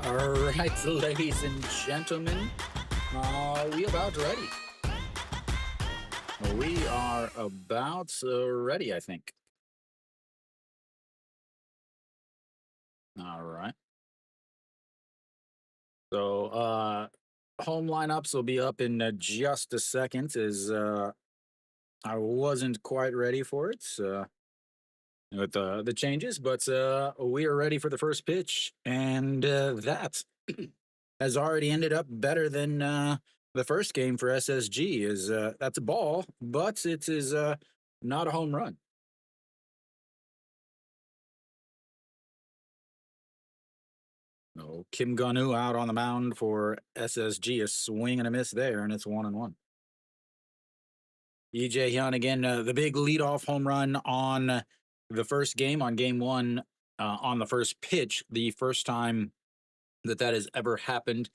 All right, ladies and gentlemen, we about ready. We are about ready, I think. All right. So, home lineups will be up in just a second. As I wasn't quite ready for it with the changes, but we are ready for the first pitch, and that has already ended up better than the first game for SSG. Is That's a ball, but it is not a home run. No, Kim Gunu out on the mound for SSG. A swing and a miss there, and it's 1-1. EJ Hyun again, the big leadoff home run on the first game, on game one, on the first pitch. The first time that has ever happened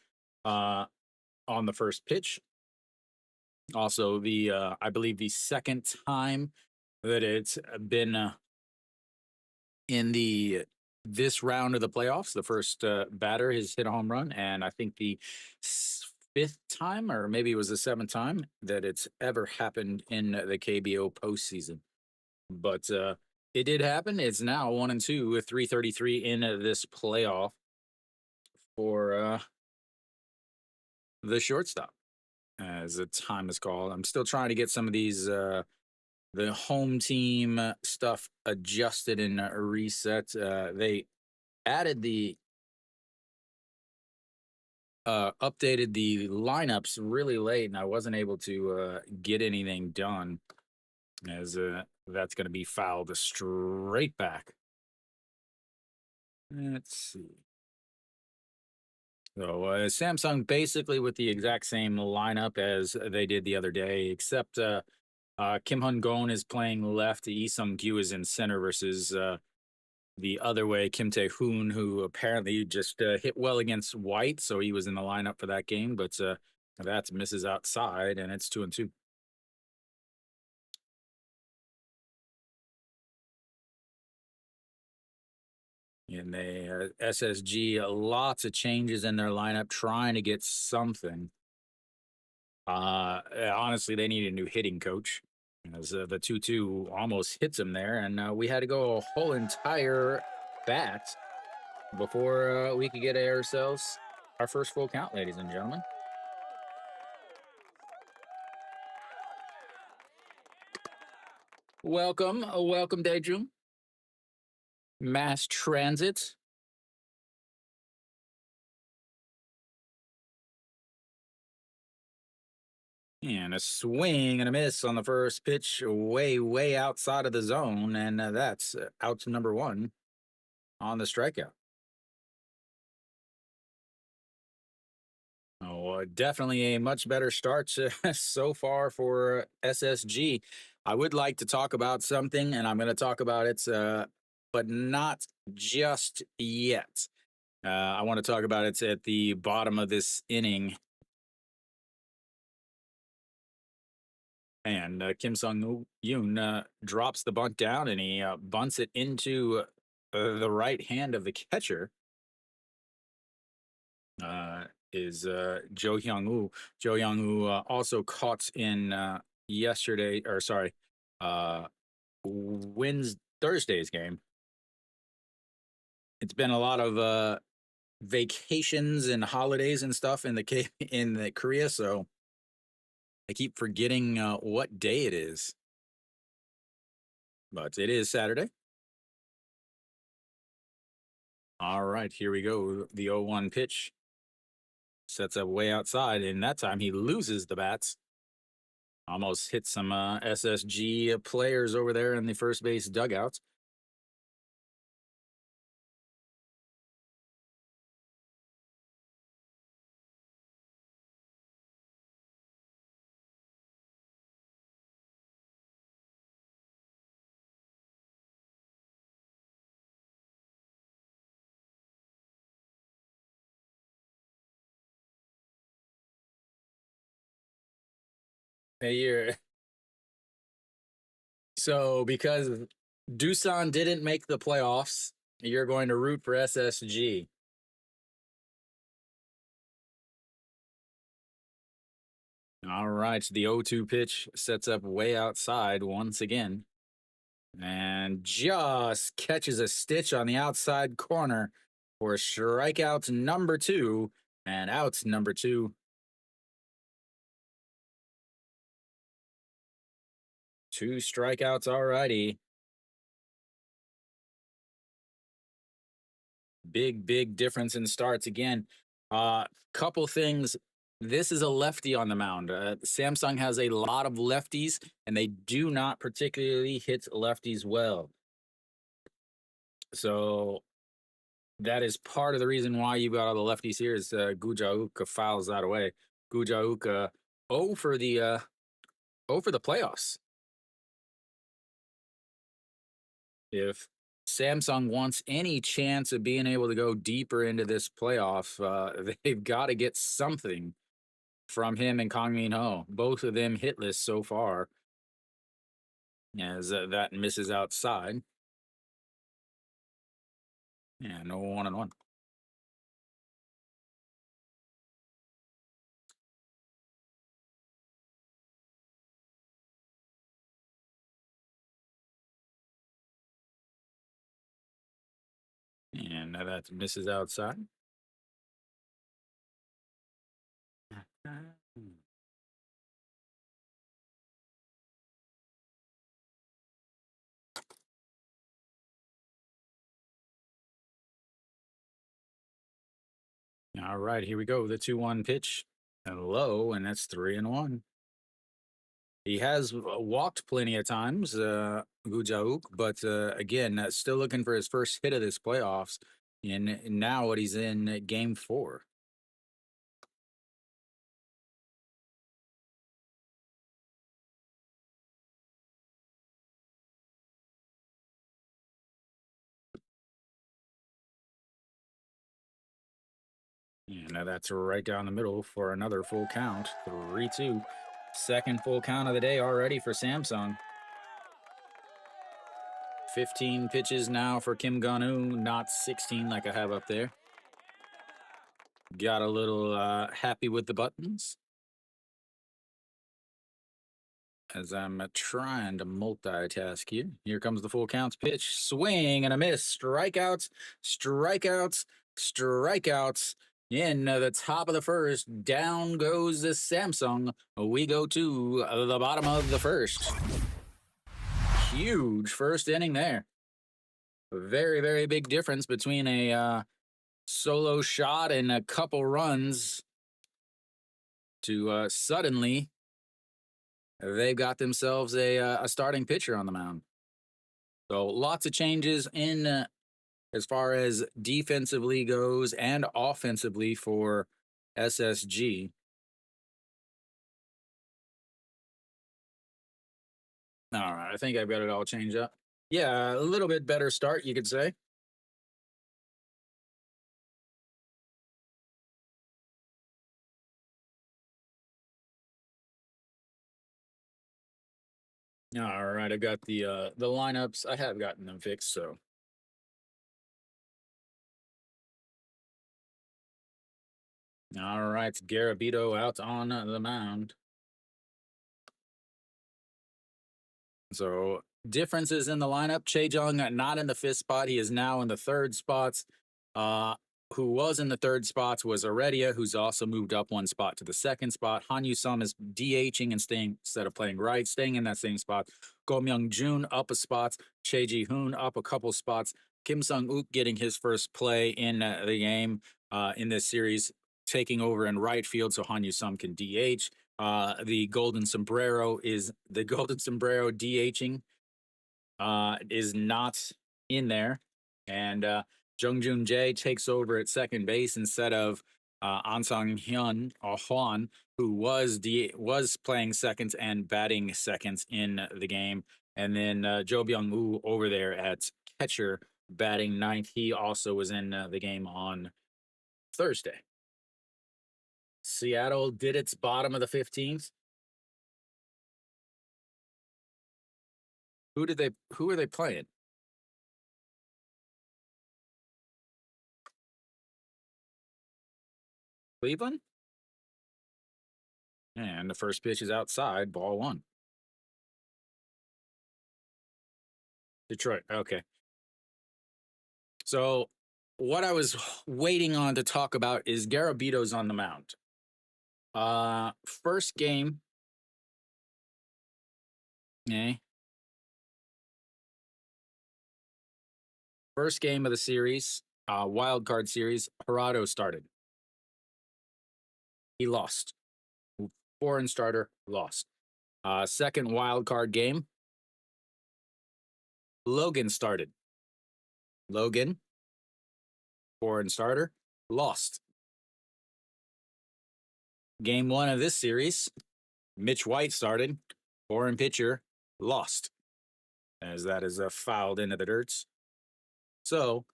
uh, on the first pitch. Also, I believe the second time that it's been in the this round of the playoffs. The first batter has hit a home run, and I think the fifth time, or maybe it was the seventh time, that it's ever happened in the KBO postseason. But it did happen. It's now 1-2 with 3:33 in this playoff for the shortstop, as the time is called. I'm still trying to get some of these the home team stuff adjusted and reset. They added the updated the lineups really late, and I wasn't able to get anything done, as that's going to be fouled straight back. Let's see. So Samsung basically with the exact same lineup as they did the other day, except Kim Hun Gon is playing left. Lee Sung Kyu is in center versus the other way, Kim Tae Hoon, who apparently just hit well against White, so he was in the lineup for that game, but that misses outside, and it's 2-2. And they SSG, lots of changes in their lineup, trying to get something. Honestly, they need a new hitting coach, as the 2-2 almost hits him there, and we had to go a whole entire bat before we could get ourselves our first full count, ladies and gentlemen. Welcome, Daydream. Mass transit. And a swing and a miss on the first pitch, way outside of the zone, and that's out to number one on the strikeout. Oh, definitely a much better start so far for SSG. I would like to talk about something, and I'm going to talk about it, but not just yet. I want to talk about it at the bottom of this inning. And Kim Sung Yoon drops the bunt down, and he bunts it into the right hand of the catcher. Is Jo Hyung Woo. Jo Hyung Woo also caught in yesterday, or sorry, wins Thursday's game. It's been a lot of vacations and holidays and stuff in the Korea, so I keep forgetting what day it is. But it is Saturday. All right, here we go. The 0-1 pitch sets up way outside, and that time he loses the bats. Almost hit some SSG players over there in the first base dugouts. A year. So because Doosan didn't make the playoffs, you're going to root for SSG. All right, the 0-2 pitch sets up way outside once again, and just catches a stitch on the outside corner for strikeout number 2 and outs number 2. 2 strikeouts already. Big difference in starts again. Couple things. This is a lefty on the mound. Samsung has a lot of lefties, and they do not particularly hit lefties well. So that is part of the reason why you got all the lefties here. Is Gujauk fouls that away. Gujauk 0 for the 0 for the playoffs. If Samsung wants any chance of being able to go deeper into this playoff, they've got to get something from him and Kang Min Ho. Both of them hitless so far, as that misses outside. Yeah, no 1-1. And that misses outside. All right, here we go. The 2-1 pitch. Low, and that's 3-1. He has walked plenty of times, Gujauk, but again, still looking for his first hit of this playoffs. And now what he's in game 4. And that's right down the middle for another full count. 3-2. Second full count of the day already for Samsung. 15 pitches now for Kim Gun-woo, not 16 like I have up there. Got a little happy with the buttons, as I'm trying to multitask here. Here comes the full counts pitch. Swing and a miss. Strikeouts, strikeouts, strikeouts. In the top of the first, down goes the Samsung. We go to the bottom of the first. Huge first inning there. Very big difference between a solo shot and a couple runs to suddenly they've got themselves a starting pitcher on the mound. So lots of changes in as far as defensively goes and offensively for SSG. All right, I think I've got it all changed up. Yeah, a little bit better start, you could say. All right, I've got the lineups. I have gotten them fixed, so. All right, Garabito out on the mound. So differences in the lineup. Che Jung not in the 5th spot. He is now in the 3rd spots. Who was in the 3rd spots was Heredia, who's also moved up 1 spot to the 2nd spot. Han Yu-sum is DHing and staying, instead of playing right, staying in that same spot. Go Myung-jun up a spot. Che Ji-hoon up a couple spots. Kim Sung-uk getting his first play in the game in this series, taking over in right field so Han Yu-sum can DH. The Golden Sombrero DHing is not in there, and Jung Joon Jae takes over at second base instead of An Sang Hyun or Hwan, who was playing seconds and batting seconds in the game, and then Jo Byung Woo over there at catcher batting ninth. He also was in the game on Thursday. Seattle did its bottom of the 15th. Who are they playing? Cleveland? And the first pitch is outside, ball one. Detroit. Okay. So what I was waiting on to talk about is Garabito's on the mound. First game. Okay. First game of the series, wild card series, Gerardo started. He lost. Foreign starter, lost. Second wild card game, Logan started. Logan, foreign starter, lost. Game one of this series, Mitch White started. Foreign pitcher, lost. As that is fouled into the dirts. So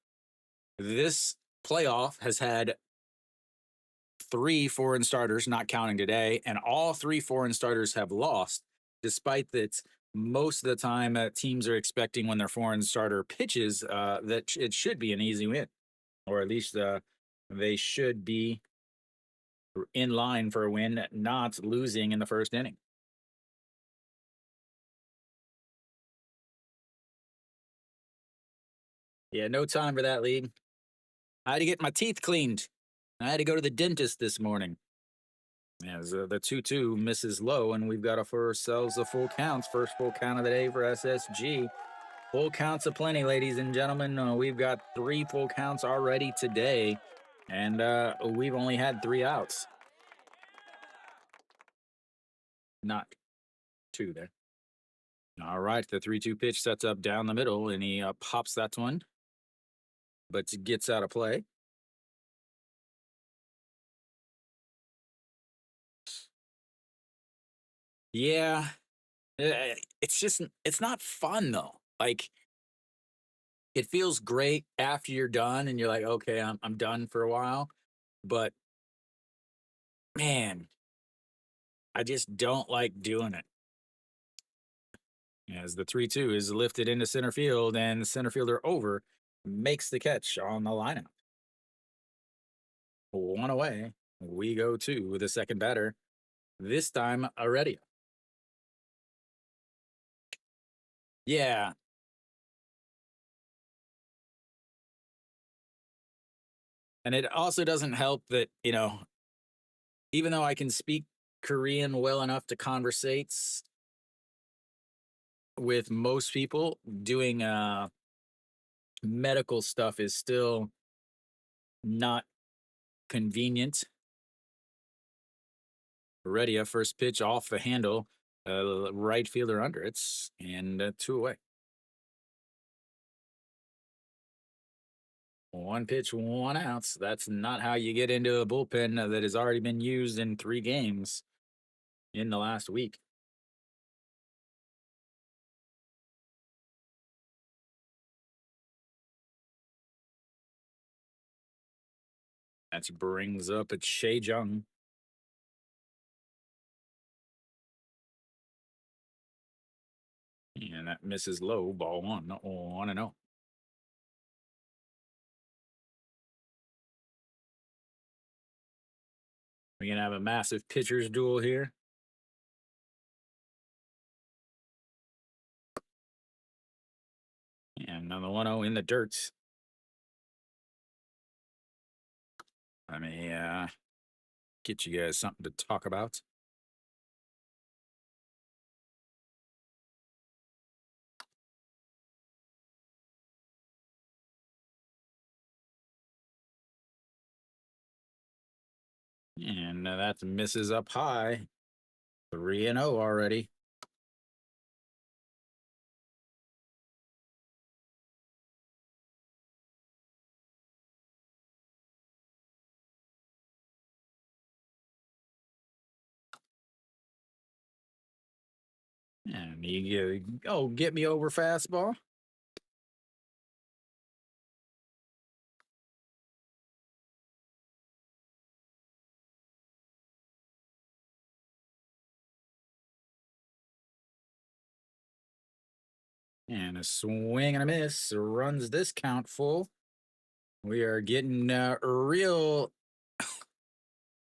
this playoff has had 3 foreign starters, not counting today, and all 3 foreign starters have lost, despite that most of the time teams are expecting when their foreign starter pitches that it should be an easy win, or at least they should be in line for a win, not losing in the first inning. Yeah, no time for that, league. I had to get my teeth cleaned. I had to go to the dentist this morning. As the 2-2 misses low, and we've got for ourselves a full counts. First full count of the day for SSG. Full counts of plenty, ladies and gentlemen. We've got 3 full counts already today, and we've only had 3 outs. Not 2 there. All right, the 3-2 pitch sets up down the middle, and he pops that one, but gets out of play. Yeah, it's not fun though. Like, it feels great after you're done and you're like, okay, I'm done for a while. But man, I just don't like doing it. As the 3-2 is lifted into center field, and the center fielder over makes the catch on the lineup. 1 away. We go to the second batter. This time, Heredia. Yeah. And it also doesn't help that, even though I can speak Korean well enough to conversate with most people, doing medical stuff is still not convenient. Heredia, first pitch off the handle, right fielder under it, and 2 away. 1 pitch, 1 out. That's not how you get into a bullpen that has already been used in 3 games in the last week. That brings up a Shea Jung. And that misses low, ball 1, 1-0. We're going to have a massive pitcher's duel here. And another 1-0 in the dirt. Let me get you guys something to talk about. And that misses up high. 3-0 already. And get me over fastball. And a swing and a miss runs this count full. We are getting real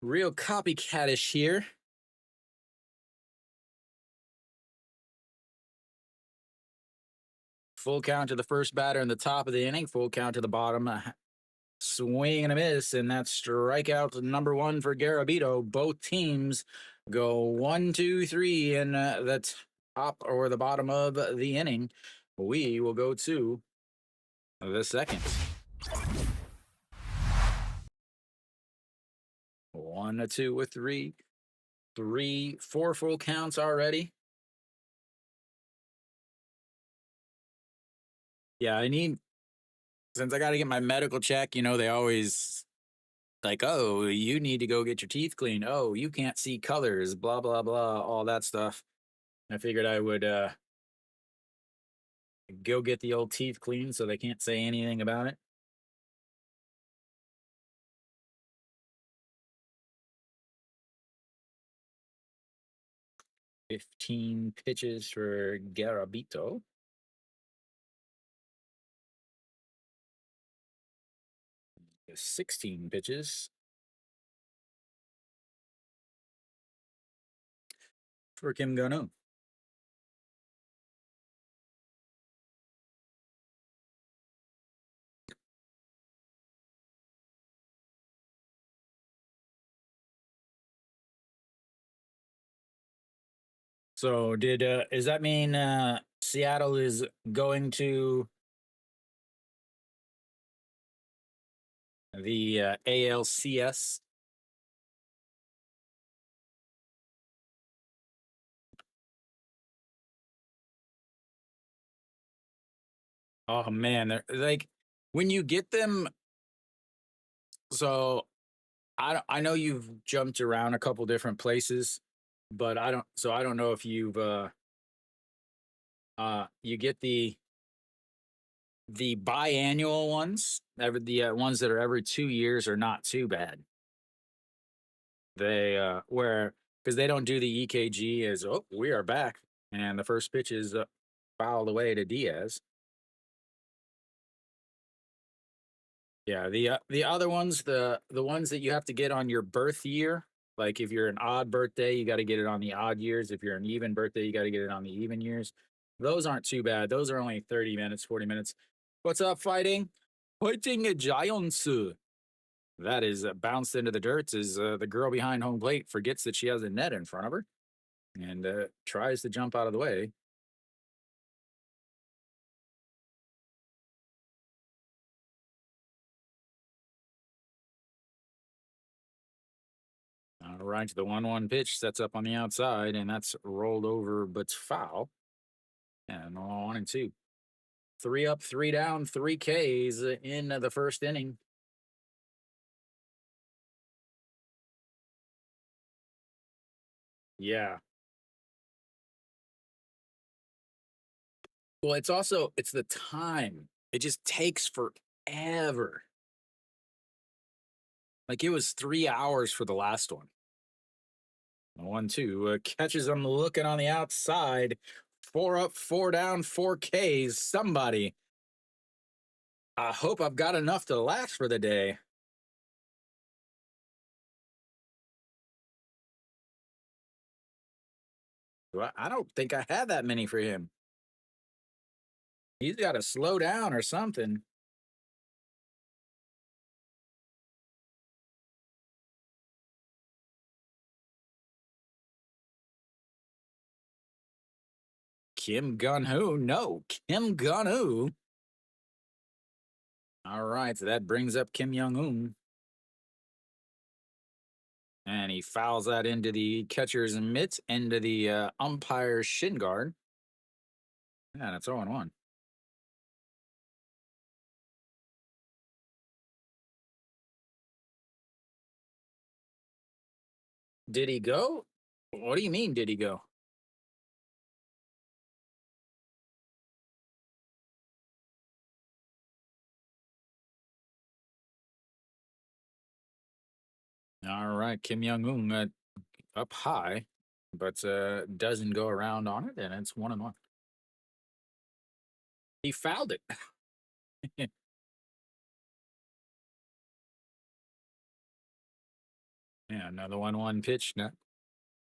copycatish here. Full count to the first batter in the top of the inning. Full count to the bottom. Swing and a miss, and that's strikeout number one for Garabito. Both teams go 1, 2, 3 in the top or the bottom of the inning. We will go to the second. 1, 2 with 3, 4 full counts already. Yeah, since I got to get my medical check, they always like, oh, you need to go get your teeth cleaned. Oh, you can't see colors, blah, blah, blah, all that stuff. I figured I would go get the old teeth cleaned so they can't say anything about it. "15 pitches for Garabito. 16 pitches for Kim Gun-oh. So does that mean Seattle is going to the ALCS? Oh man, they're like when you get them. So I know you've jumped around a couple different places, but I don't know if you've you get the biannual ones, the ones that are every 2 years are not too bad. They where because they don't do the EKG as, oh, we are back, and the first pitch is fouled away to Diaz. Yeah, the other ones, the ones that you have to get on your birth year, like if you're an odd birthday, you got to get it on the odd years. If you're an even birthday, you got to get it on the even years. Those aren't too bad. Those are only 30 minutes, 40 minutes. What's up, fighting? Fighting Giants. That is bounced into the dirt as the girl behind home plate forgets that she has a net in front of her and tries to jump out of the way. All right, the 1-1 pitch sets up on the outside, and that's rolled over, but foul. And 1-2. 3 up, 3 down, 3 Ks in the first inning. Yeah. Well, it's the time. It just takes forever. Like it was 3 hours for the last one. 1-2 catches him looking on the outside. 4 up, 4 down, 4 Ks. Somebody. I hope I've got enough to last for the day. I don't think I had that many for him. He's got to slow down or something. Kim Gun-ho. No, Kim Gun-ho. All right, so that brings up Kim Young-un. And he fouls that into the catcher's mitt, into the umpire's shin guard. And it's 0-1. Did he go? What do you mean, did he go? All right, Kim Young-un up high, but doesn't go around on it, and it's 1-1. He fouled it. Yeah, another 1-1 pitch.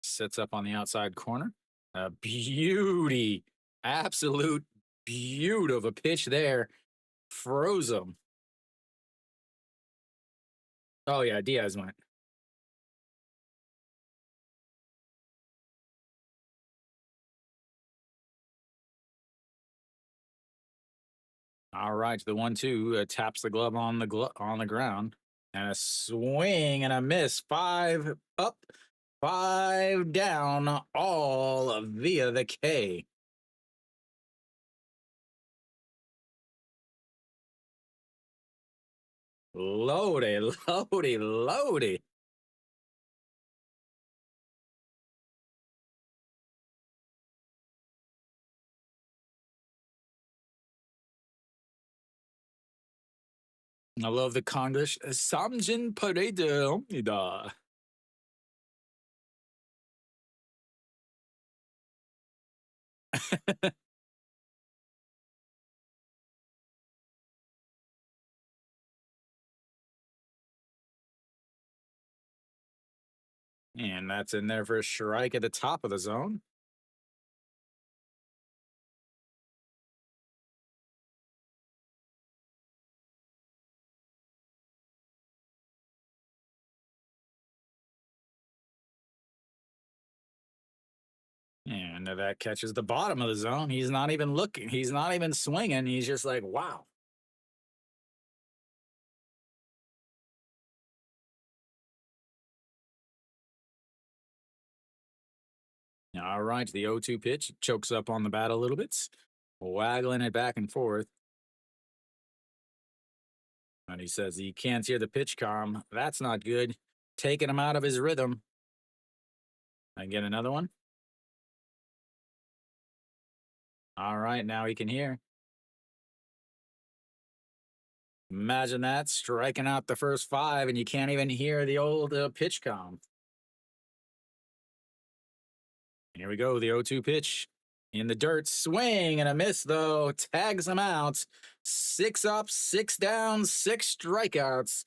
Sets up on the outside corner. A beauty. Absolute Beautiful pitch there. Froze him. Oh, yeah, Diaz went. All right, the 1-2 taps the glove on on the ground, and a swing and a miss. 5 up, 5 down, all via the K. Loady, loady, loady. I love the Conglish. Samjin parade omnida. And that's in there for a strike at the top of the zone. And that catches the bottom of the zone. He's not even looking. He's not even swinging. He's just like, wow. All right. The 0-2 pitch chokes up on the bat a little bit, waggling it back and forth. And he says he can't hear the pitch calm. That's not good. Taking him out of his rhythm. I get another one. All right. Now he can hear. Imagine that, striking out the first 5, and you can't even hear the old pitch calm. Here we go, the 0-2 pitch in the dirt. Swing and a miss, though. Tags him out. 6 up, 6 down, 6 strikeouts.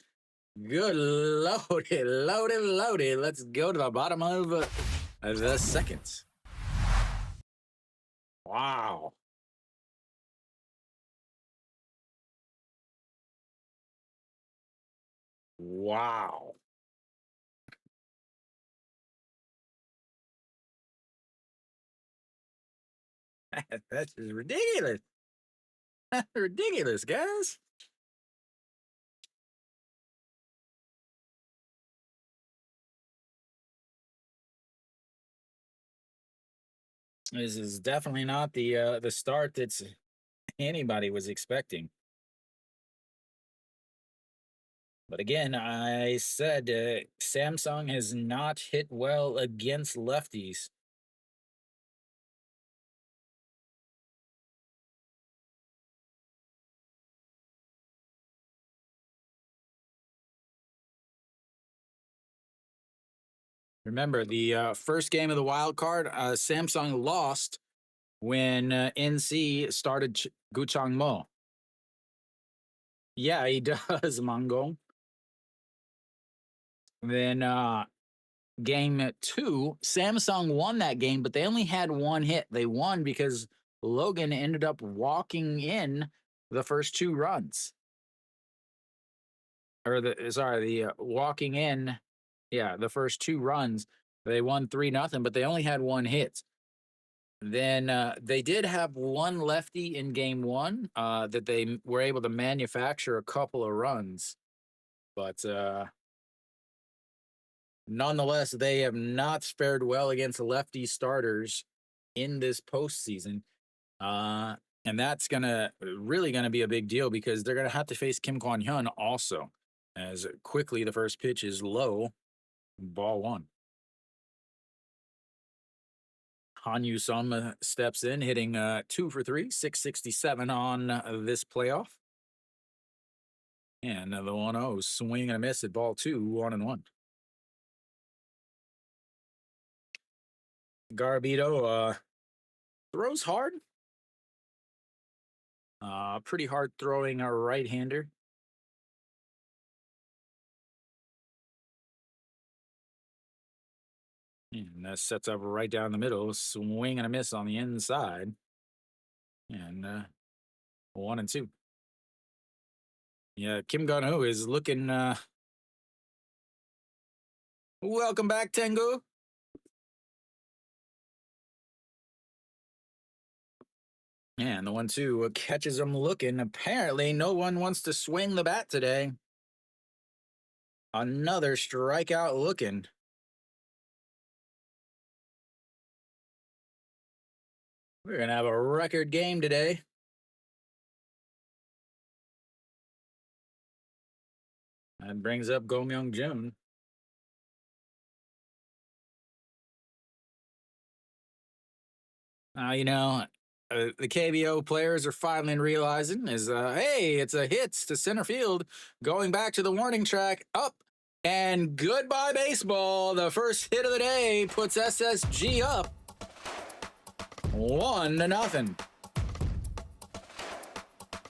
Good loaded, loaded, loaded. Let's go to the bottom of the second. Wow. Wow. That's just ridiculous. That's ridiculous, guys. This is definitely not the start that's anybody was expecting. But again, I said Samsung has not hit well against lefties. Remember, the first game of the wild card, Samsung lost when NC started Guchang Mo. Yeah, he does, Mongo. Then game 2, Samsung won that game, but they only had 1 hit. They won because Logan ended up walking in the first 2 runs. Or the walking in, yeah, the first 2 runs. They won 3-0, but they only had 1 hit. Then they did have 1 lefty in game 1 that they were able to manufacture a couple of runs, but nonetheless, they have not fared well against lefty starters in this postseason. And that's really gonna be a big deal because they're gonna have to face Kim Kwon Hyun also. As quickly the first pitch is low, ball 1. Han Yu Sung steps in, hitting 2 for 3, 667 on this playoff. And the 1-0 swing and a miss at ball 2, 1-1. Garbito throws hard. Pretty hard throwing a right-hander. And that sets up right down the middle. Swing and a miss on the inside. And 1-2. Yeah, Kim Gun Ho is looking. Welcome back, Tengu. And the 1-2 catches him looking. Apparently, no one wants to swing the bat today. Another strikeout looking. We're going to have a record game today. That brings up Go Myung Jun. You know, the KBO players are finally realizing is, hey, it's a hit to center field, going back to the warning track, up, and goodbye baseball. The first hit of the day puts SSG up 1-0.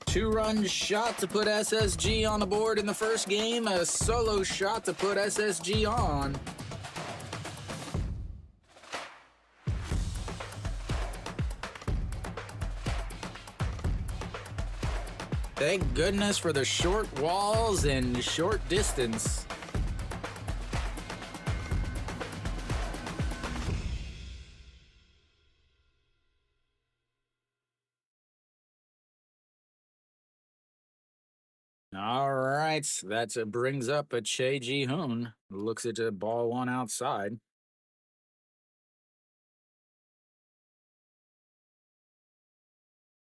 2-run shot to put SSG on the board in the first game, a solo shot to put SSG on. Thank goodness for the short walls and short distance. All right, that brings up a Che Ji Hoon. Looks at the ball one outside.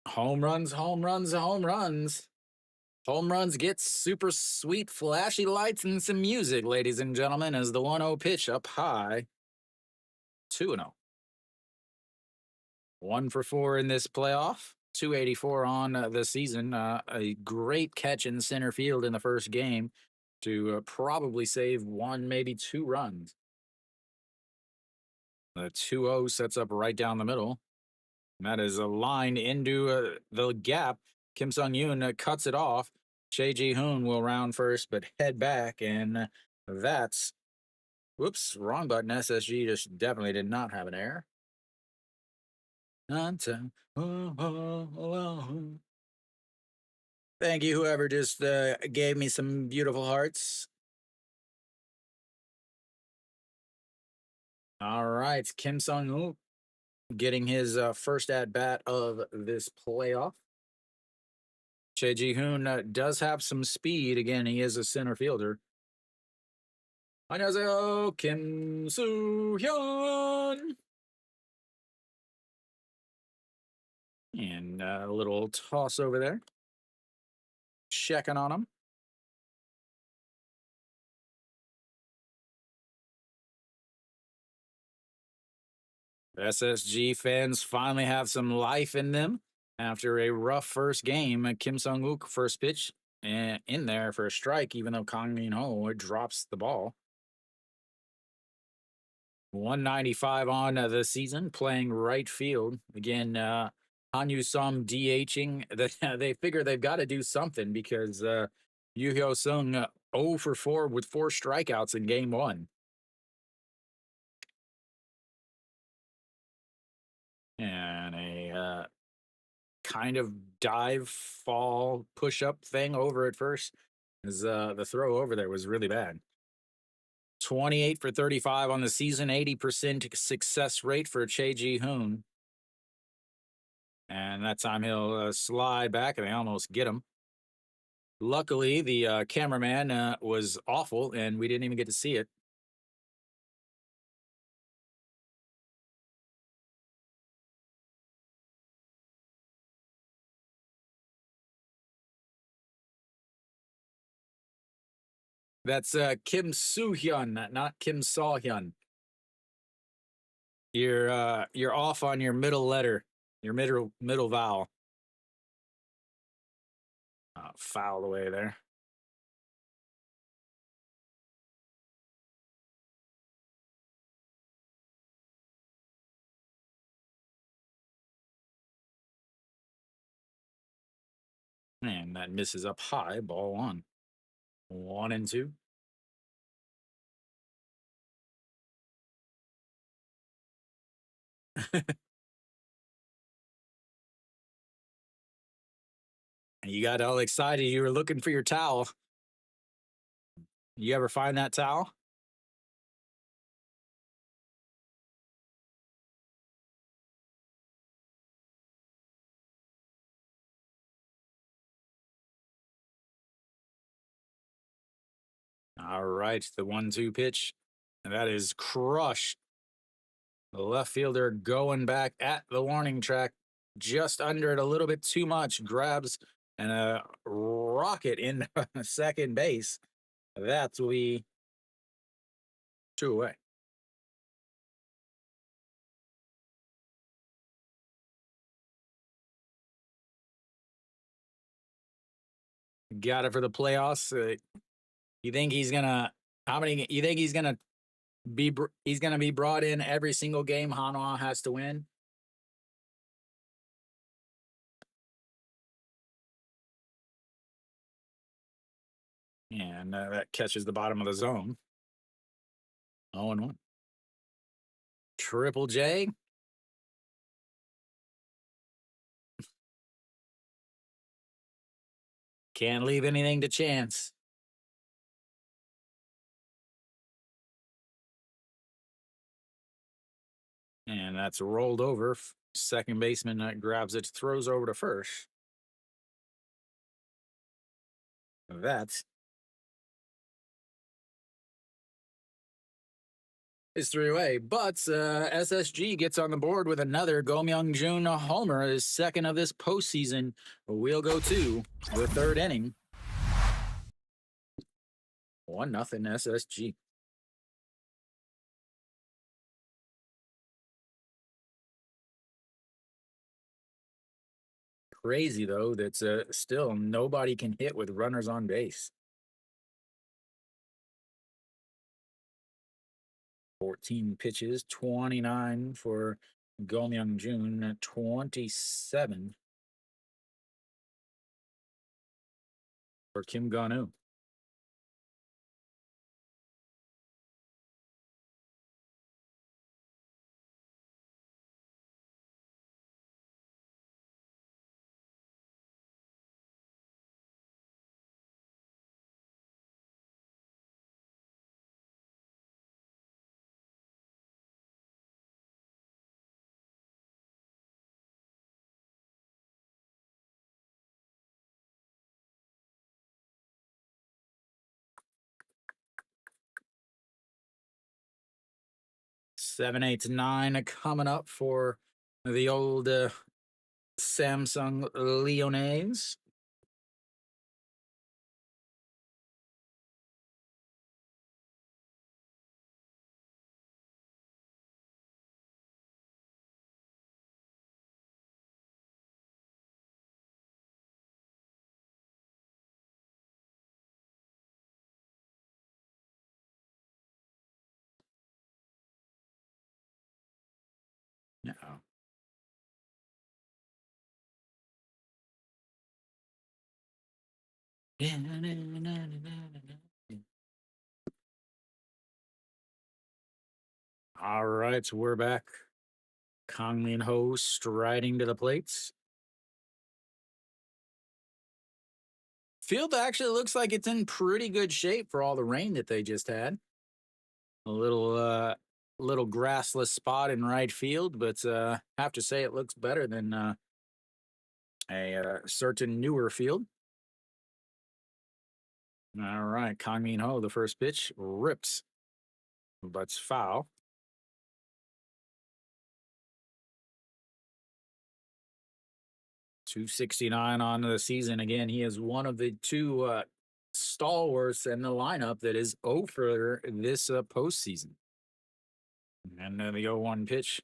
Home runs, home runs, home runs. Home runs get super sweet, flashy lights and some music, ladies and gentlemen, as the 1-0 pitch up high. 2-0. 1 for 4 in this playoff. 284 on the season. A great catch in center field in the first game to probably save 1, maybe 2 runs. The 2-0 sets up right down the middle. And that is a line into the gap. Kim Sung Yoon cuts it off. Che Ji Hoon will round first, but head back, and that's whoops, wrong button. SSG just definitely did not have an error. Thank you, whoever just gave me some beautiful hearts. All right, Kim Sung Woo getting his first at bat of this playoff. Che Ji Hoon does have some speed. Again, he is a center fielder. 안녕하세요, Kim Soo Hyun. And a little toss over there. Checking on him. SSG fans finally have some life in them after a rough first game. Kim Sung Wook first pitch in there for a strike, even though Kang Min Ho drops the ball. 195 on the season, playing right field. Again, Han Yu Sum DHing. They figure they've got to do something because Yu Hyo Sung 0 for 4 with 4 strikeouts in game 1. And a kind of dive, fall, push up thing over at first. As the throw over there was really bad. 28 for 35 on the season, 80% success rate for Che Ji Hoon. And that time he'll slide back, and they almost get him. Luckily, the cameraman was awful, and we didn't even get to see it. That's Kim Soo Hyun, not Kim Saw Hyun. You're off on your middle letter, your middle vowel. Fouled away there. And that misses up high, ball on. 1-2. You got all excited. You were looking for your towel. You ever find that towel? All right, the 1-2 pitch. And that is crushed. The left fielder going back at the warning track, just under it a little bit too much. Grabs and a rocket in second base. That's we 2 away. Got it for the playoffs. You think he's gonna? How many? You think he's gonna be? He's gonna be brought in every single game Hanwha has to win. And that catches the bottom of the zone. 0-1. Triple J. Can't leave anything to chance. And that's rolled over. Second baseman grabs it, throws over to first. That is 3 away. But SSG gets on the board with another Go Myung-jun homer, his second of this postseason. We'll go to the third inning. 1-0 SSG. Crazy though that still nobody can hit with runners on base. 14 pitches, 29 for Go Myung-jun, 27 for Kim Gon-woo. Seven, 8, 9 coming up for the old Samsung Leonaise. No. All right, so we're back. Kang Min Ho striding to the plates. Field actually looks like it's in pretty good shape for all the rain that they just had. A little grassless spot in right field, but have to say it looks better than a certain newer field. All right, Kang Min Ho, the first pitch rips, but it's foul. 269 on the season. Again, he is one of the two stalwarts in the lineup that is over this postseason. And then the 0-1 pitch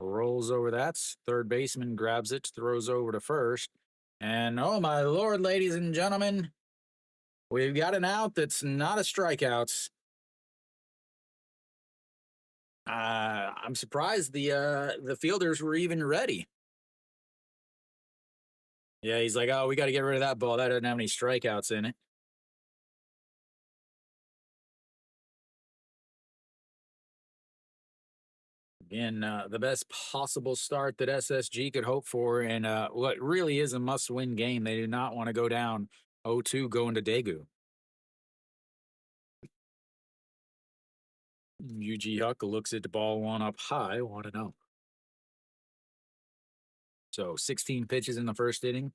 rolls over that. Third baseman grabs it, throws over to first. And oh my lord, ladies and gentlemen, we've got an out that's not a strikeout. I'm surprised the fielders were even ready. Yeah, he's like, oh, we got to get rid of that ball. That doesn't have any strikeouts in it. Again, the best possible start that SSG could hope for, and what really is a must-win game. They do not want to go down 0-2 going to Daegu. UG Huck looks at the ball one up high, 1-0. So 16 pitches in the first inning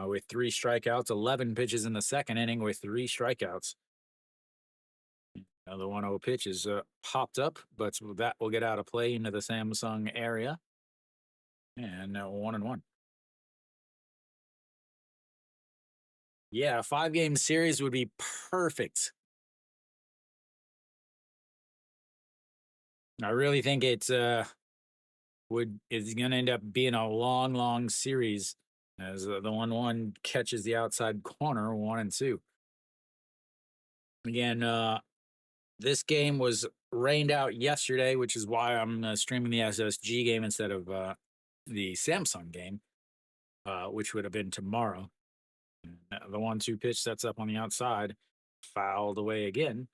with 3 strikeouts, 11 pitches in the second inning with 3 strikeouts. Now the 1-0 pitch is popped up, but that will get out of play into the Samsung area. And 1-1. Yeah, a 5-game series would be perfect. I really think it's is going to end up being a long series as the 1-1 catches the outside corner 1-2. Again, this game was rained out yesterday, which is why I'm streaming the SSG game instead of the Samsung game, which would have been tomorrow. The 1-2 pitch sets up on the outside, fouled away again.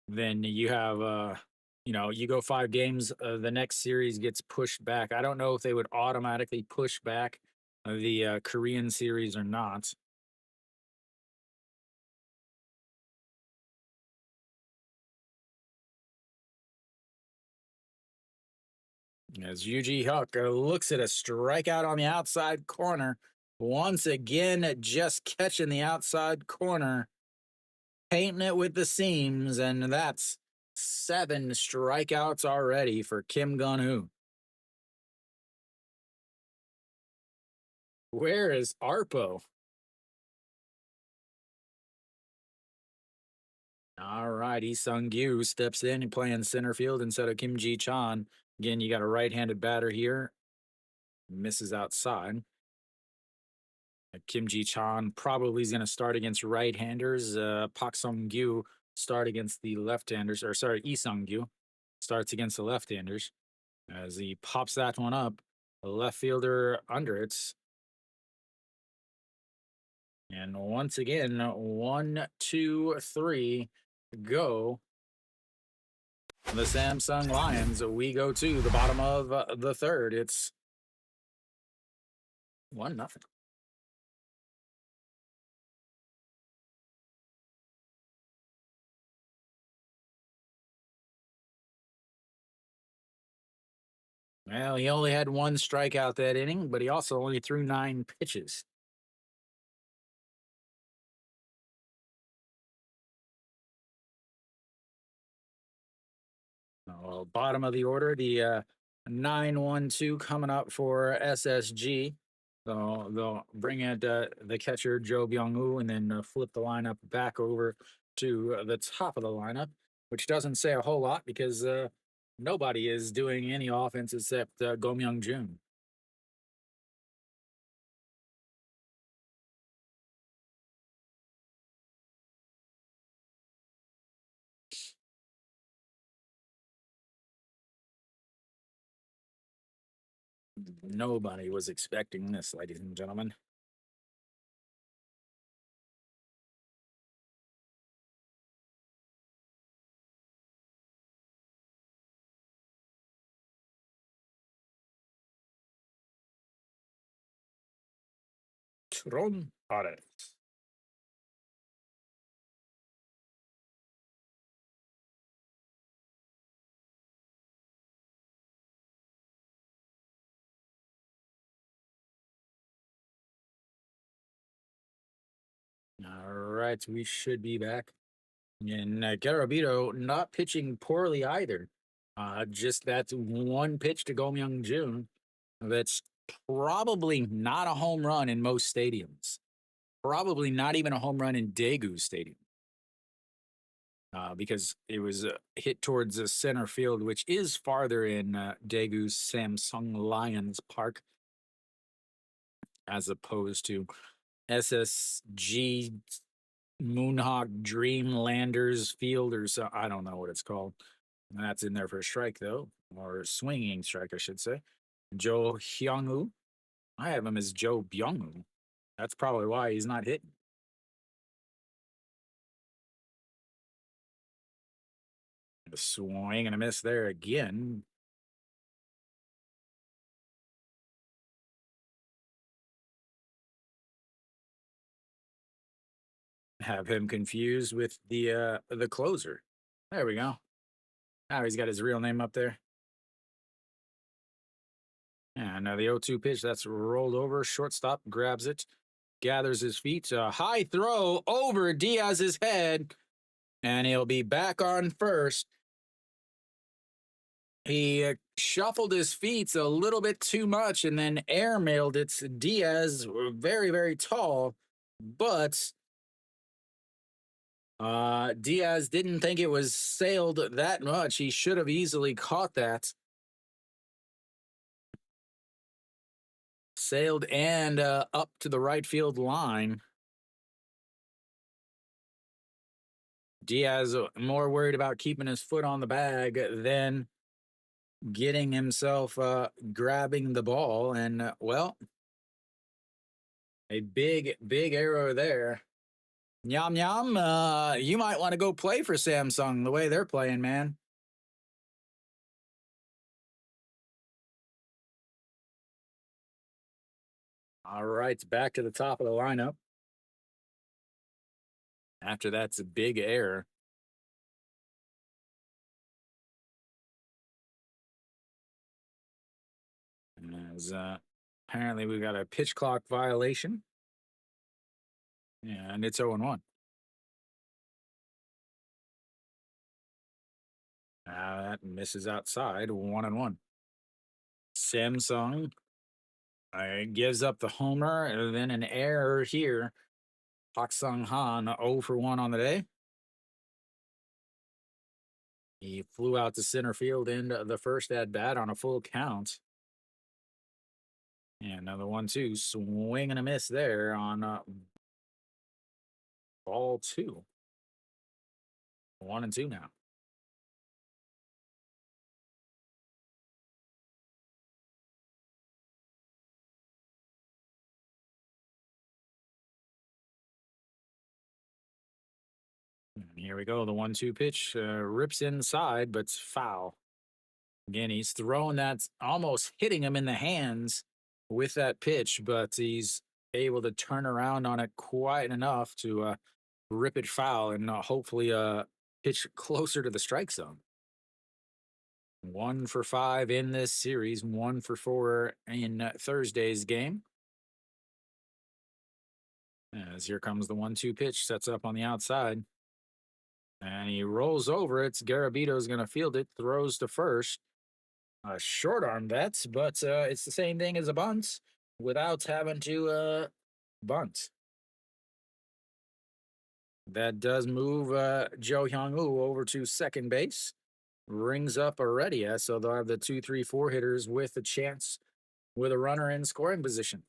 Then you have you go 5 games, the next series gets pushed back. I don't know if they would automatically push back the Korean series or not. As UG Huck looks at a strikeout on the outside corner. Once again, just catching the outside corner, painting it with the seams, and that's 7 strikeouts already for Kim Gun-hoo. Where is Arpo? All right, Lee Sung-gyu steps in and playing center field instead of Kim Ji-chan. Again, you got a right-handed batter here. Misses outside. Kim Ji-chan probably is going to start against right-handers. Pak Sung-gyu start against the left-handers. Or sorry, Lee Sung-gyu starts against the left-handers. As he pops that one up, the left fielder under it. And once again, 1, 2, 3, go. The Samsung Lions, we go to the bottom of the third. It's 1-0. Well, he only had 1 strikeout that inning, but he also only threw 9 pitches. Well, bottom of the order, the 9-1-2 coming up for SSG. So they'll bring in the catcher, Joe Byung-woo, and then flip the lineup back over to the top of the lineup, which doesn't say a whole lot because nobody is doing any offense except Go Myung-jun. Nobody was expecting this, ladies and gentlemen. Tron Ares. All right, we should be back. And Garabito not pitching poorly either. Just that 1 pitch to Go Myung-jun. That's probably not a home run in most stadiums. Probably not even a home run in Daegu Stadium. Because it was hit towards the center field, which is farther in Daegu's Samsung Lions Park, as opposed to SSG Moonhawk Dream Landers Field, or so I don't know what it's called. That's in there for a strike though, or swinging strike, I should say. Joe Hyung-woo. I have him as Joe Byung-woo. That's probably why he's not hitting. A swing and a miss there again. Have him confused with the closer. There we go. Now he's got his real name up there. And the 0-2 pitch that's rolled over. Shortstop grabs it, gathers his feet. A high throw over Diaz's head, and he'll be back on first. He shuffled his feet a little bit too much and then airmailed it. Diaz, very, very tall, but Diaz didn't think it was sailed that much. He should have easily caught that. Sailed and up to the right field line. Diaz more worried about keeping his foot on the bag than getting himself grabbing the ball. And, well, a big, big arrow there. Yum, yum. You might want to go play for Samsung the way they're playing, man. All right, back to the top of the lineup. After that's a big error. As apparently we got a pitch clock violation. And it's 0-1. That misses outside, 1-1. Samsung gives up the homer, and then an error here. Pak Sung Han 0 for 1 on the day. He flew out to center field in the first at bat on a full count. And another 1-2, swing and a miss there on ball 2. 1-2 now. And here we go. The 1-2 pitch rips inside, but it's foul. Again, he's throwing that, almost hitting him in the hands with that pitch, but he's able to turn around on it quite enough to rip it foul and hopefully pitch closer to the strike zone. 1 for 5 in this series, 1 for 4 in Thursday's game. As here comes the 1-2 pitch, sets up on the outside. And he rolls over it. Garabito's going to field it, throws to first. A short arm bet, but it's the same thing as a bunt without having to bunt. That does move Jo Hyung-woo over to second base. Rings up Heredia, so they'll have the 2, 3, 4 hitters with a chance with a runner in scoring position.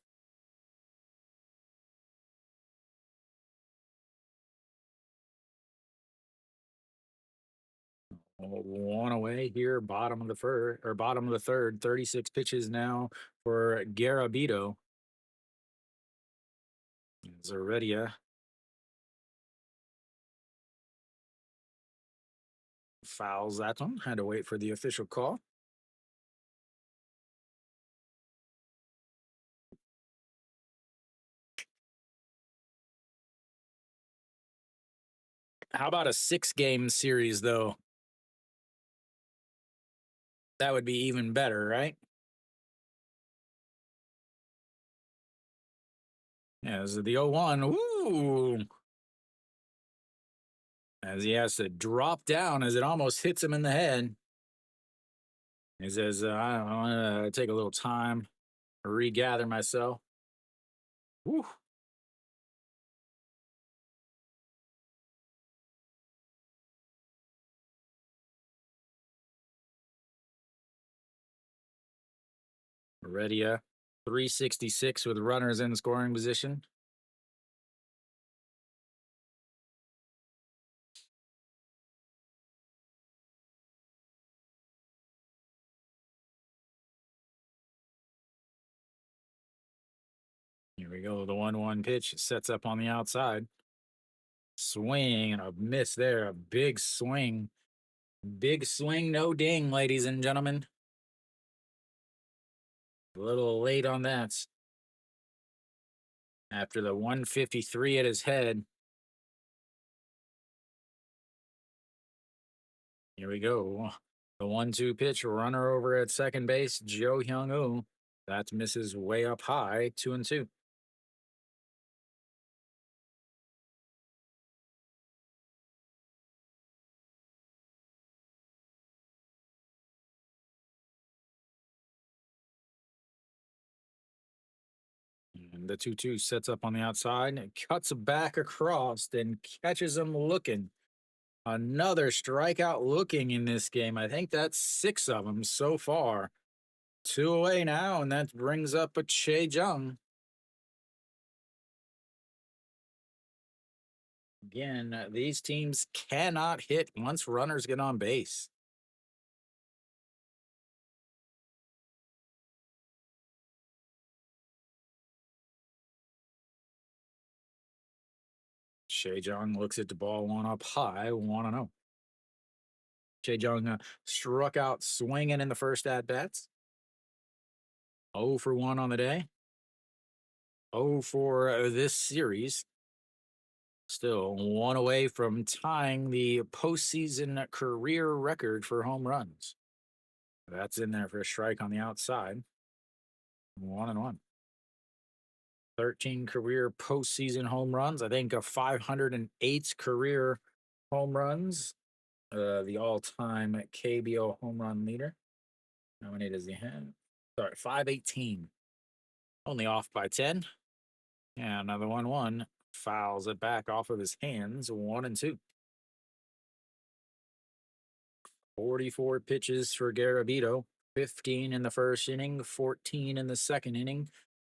One away here, bottom of the third. 36 pitches now for Garabito. Heredia fouls that one. Had to wait for the official call. How about a 6-game series, though? That would be even better, right? Yeah, this is the 0-1. Ooh. As he has to drop down as it almost hits him in the head. He says, I want to take a little time, regather myself. Woo. Heredia, 366 with runners in scoring position. Here we go. The 1-1 pitch sets up on the outside. Swing and a miss there. A big swing Big swing, no ding, ladies and gentlemen. A little late on that. After the 153 at his head. Here we go. The 1-2 pitch, runner over at second base, Jo Hyung-woo. That misses way up high, 2-2. And the 2-2 sets up on the outside and cuts back across and catches him looking. Another strikeout looking in this game. I think that's 6 of them so far. 2 away now, and that brings up a Che Jung. Again, these teams cannot hit once runners get on base. Che Jung looks at the ball, one up high, 1-0. Che Jung struck out swinging in the first at bats. 0 for 1 on the day. 0 for this series. Still 1 away from tying the postseason career record for home runs. That's in there for a strike on the outside. 1-1. 13 career postseason home runs. I think a 508 career home runs. The all-time KBO home run leader. How many does he have? Sorry, 518. Only off by 10. Yeah, another 1-1. Fouls it back off of his hands. 1-2. 44 pitches for Garabito. 15 in the first inning, 14 in the second inning,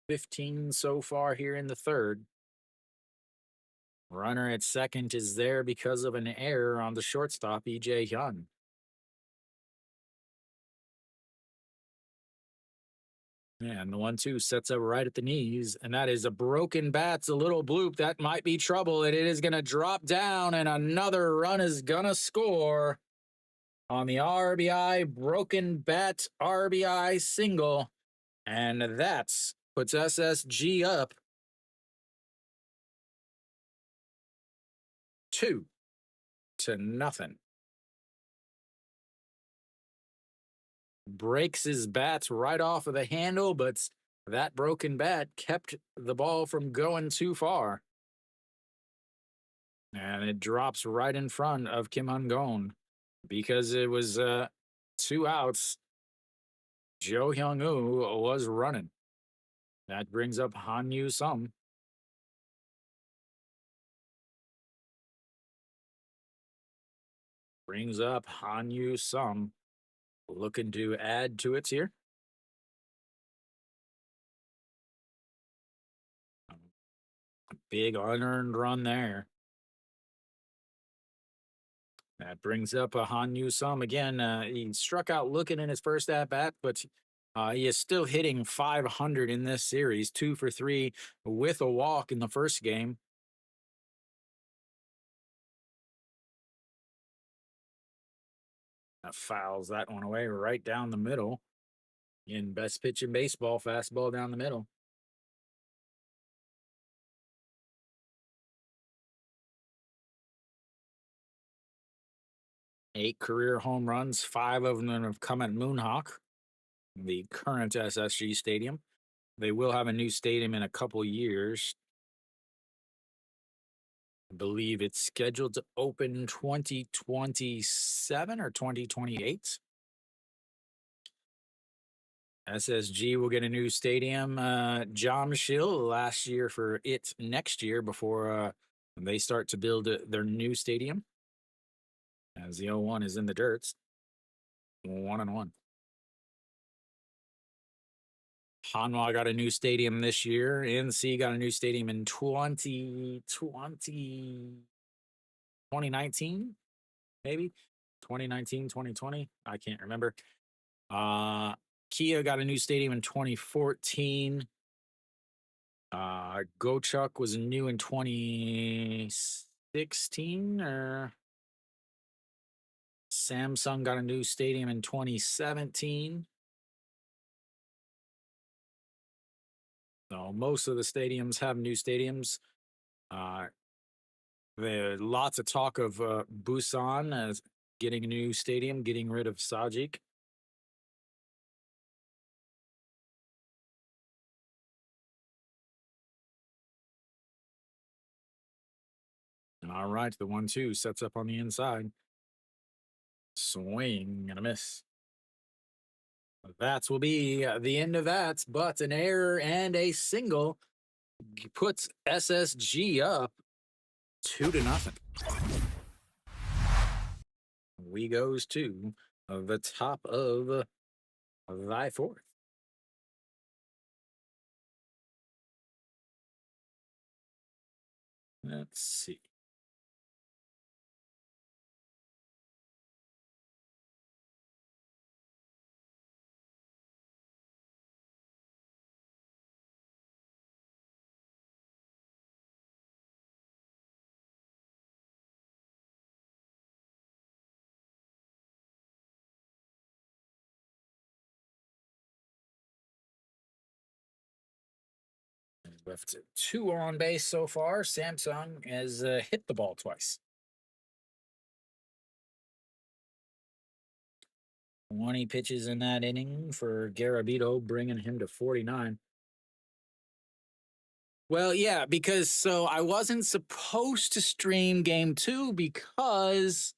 15 so far here in the third. Runner at second is there because of an error on the shortstop, E.J. Hyun. And the 1-2 sets up right at the knees, and that is a broken bat's a little bloop. That might be trouble, and it is going to drop down, and another run is going to score on the RBI broken bat RBI single. And that's puts SSG up 2-0. Breaks his bats right off of the handle, but that broken bat kept the ball from going too far. And it drops right in front of Kim Han-gon because it was 2 outs. Jo Hyung-woo was running. That brings up Han-yu Sum. Brings up Han-yu Sum. Looking to add to it here. Big unearned run there. That brings up a Han-yu Sum again. He struck out looking in his first at bat, but he is still hitting 500 in this series, 2 for 3 with a walk in the first game. That fouls that one away right down the middle. In best pitch in baseball, fastball down the middle. Eight career home runs, 5 of them have come at Moonhawk, the current SSG stadium. They will have a new stadium in a couple years. I believe it's scheduled to open 2027 or 2028. SSG will get a new stadium. Jamshil last year for it next year before they start to build their new stadium. As the 0-1 is in the dirts. 1-1. Hanwha got a new stadium this year. NC got a new stadium in 2019, maybe 2019, 2020. I can't remember. Kia got a new stadium in 2014. Gochuk was new in 2016 or Samsung got a new stadium in 2017. So most of the stadiums have new stadiums. Uh, There lots of talk of Busan as getting a new stadium, getting rid of Sajik. All right, the 1-2 sets up on the inside. Swing and a miss. That will be the end of that, but an error and a single puts SSG up 2-0. We goes to the top of thy fourth. Let's see. Left two on base so far. Samsung has hit the ball twice. 20 pitches in that inning for Garabito, bringing him to 49. Well, yeah, because so I wasn't supposed to stream game two because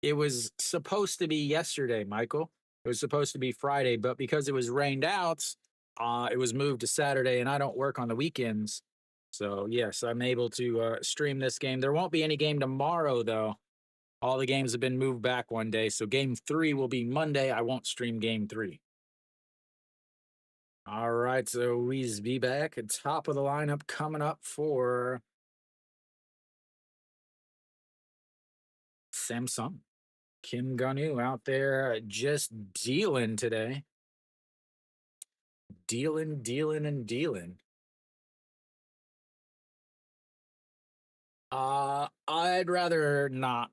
it was supposed to be yesterday, Michael. It was supposed to be Friday, but because it was rained out, it was moved to Saturday, and I don't work on the weekends. So, yes, I'm able to stream this game. There won't be any game tomorrow, though. All the games have been moved back one day. So, game three will be Monday. I won't stream game three. All right, so we's be back at top of the lineup coming up for Samsung. Kim Ganu out there just dealing today. Dealing, and dealing. I'd rather not.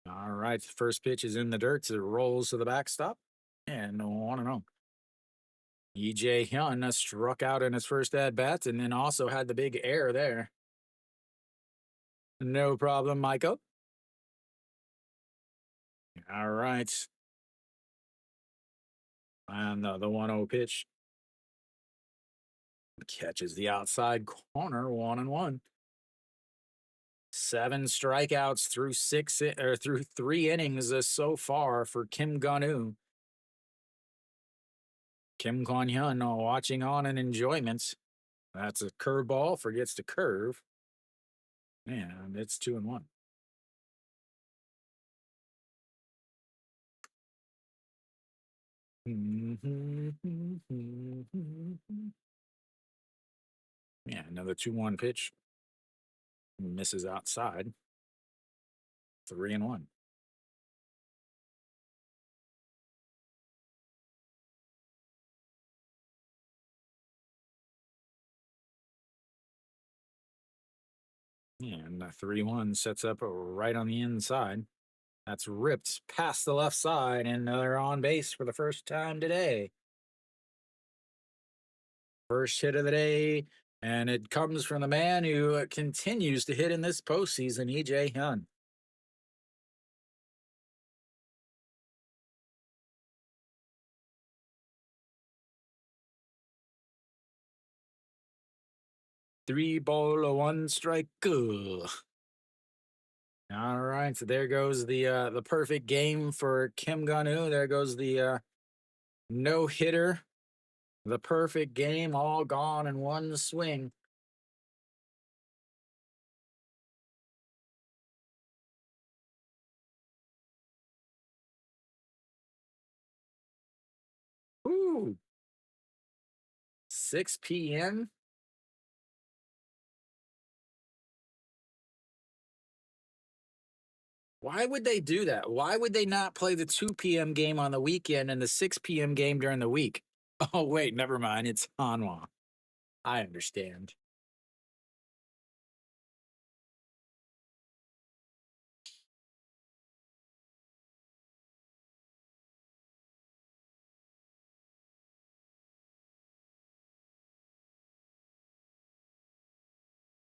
All right, the first pitch is in the dirt. So it rolls to the backstop. And 1-0. EJ Hyun struck out in his first at bat and then also had the big error there. No problem, Michael. All right. And the 1-0 pitch catches the outside corner, 1-1. 7 strikeouts through 3 innings so far for Kim Ganu. Kim Kwon Hyun watching on in enjoyment. That's a curveball, forgets to curve. And it's 2-1. Yeah, another 2-1 pitch. Misses outside. 3-1. And the 3-1 sets up right on the inside. That's ripped past the left side, and they're on base for the first time today. First hit of the day, and it comes from the man who continues to hit in this postseason, EJ Hyun. Three ball, 1 strike. Ugh. All right, so there goes the perfect game for Kim Ganu. There goes the no hitter. The perfect game, all gone in one swing. Ooh. 6 p.m. Why would they do that? Why would they not play the 2 p.m. game on the weekend and the 6 p.m. game during the week? Oh, wait, never mind. It's Hanwha. I understand.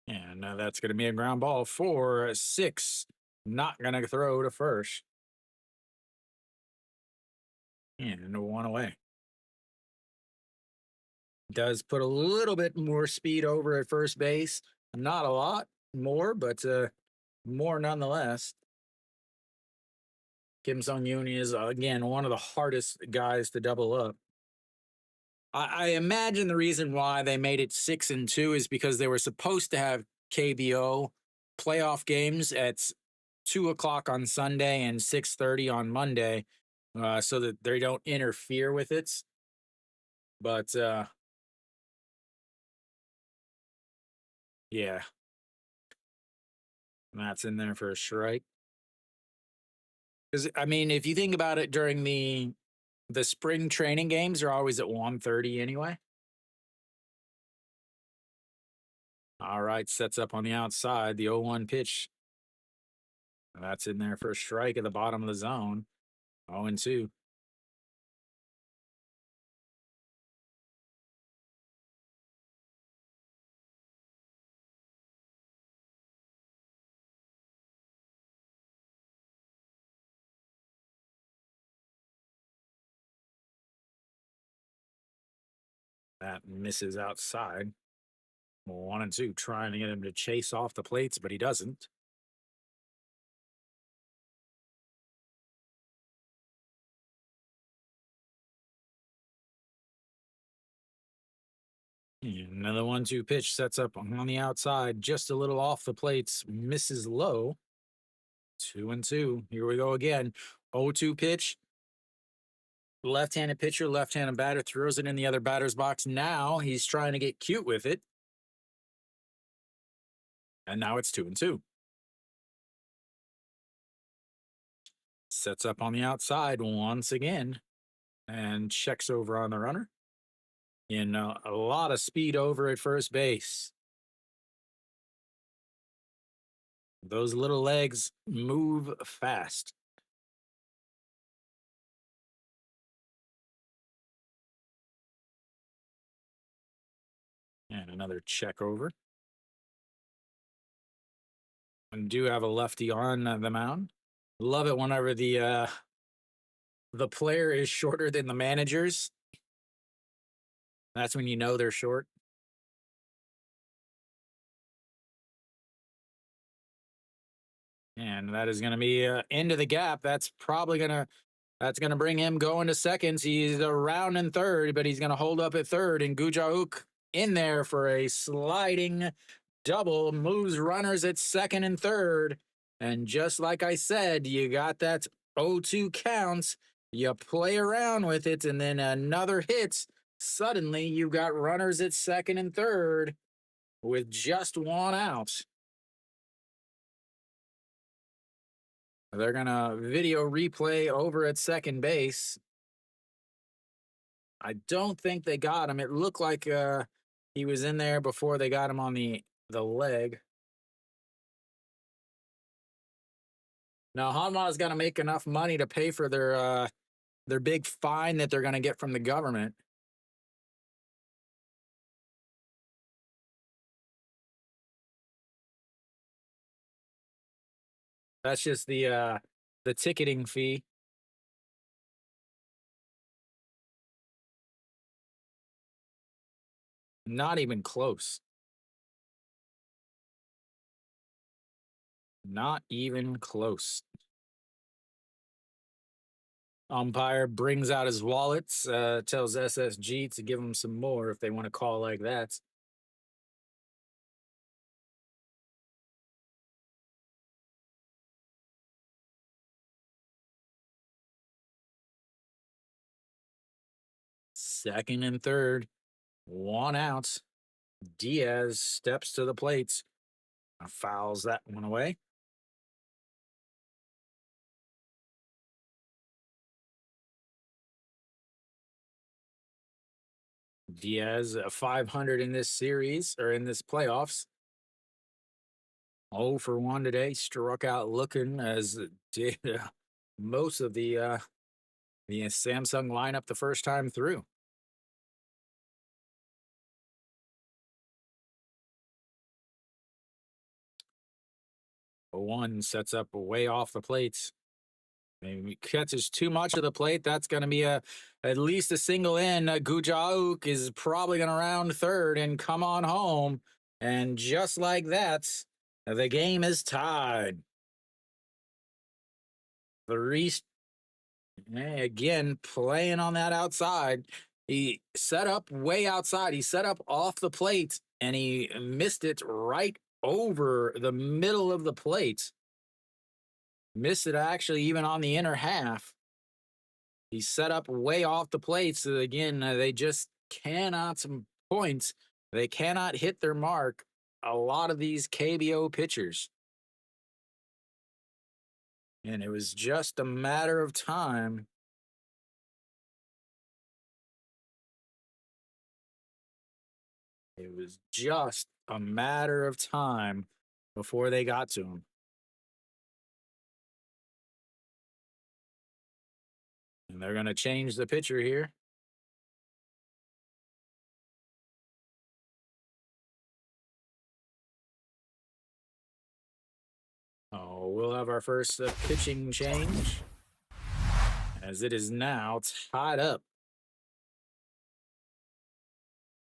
And that's going to be a ground ball for 6. Not going to throw to first. And 1 away. Does put a little bit more speed over at first base. Not a lot more, but more nonetheless. Kim Sung Yoon is, again, one of the hardest guys to double up. I imagine the reason why they made it 6-2 is because they were supposed to have KBO playoff games at 2 o'clock on Sunday and 6:30 on Monday, so that they don't interfere with it. But yeah, that's in there for a strike. Because I mean, if you think about it, during the spring training games are always at 1:30 anyway. All right, sets up on the outside. The 0-1 pitch. That's in there for a strike at the bottom of the zone. 0-2. That misses outside. 1-2, trying to get him to chase off the plates, but he doesn't. Another 1-2 pitch sets up on the outside, just a little off the plates, misses low. 2-2. Here we go again. 0-2 pitch. Left-handed pitcher, left-handed batter throws it in the other batter's box. Now he's trying to get cute with it. And now it's 2-2. Sets up on the outside once again and checks over on the runner. A lot of speed over at first base. Those little legs move fast. And another check over. And do have a lefty on the mound. Love it whenever the player is shorter than the managers. That's when you know they're short. And that is going to be into the gap. That's going to bring him going to seconds. He's around in third, but he's going to hold up at third. And Gujauk in there for a sliding double, moves runners at second and third. And just like I said, you got that 0-2 counts. You play around with it, and then another hit. Suddenly, you've got runners at second and third with just 1 out. They're going to video replay over at second base. I don't think they got him. It looked like he was in there before they got him on the leg. Now, Hanma's got to make enough money to pay for their big fine that they're going to get from the government. That's just the ticketing fee. Not even close. Not even close. Umpire brings out his wallets, tells SSG to give him some more if they want to call like that. Second and third, 1 out. Diaz steps to the plate, fouls that one away. Diaz 500 in this series or in this playoffs. 0 for 1 today. Struck out looking, as did most of the Samsung lineup the first time through. 1 sets up way off the plate. Maybe catches too much of the plate. That's going to be at least a single in. Gujauk is probably going to round third and come on home. And just like that, the game is tied. Three again playing on that outside. He set up way outside. He set up off the plate and he missed it right over the middle of the plate. Missed it actually even on the inner half. He set up way off the plate. So again, they just cannot some points. They cannot hit their mark. A lot of these KBO pitchers. And it was just a matter of time. It was just a matter of time before they got to him. And they're going to change the pitcher here. Oh, we'll have our first pitching change as it is now tied up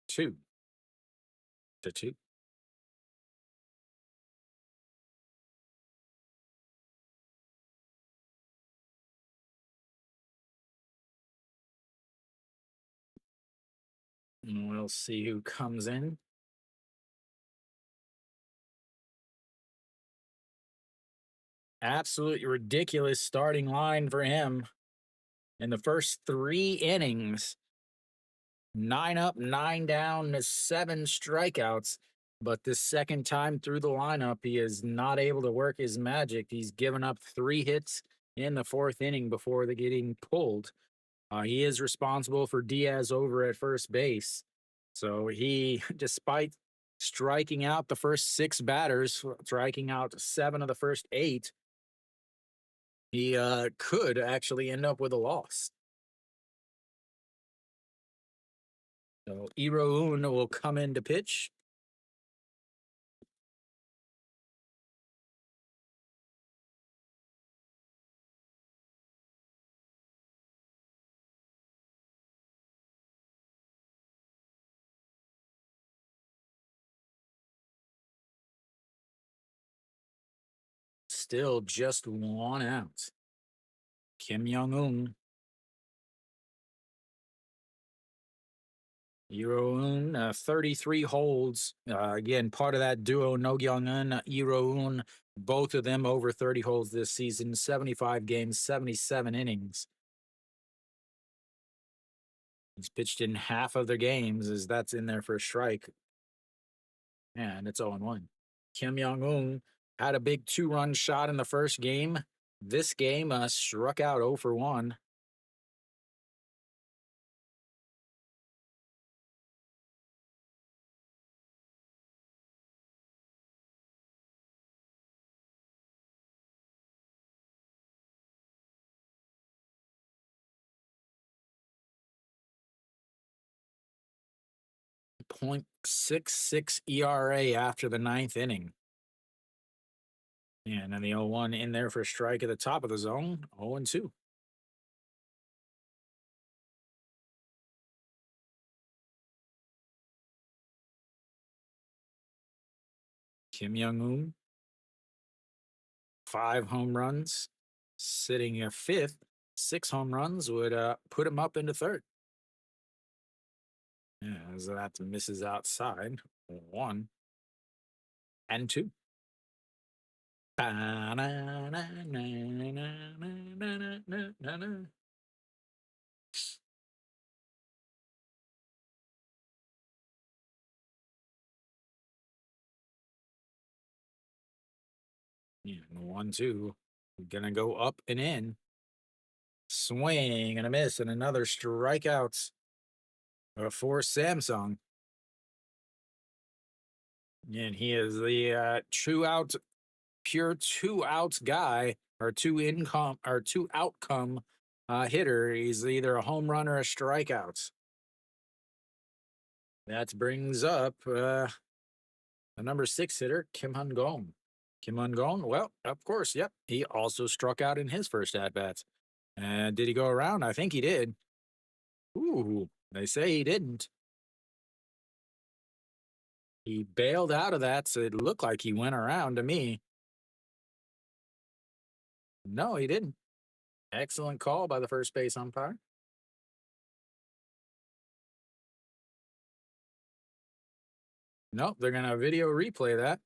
2-2. And we'll see who comes in. Absolutely ridiculous starting line for him in the first 3 innings. 9 up, 9 down, 7 strikeouts. But this second time through the lineup, he is not able to work his magic. He's given up 3 hits in the 4th inning before the getting pulled. He is responsible for Diaz over at first base. So he, despite striking out the first 6 batters, striking out 7 of the first 8, he could actually end up with a loss. So Iroun will come in to pitch. Still just 1 out. Kim Young-un. Iroun, 33 holds. Again, part of that duo, No Young-un, Iroun, both of them over 30 holds this season, 75 games, 77 innings. He's pitched in half of their games as that's in there for a strike. And it's 0-1. Kim Young-un had a big 2-run shot in the first game. This game struck out 0 for 1. .66 ERA after the 9th inning. And then the 0-1 in there for a strike at the top of the zone. 0-2. Kim Young-un, 5 home runs, sitting at 5th. 6 home runs would put him up into 3rd. Yeah, as that misses outside. 1-2. Yeah, 1-2. Gonna go up and in. Swing and a miss and another strikeout for Samsung. And he is the pure 2 outs guy or 2 outcome hitter. He's either a home run or a strikeout. That brings up the number 6 hitter, Kim Han Gong. Kim Ungong, well, of course, yep. He also struck out in his first at bats. And did he go around? I think he did. Ooh, they say he didn't. He bailed out of that, so it looked like he went around to me. No, he didn't. Excellent call by the first base umpire. Nope, they're going to video replay that.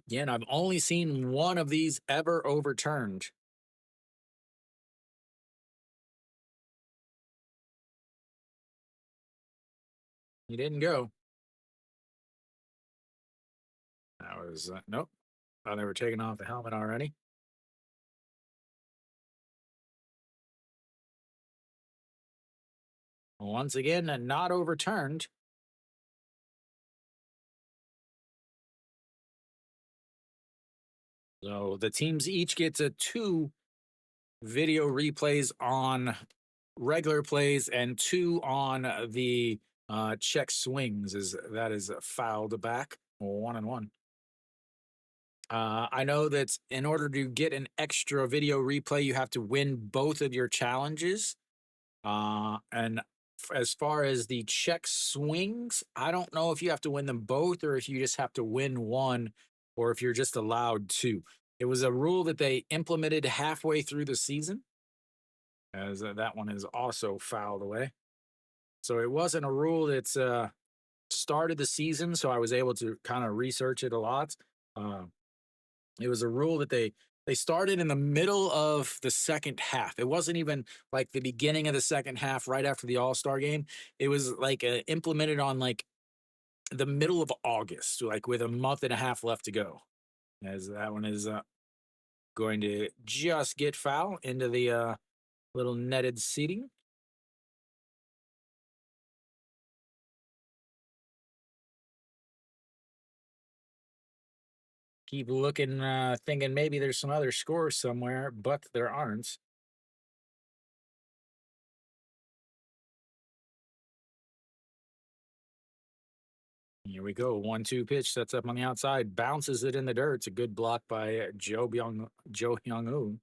Again, I've only seen one of these ever overturned. He didn't go. That was, nope. Thought they were taking off the helmet already. Once again, not overturned. So the teams each gets a 2 video replays on regular plays and 2 on the check swings. That is fouled back 1-1. I know that in order to get an extra video replay, you have to win both of your challenges. And as far as the check swings, I don't know if you have to win them both or if you just have to win one or if you're just allowed 2. It was a rule that they implemented halfway through the season, as that one is also fouled away. So it wasn't a rule that's started the season, so I was able to kind of research it a lot. Uh, it was a rule that they started in the middle of the second half. It wasn't even like the beginning of the second half, right after the All-Star game. It was like implemented on like the middle of August, like with a month and a half left to go. As that one is going to just get foul into the little netted seating. Keep looking, thinking maybe there's some other scores somewhere, but there aren't. Here we go. 1-2 pitch sets up on the outside, bounces it in the dirt. It's a good block by Jo Hyung-woo.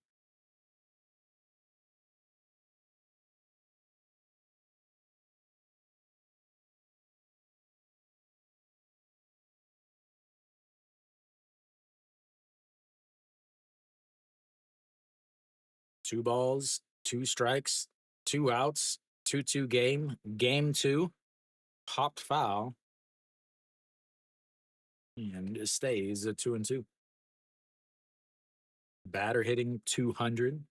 Two balls, 2 strikes, 2 outs, 2-2 game. Game 2, popped foul, and it stays at 2-2. Batter hitting 200.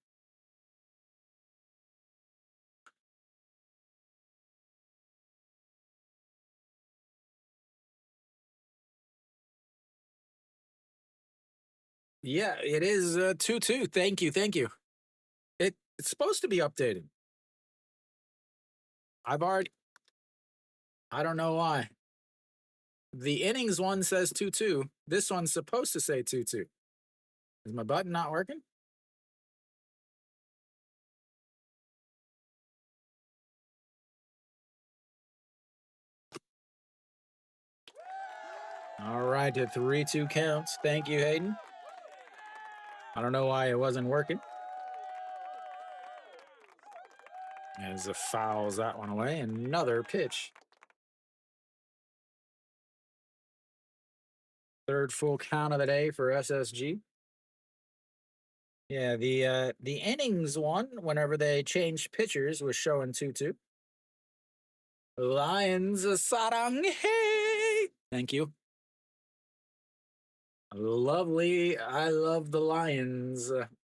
Yeah, it is 2-2. Thank you, thank you. It's supposed to be updated. I've already. I don't know why. The innings one says 2-2. This one's supposed to say 2-2. Is my button not working? All right, to 3-2 counts. Thank you, Hayden. I don't know why it wasn't working. As it fouls that one away. Another pitch. Third full count of the day for SSG. Yeah, the innings one, whenever they changed pitchers, was showing 2-2. Lions sarang hey. Thank you. Lovely. I love the Lions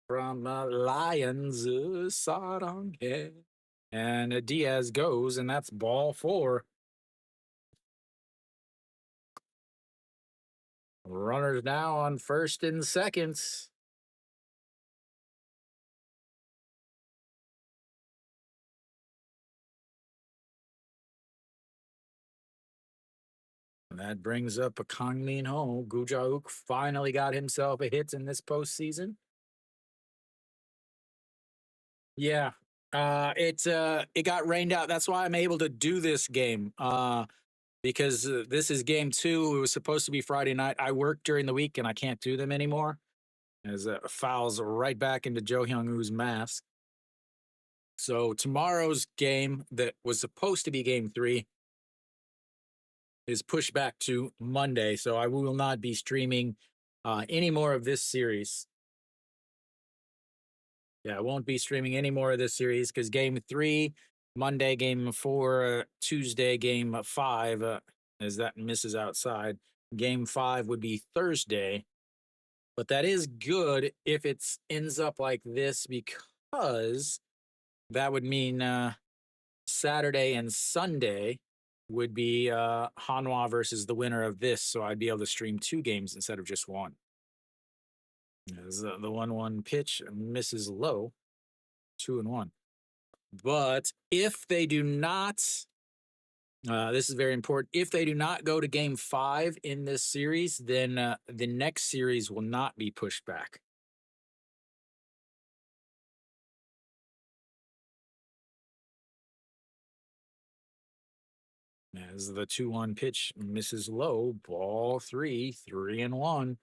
from Lions sarang hey. And Diaz goes, and that's ball 4. Runners now on first and seconds. And that brings up a Kang Min Ho. Gujauk finally got himself a hit in this postseason. Yeah. It got rained out. That's why I'm able to do this game. because this is game two. It was supposed to be Friday night. I work during the week and I can't do them anymore. As fouls right back into Jo Hyung Woo's mask. So tomorrow's game that was supposed to be game three is pushed back to Monday. So I will not be streaming any more of this series. Yeah, I won't be streaming any more of this series because game three, Monday, game four, Tuesday, game five, as that misses outside. Game five would be Thursday. But that is good if it ends up like this because that would mean Saturday and Sunday would be Hanwha versus the winner of this. So I'd be able to stream two games instead of just one. As the 1-1 pitch misses low, 2-1. But if they do not, this is very important. If they do not go to game five in this series, then the next series will not be pushed back. As the 2-1 pitch misses low, ball three, 3-1.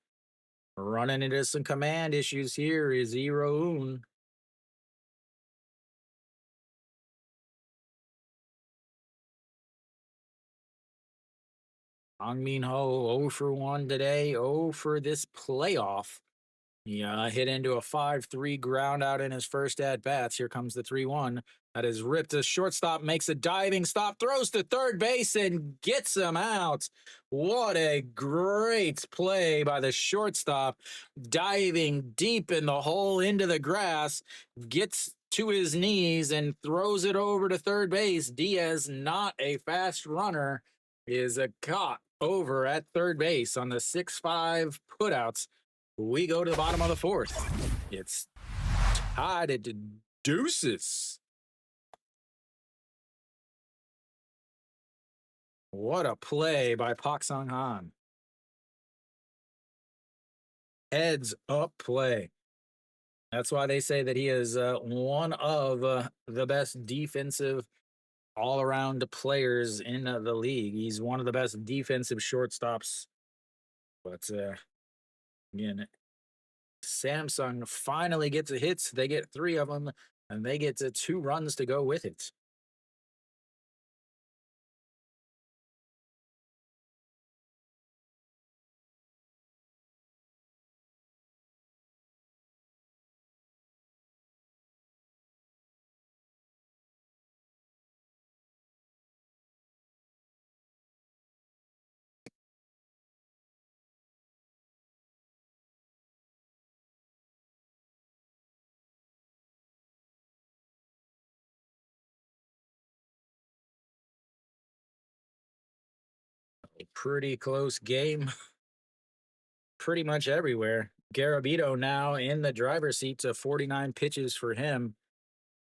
Running into some command issues here is Iroon. Hong Min Ho 0 for 1 today, 0 for this playoff. He hit into a 5-3 ground out in his first at bats. Here comes the 3-1. That is ripped to shortstop, makes a diving stop, throws to third base, and gets him out. What a great play by the shortstop, diving deep in the hole into the grass, gets to his knees and throws it over to third base. Diaz, not a fast runner, is caught over at third base on the 6-5 putouts. We go to the bottom of the fourth. It's tied at deuces. What a play by Pak Sung Han. Heads up play. That's why they say that he is one of the best defensive all-around players in the league. He's one of the best defensive shortstops. But again, Samsung finally gets a hit. They get 3 of them, and they get 2 runs to go with it. Pretty close game, pretty much everywhere. Garabito now in the driver's seat to 49 pitches for him,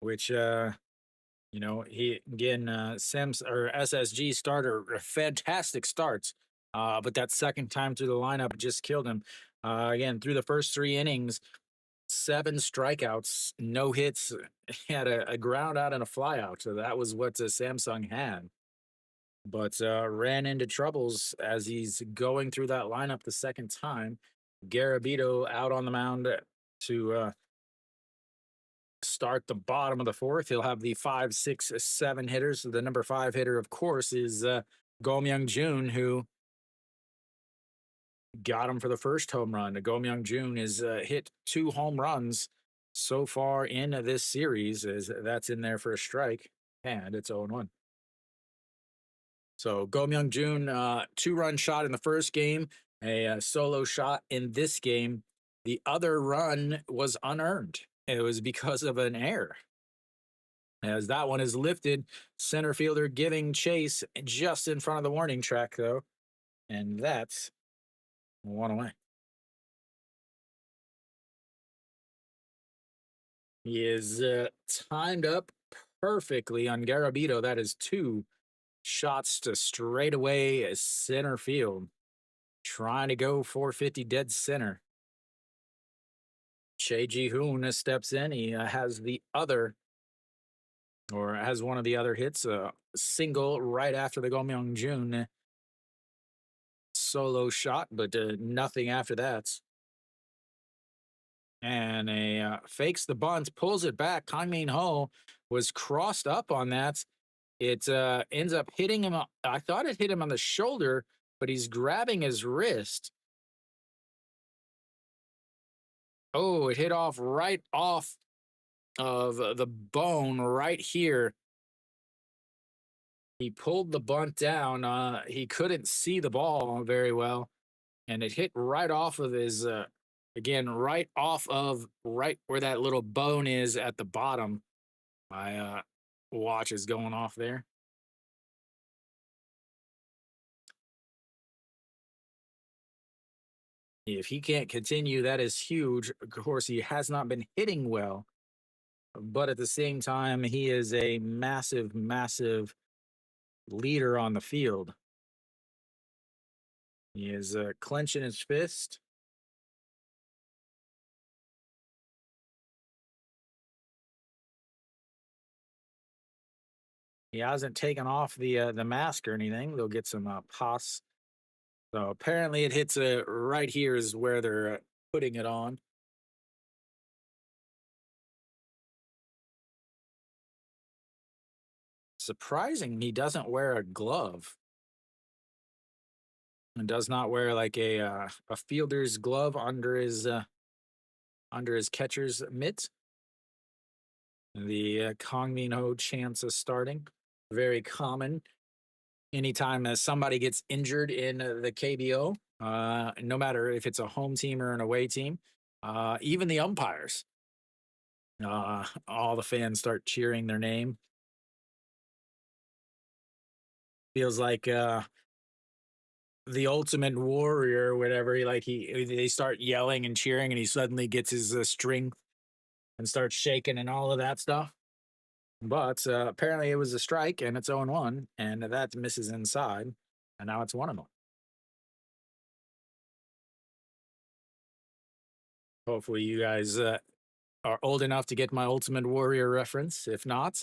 which he again Sims or SSG starter fantastic starts. But that second time through the lineup just killed him. Again, through the first 3 innings, 7 strikeouts, no hits, he had a ground out and a fly out. So that was what Samsung had. But ran into troubles as he's going through that lineup the second time. Garabito out on the mound to start the bottom of the fourth. He'll have the 5, 6, 7 hitters. The number 5 hitter, of course, is Go Myung-jun, who got him for the first home run. Go Myung-jun has hit 2 home runs so far in this series, as that's in there for a strike, and it's 0-1. So Go Myung-jun, 2-run shot in the first game, a solo shot in this game. The other run was unearned. It was because of an error. As that one is lifted, center fielder giving chase just in front of the warning track, though. And that's 1 away. He is timed up perfectly on Garabito. That is 2 shots to straightaway center field. Trying to go 450 dead center. Che Ji-hoon steps in. He has the other or has one of the other hits, a single right after the Go Myung Jun solo shot, but nothing after that. And a fakes the bunt, pulls it back. Kang Min Ho was crossed up on that. It ends up hitting him. I thought it hit him on the shoulder, but he's grabbing his wrist. Oh, it hit off right off of the bone right here. He pulled the bunt down. He couldn't see the ball very well, and it hit right off of his, again, right off of right where that little bone is at the bottom. My watch is going off there. If he can't continue, that is huge. Of course, he has not been hitting well, but at the same time, he is a massive, massive leader on the field. He is clenching his fist. He hasn't taken off the mask or anything. They'll get some pos. So apparently, it hits right here is where they're putting it on. Surprising, he doesn't wear a glove and does not wear like a fielder's glove under his catcher's mitt. The Kang Min Ho chance is starting. Very common. Anytime somebody gets injured in the KBO, no matter if it's a home team or an away team, even the umpires, all the fans start cheering their name. Feels like the Ultimate Warrior, or whatever. They start yelling and cheering, and he suddenly gets his strength and starts shaking and all of that stuff. But apparently, it was a strike, and it's 0-1, and that misses inside, and now it's 1-1. Hopefully, you guys are old enough to get my Ultimate Warrior reference. If not,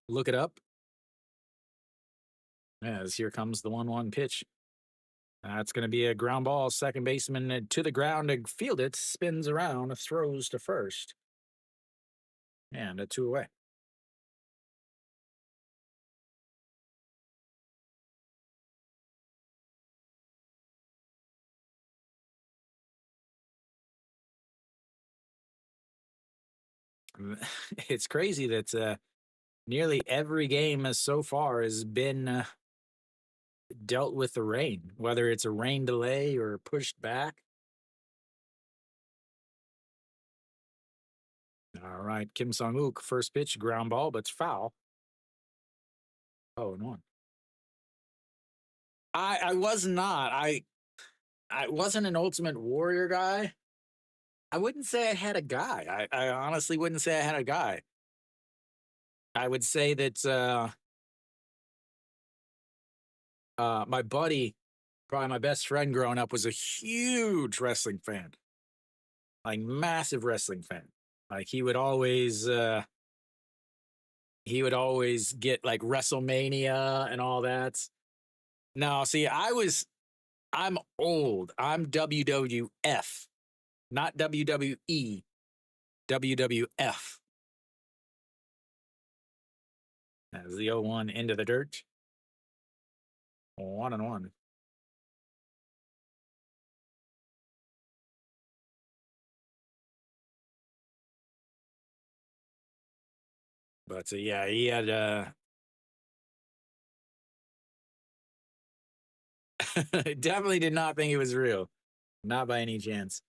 look it up. As here comes the 1-1 pitch. That's going to be a ground ball. Second baseman to the ground to field it, spins around, throws to first. And a 2 away. It's crazy that nearly every game so far has been dealt with the rain, whether it's a rain delay or pushed back. All right, Kim Sung-wook, first pitch, ground ball, but it's foul. 0-1. I was not. I wasn't an Ultimate Warrior guy. I wouldn't say I had a guy. I honestly wouldn't say I had a guy. I would say that my buddy, probably my best friend growing up, was a huge wrestling fan, like massive wrestling fan. Like he would always get like WrestleMania and all that. No, see, I'm old. I'm WWF, not WWE, WWF. As the 0-1 into the dirt. 1-1. But yeah, he had definitely did not think it was real. Not by any chance.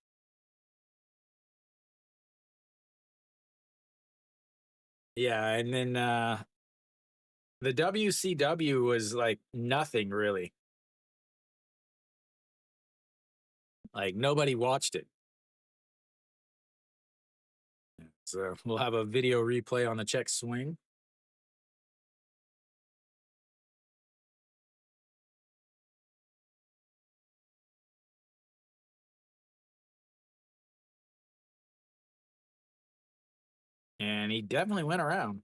Yeah, and then the WCW was like nothing really. Like nobody watched it. So we'll have a video replay on the check swing. And he definitely went around.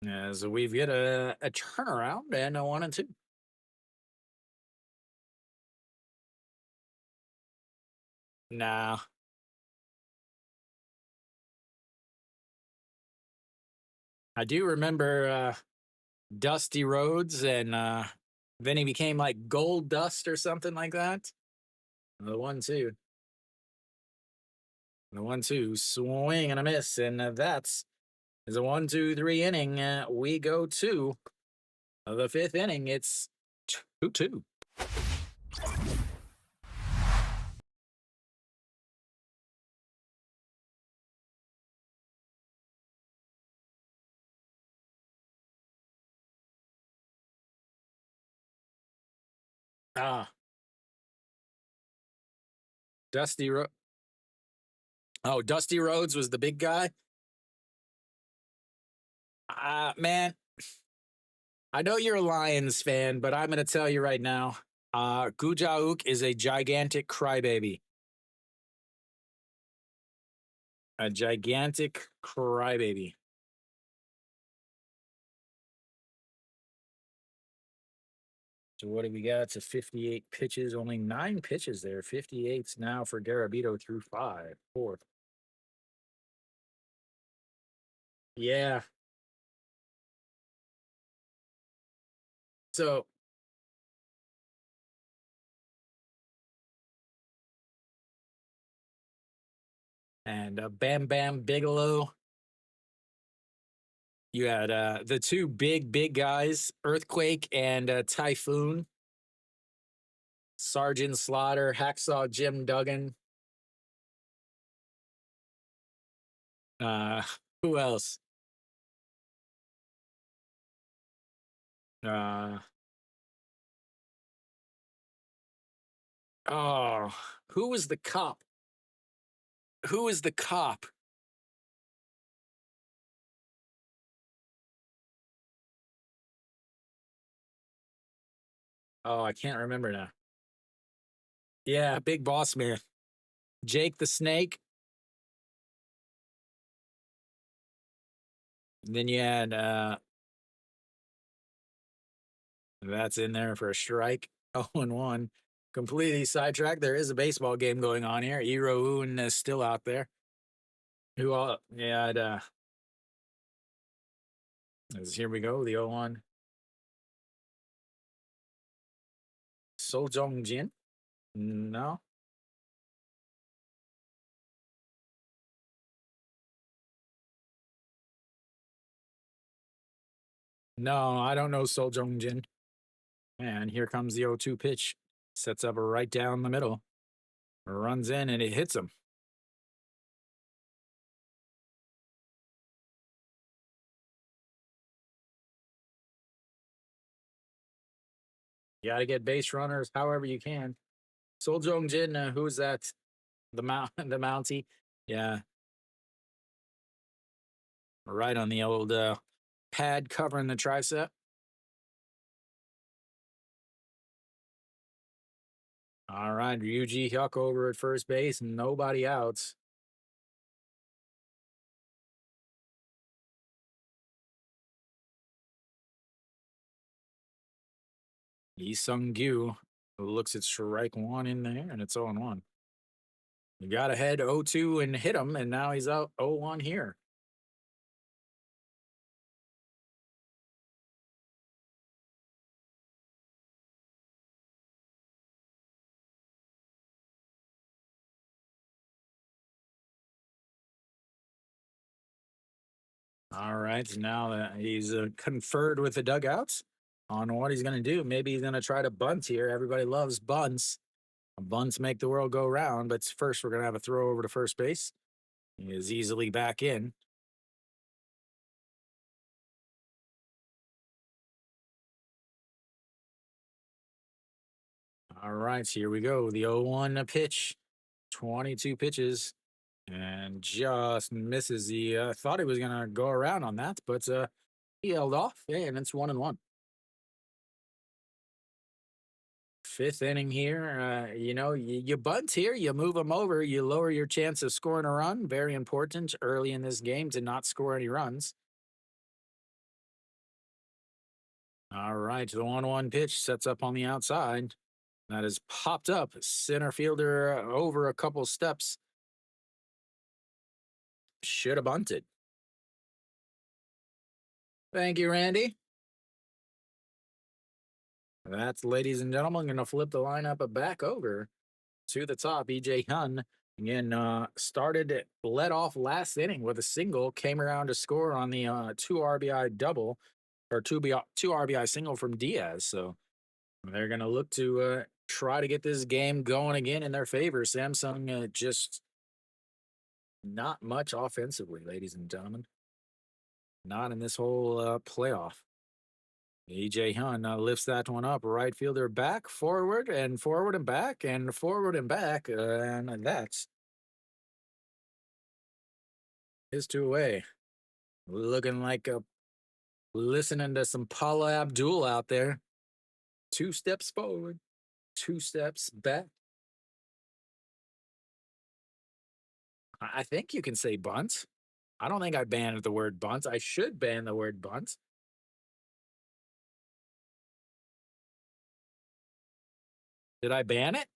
As we've got a turnaround and a 1-2. Nah, I do remember Dusty Rhodes, and then he became like Gold Dust or something like that. The 1-2. The 1-2 swing and a miss, and that's is a 1-2-3 inning. We go to the fifth inning. It's 2-2. Ah, Dusty. Oh, Dusty Rhodes was the big guy. Man, I know you're a Lions fan, but I'm going to tell you right now. Gujauk is a gigantic crybaby. A gigantic crybaby. So what do we got? To 58 pitches, only 9 pitches there. 58's now for Garabito through 5, 4. Yeah. So, and Bam Bam Bigelow. You had the two big guys, Earthquake and Typhoon. Sergeant Slaughter, Hacksaw Jim Duggan. Uh, who else? Uh, oh, who was the cop? Who was the cop? Oh, I can't remember now. Yeah, Big Boss Man. Jake the Snake. Then you had that's in there for a strike. 0-1. Completely sidetracked. There is a baseball game going on here. Iro Un is still out there. Who all yeah, here we go, the 0-1. So Jong Jin? No. No, I don't know So Jong Jin. And here comes the 0-2 pitch. Sets up right down the middle. Runs in and it hits him. You got to get base runners however you can. Sol Jong Jin, who's that? The Mountie. Yeah. Right on the old pad covering the tricep. All right, Ryuji Hyuk over at first base. Nobody outs. Lee Sung Gyu looks at strike one in there, and it's 0-1. You got ahead 0-2 and hit him, and now he's out 0-1 here. All right, now that he's conferred with the dugouts on what he's going to do. Maybe he's going to try to bunt here. Everybody loves bunts. Bunts make the world go round, but first we're going to have a throw over to first base. He is easily back in. All right, here we go. The 0-1 pitch, 22 pitches, and just misses. He thought he was going to go around on that, but he held off, and it's 1-1. Fifth inning here. You bunt here, you move them over, you lower your chance of scoring a run. Very important early in this game to not score any runs. All right, the 1-1 pitch sets up on the outside. That is popped up. Center fielder over a couple steps. Should have bunted. Thank you, Randy. That's, ladies and gentlemen, going to flip the lineup back over to the top. EJ Hun again led off last inning with a single, came around to score on the 2 RBI double or 2 RBI single from Diaz. So they're going to look to try to get this game going again in their favor. Samsung just not much offensively, ladies and gentlemen. Not in this whole playoff. EJ Hun lifts that one up. Right fielder back, forward, and forward and back, and forward and back. And that's his 2 away. Looking like listening to some Paula Abdul out there. 2 steps forward, 2 steps back. I think you can say bunt. I don't think I banned the word bunt. I should ban the word bunt. Did I ban it?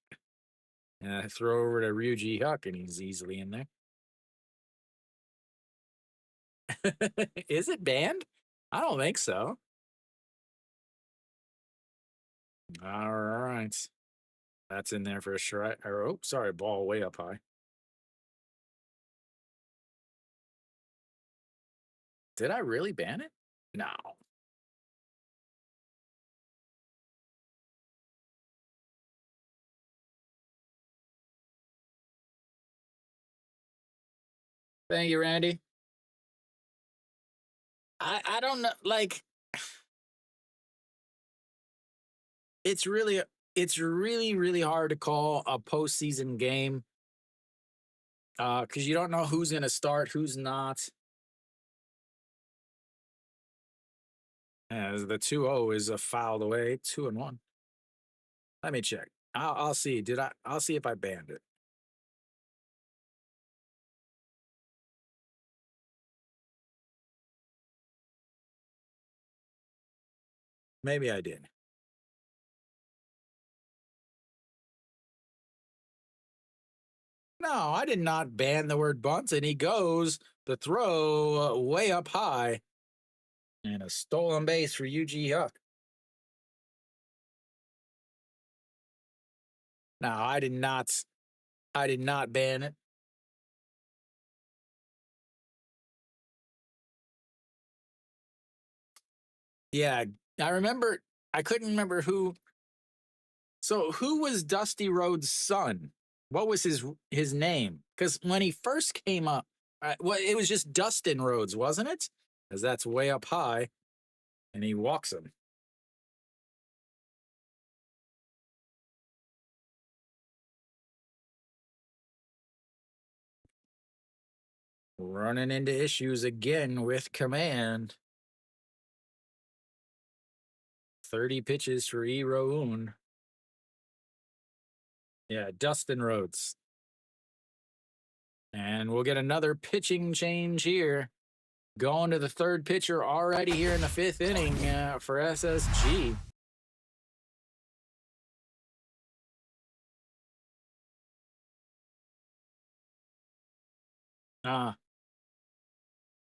Throw over to Ryuji Huck, and he's easily in there. Is it banned? I don't think so. All right. That's in there for a strike. Oh, sorry, ball way up high. Did I really ban it? No. Thank you, Randy. I don't know. Like, it's really really hard to call a postseason game because you don't know who's going to start, who's not. As the 2-0 is fouled away, 2-1. Let me check. I'll see. I'll see if I banned it. Maybe I did. No, I did not ban the word bunt, and he goes the throw way up high, and a stolen base for UG Huck. No, I did not. I did not ban it. Yeah, I remember. I couldn't remember who. So who was Dusty Rhodes' son? What was his name? Because when he first came up, well, it was just Dustin Rhodes, wasn't it? Because that's way up high, and he walks him. Running into issues again with command. 30 pitches for E. Roon. Yeah, Dustin Rhodes. And we'll get another pitching change here. Going to the 3rd pitcher already here in the 5th inning for SSG.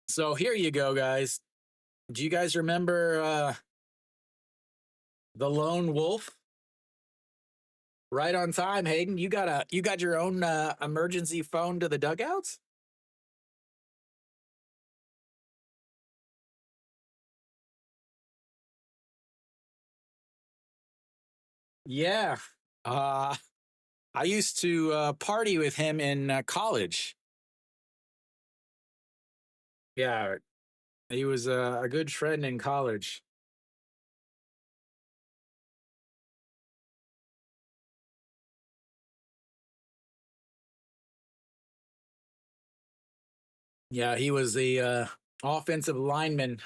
So here you go, guys. Do you guys remember the Lone Wolf? Right on time, Hayden. You got your own emergency phone to the dugouts? Yeah. I used to party with him in college. Yeah, he was a good friend in college. Yeah, he was the offensive lineman.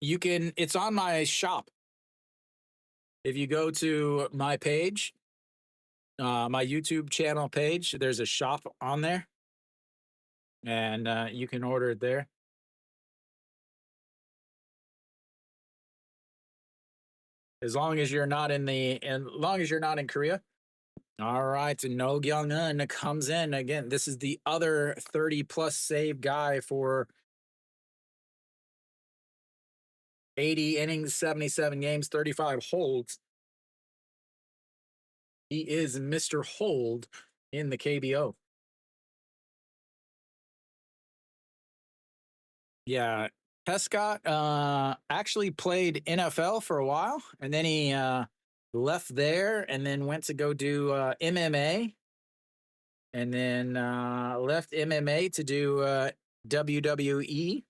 It's on my shop. If you go to my page, my YouTube channel page, there's a shop on there, and you can order it there. as long as you're not in Korea. All right, No Kyung-un comes in again. This is the other 30 plus save guy for 80 innings, 77 games, 35 holds. He is Mr. Hold in the KBO. Yeah, Prescott actually played NFL for a while, and then he left there and then went to go do MMA, and then left MMA to do WWE.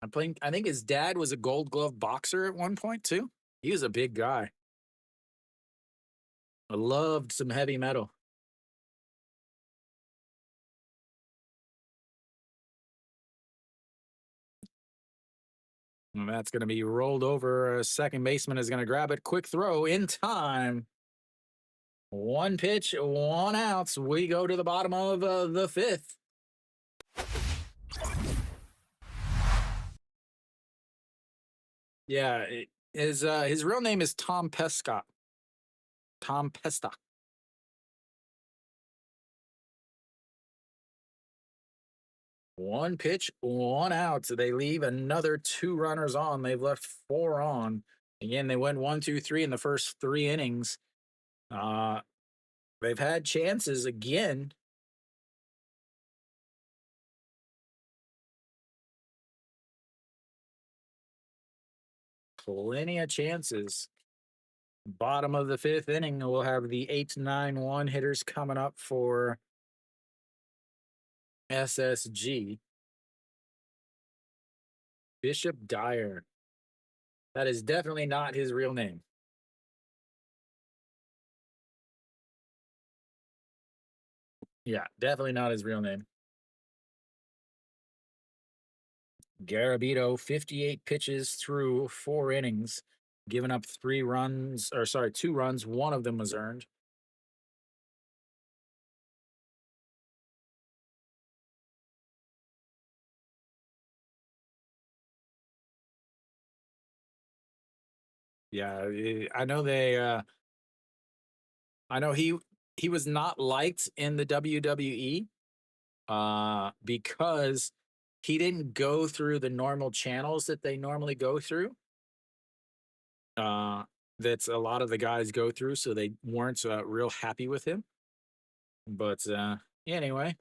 I think his dad was a Gold Glove boxer at one point too. He was a big guy. I loved some heavy metal. And that's going to be rolled over. Second baseman is going to grab it. Quick throw in time. One pitch, one out. We go to the bottom of the fifth. Yeah, his real name is Tom Pescott. Tom Pesta. One pitch, one out. So they leave another two runners on. They've left four on. Again, they went 1, 2, 3 in the first 3 innings. They've had chances again. Plenty of chances. Bottom of the fifth inning, we'll have the 8-9-1 hitters coming up for SSG. Bishop Dyer. That is definitely not his real name. Yeah, definitely not his real name. Garabito, 58 pitches through 4 innings, giving up 2 runs. One of them was earned. Yeah, I know I know he was not liked in the WWE because he didn't go through the normal channels that they normally go through. That's a lot of the guys go through, so they weren't real happy with him. But anyway,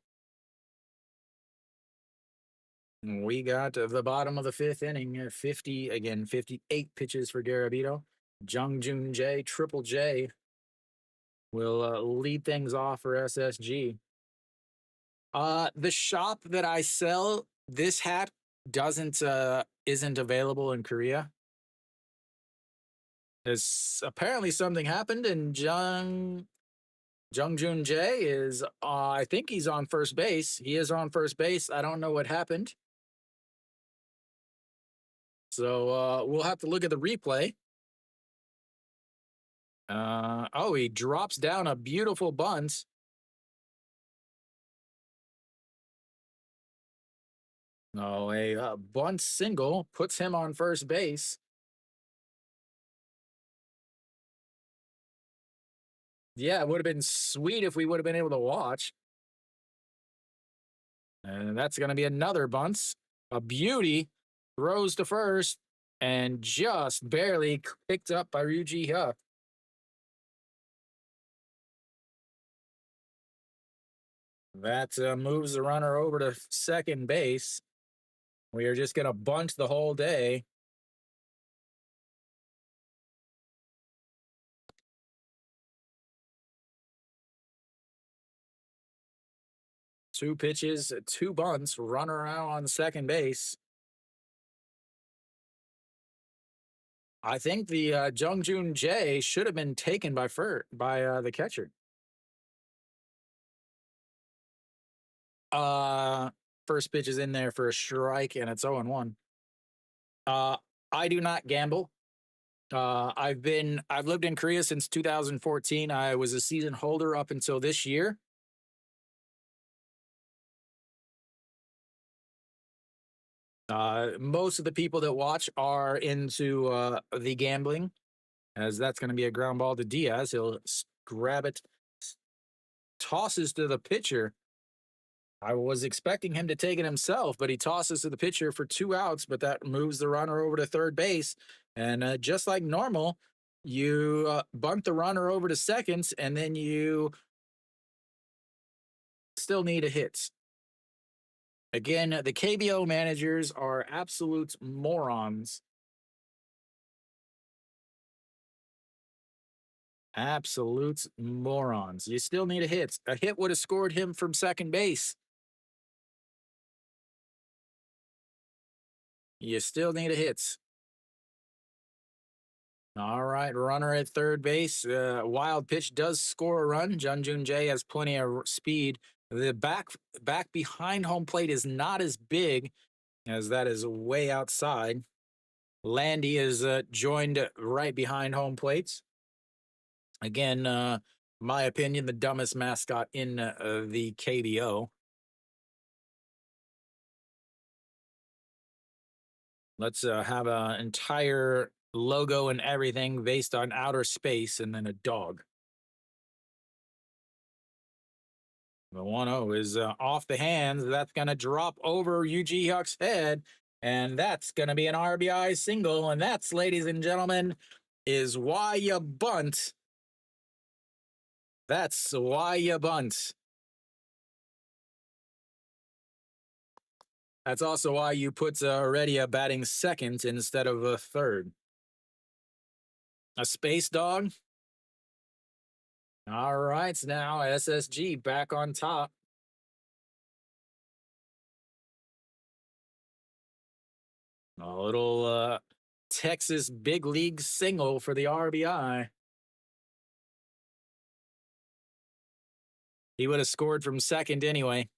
we got the bottom of the fifth inning, 58 pitches for Garabito. Jung Jun J, Triple J, will lead things off for SSG. The shop that I sell this hat isn't available in Korea. There's apparently something happened, and Jung Jun Jae is I think he's on first base. He is on first base. I don't know what happened. So we'll have to look at the replay. He drops down a beautiful bunt. No, a bunt single puts him on first base. Yeah, it would have been sweet if we would have been able to watch. And that's going to be another bunt. A beauty. Throws to first and just barely picked up by Ryuji Huck. That moves the runner over to second base. We are just going to bunt the whole day. Two pitches, two bunts, runner out on second base. I think the Jung Jun Jae should have been taken by the catcher. First pitch is in there for a strike, and it's 0-1. I do not gamble. I've lived in Korea since 2014. I was a season holder up until this year. Most of the people that watch are into the gambling, as that's going to be a ground ball to Diaz. He'll grab it, tosses to the pitcher. I was expecting him to take it himself, but he tosses to the pitcher for 2 outs, but that moves the runner over to third base. And just like normal, you bunt the runner over to second, and then you still need a hit. Again, the KBO managers are absolute morons. Absolute morons. You still need a hit. A hit would have scored him from second base. You still need a hit. All right, runner at third base. Wild pitch does score a run. Jun Jun Jae has plenty of speed. The back behind home plate is not as big, as that is way outside. Landy is joined right behind home plates. Again, my opinion, the dumbest mascot in the KBO. Let's have an entire logo and everything based on outer space and then a dog. The 1-0 is off the hands. That's going to drop over Yu-Ji Huck's head. And that's going to be an RBI single. And that's, ladies and gentlemen, is why you bunt. That's why you bunt. That's also why you put Heredia batting second instead of a third. A space dog. All right, now SSG back on top. A little Texas big league single for the RBI. He would have scored from second anyway.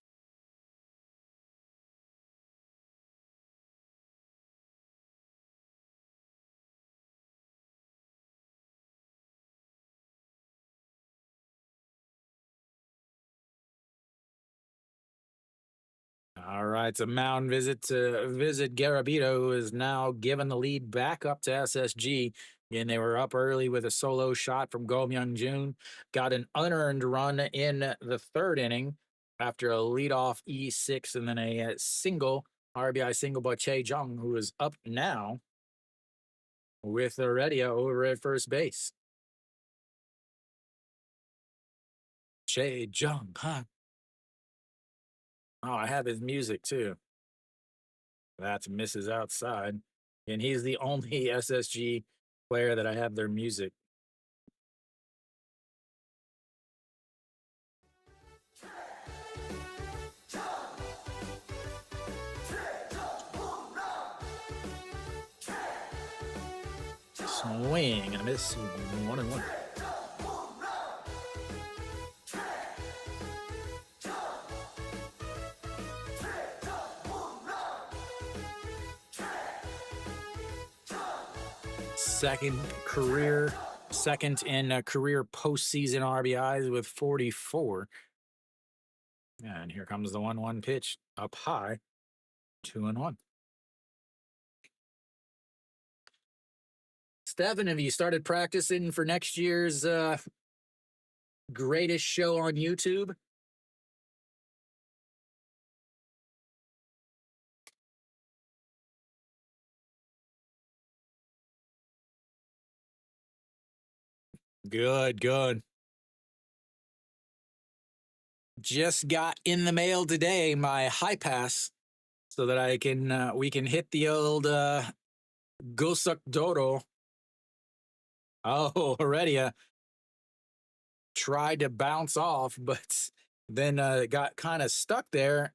All right, it's a mound visit to visit Garabito, who is now given the lead back up to SSG. Again, they were up early with a solo shot from Go Myung Jun. Got an unearned run in the third inning after a leadoff E6 and then a single RBI single by Che Jung, who is up now with Heredia over at first base. Che Jung, huh? Oh, I have his music too. That's misses outside. And he's the only SSG player that I have their music. Swing and a miss. 1-1. Second in career postseason RBIs with 44. And here comes the 1-1 pitch up high, 2-1. Stefan, have you started practicing for next year's greatest show on YouTube? Good, good. Just got in the mail today my high pass so that I can we can hit the old Gosuk Doro. Oh, Heredia tried to bounce off, but then got kind of stuck there.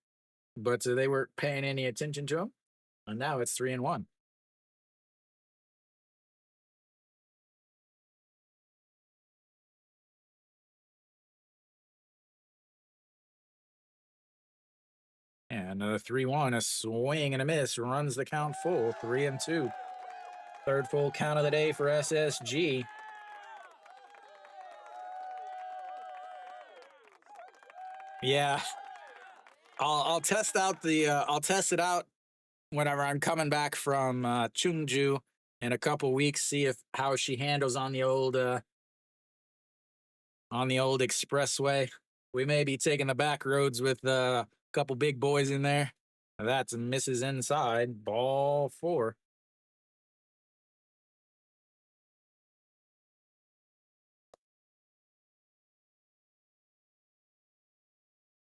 But they weren't paying any attention to him, and now it's 3-1. And a 3-1, a swing and a miss, runs the count full, 3-2. Third full count of the day for SSG. Yeah, I'll test out the I'll test it out whenever I'm coming back from Chungju in a couple weeks, see if how she handles on the old expressway. We may be taking the back roads with a couple big boys in there. That's misses inside, ball 4.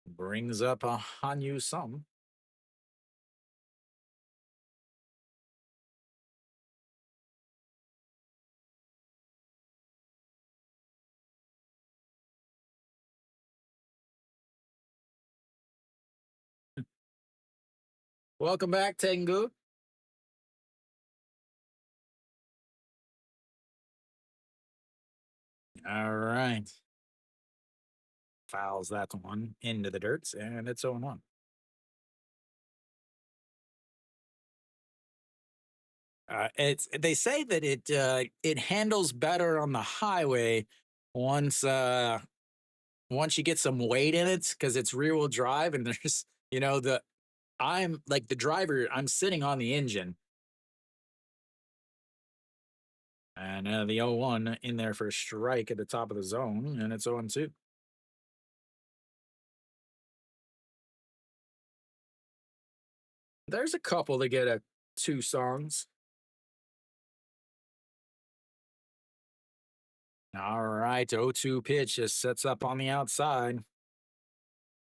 Brings up a Hanyu Sum. Welcome back, Tengu. All right. Fouls that one into the dirt, and it's 0-1. It's they say that it handles better on the highway once once you get some weight in it because it's rear wheel drive and there's the I'm like the driver, I'm sitting on the engine. And the 0-1 in there for a strike at the top of the zone, and it's 0-2. There's a couple that get a 2 songs. All right, 0-2 pitch just sets up on the outside.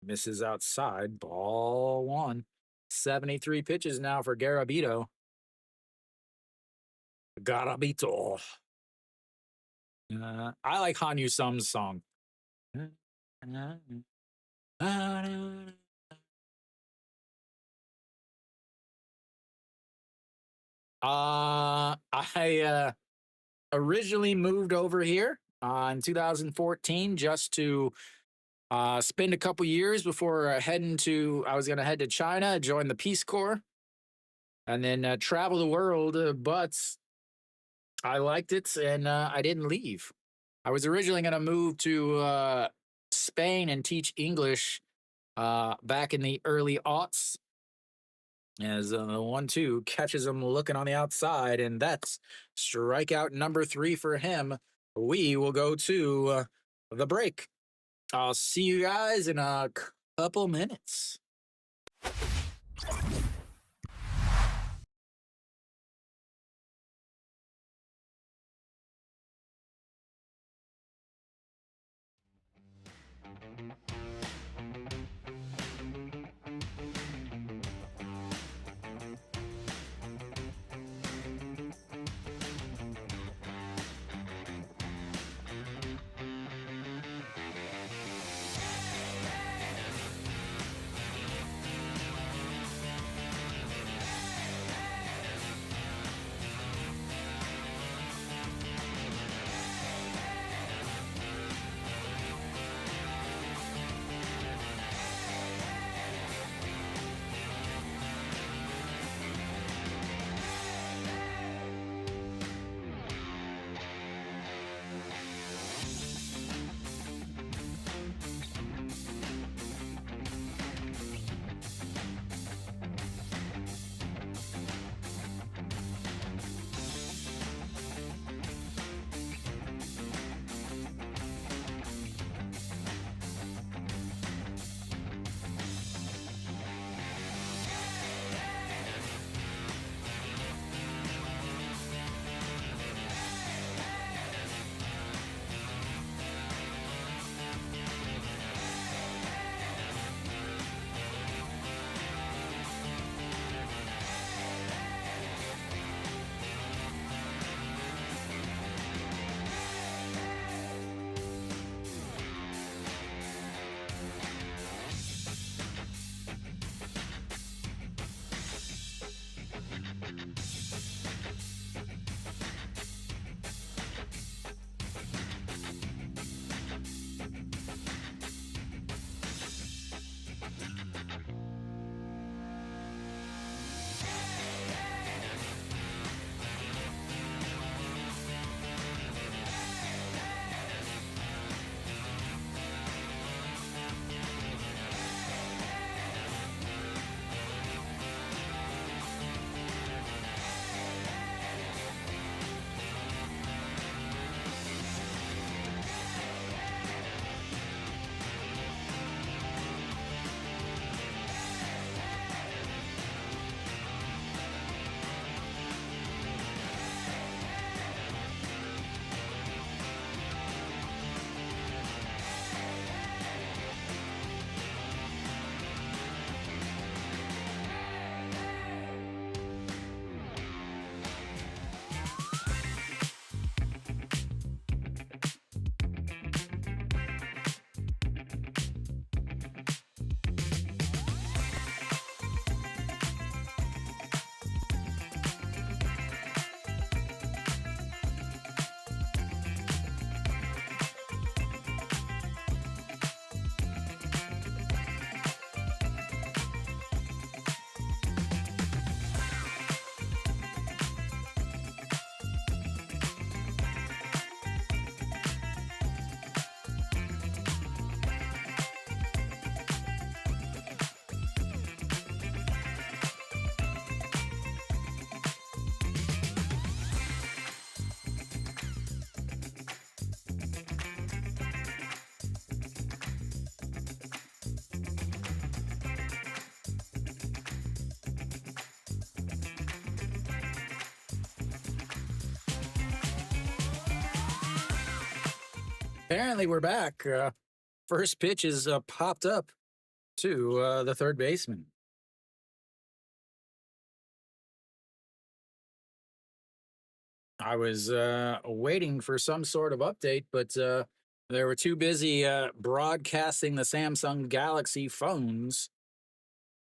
Misses outside, ball 1. 73 pitches now for Garabito. Garabito. I like Hanyu Sum's song. I originally moved over here in 2014 just to spend a couple years before I was going to head to China, join the Peace Corps, and then travel the world. But I liked it and I didn't leave. I was originally going to move to Spain and teach English back in the early aughts. As 1-2 catches him looking on the outside, and that's strikeout number 3 for him. We will go to the break. I'll see you guys in a couple minutes. Apparently, we're back. First pitch is popped up to the third baseman. I was waiting for some sort of update, but they were too busy broadcasting the Samsung Galaxy phones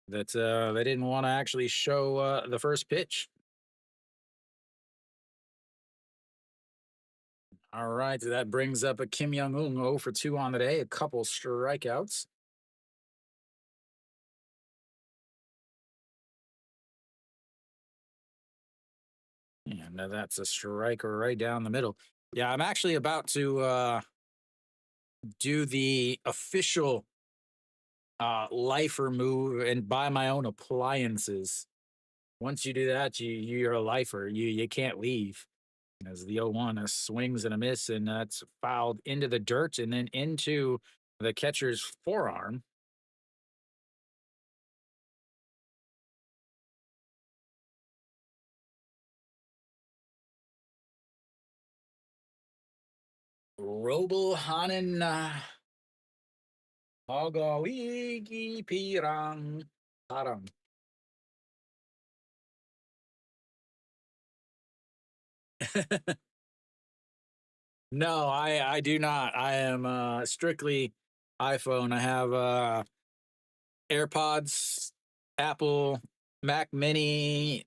that they didn't want to actually show the first pitch. All right, that brings up a Kim Young Un 0 for 2 on the day, a couple strikeouts. And that's a striker right down the middle. Yeah, I'm actually about to do the official lifer move and buy my own appliances. Once you do that, you're a lifer. You can't leave. As the 0-1 swings and a miss, and that's fouled into the dirt and then into the catcher's forearm. Robel Hanen Hagawigi Pirang Parang. No, I do not. I am strictly iPhone. I have AirPods, Apple, Mac Mini,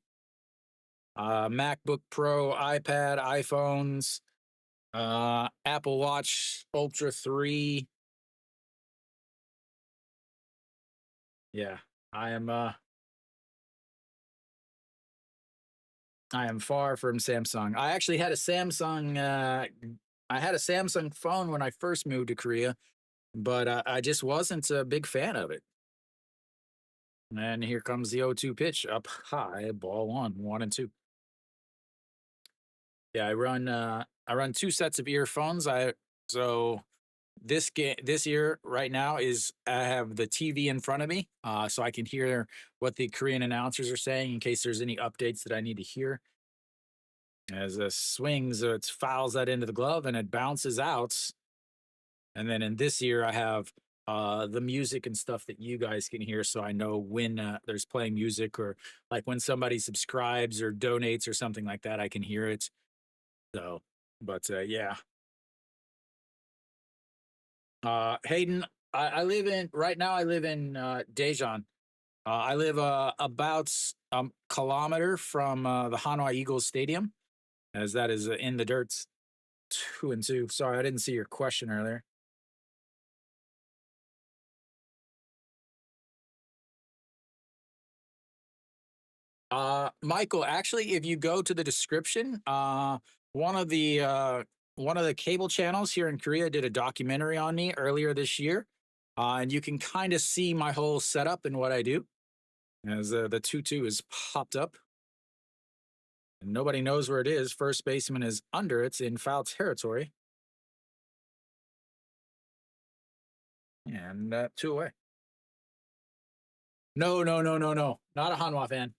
MacBook Pro, iPad, iPhones, Apple Watch Ultra 3. Yeah, I am I am far from Samsung. I actually had a Samsung I had a Samsung phone when I first moved to Korea, but I just wasn't a big fan of it. And here comes the 0-2 pitch up high, ball one and two. Yeah, I run two sets of earphones. So this year right now is I have the TV in front of me, so I can hear what the Korean announcers are saying in case there's any updates that I need to hear. As it swings, it fouls that into the glove and it bounces out. And then in this year, I have the music and stuff that you guys can hear, so I know when there's playing music or like when somebody subscribes or donates or something like that, I can hear it. So, but yeah, Hayden, I live in right now. I live in Daejeon. I live about a kilometer from the Hanwha Eagles Stadium, as that is in the dirt. 2-2. Sorry, I didn't see your question earlier. Michael, actually, if you go to the description, one of the one of the cable channels here in Korea did a documentary on me earlier this year, and you can kind of see my whole setup and what I do. As the 2-2 is popped up, and nobody knows where it is. First baseman is under. It's in foul territory, and 2 away. No, no, no, no, no, not a Hanwha fan.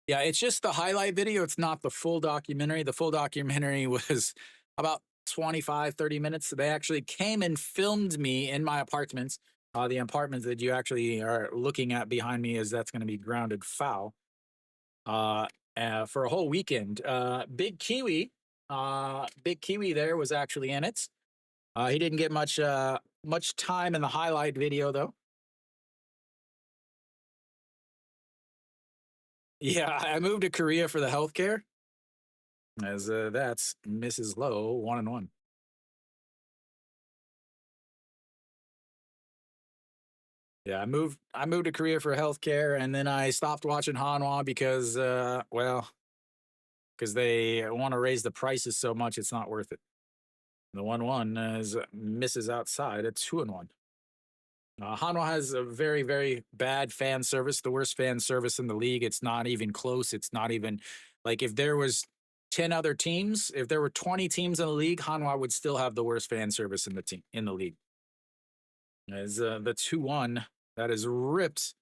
Yeah, it's just the highlight video. It's not the full documentary. The full documentary was about 25, 30 minutes. They actually came and filmed me in my apartments. The apartments that you actually are looking at behind me is that's going to be grounded foul uh, for a whole weekend. Big Kiwi there was actually in it. He didn't get much time in the highlight video though. Yeah, I moved to Korea for the healthcare. As that's Mrs. Lowe, 1-1. Yeah, I moved to Korea for healthcare, and then I stopped watching Hanwha because, because they want to raise the prices so much, it's not worth it. The 1-1 is misses outside at 2-1. Hanwha has a very, very bad fan service, the worst fan service in the league. It's not even close. It's not even like if there was 10 other teams, if there were 20 teams in the league, Hanwha would still have the worst fan service in the league. As the 2-1 that is ripped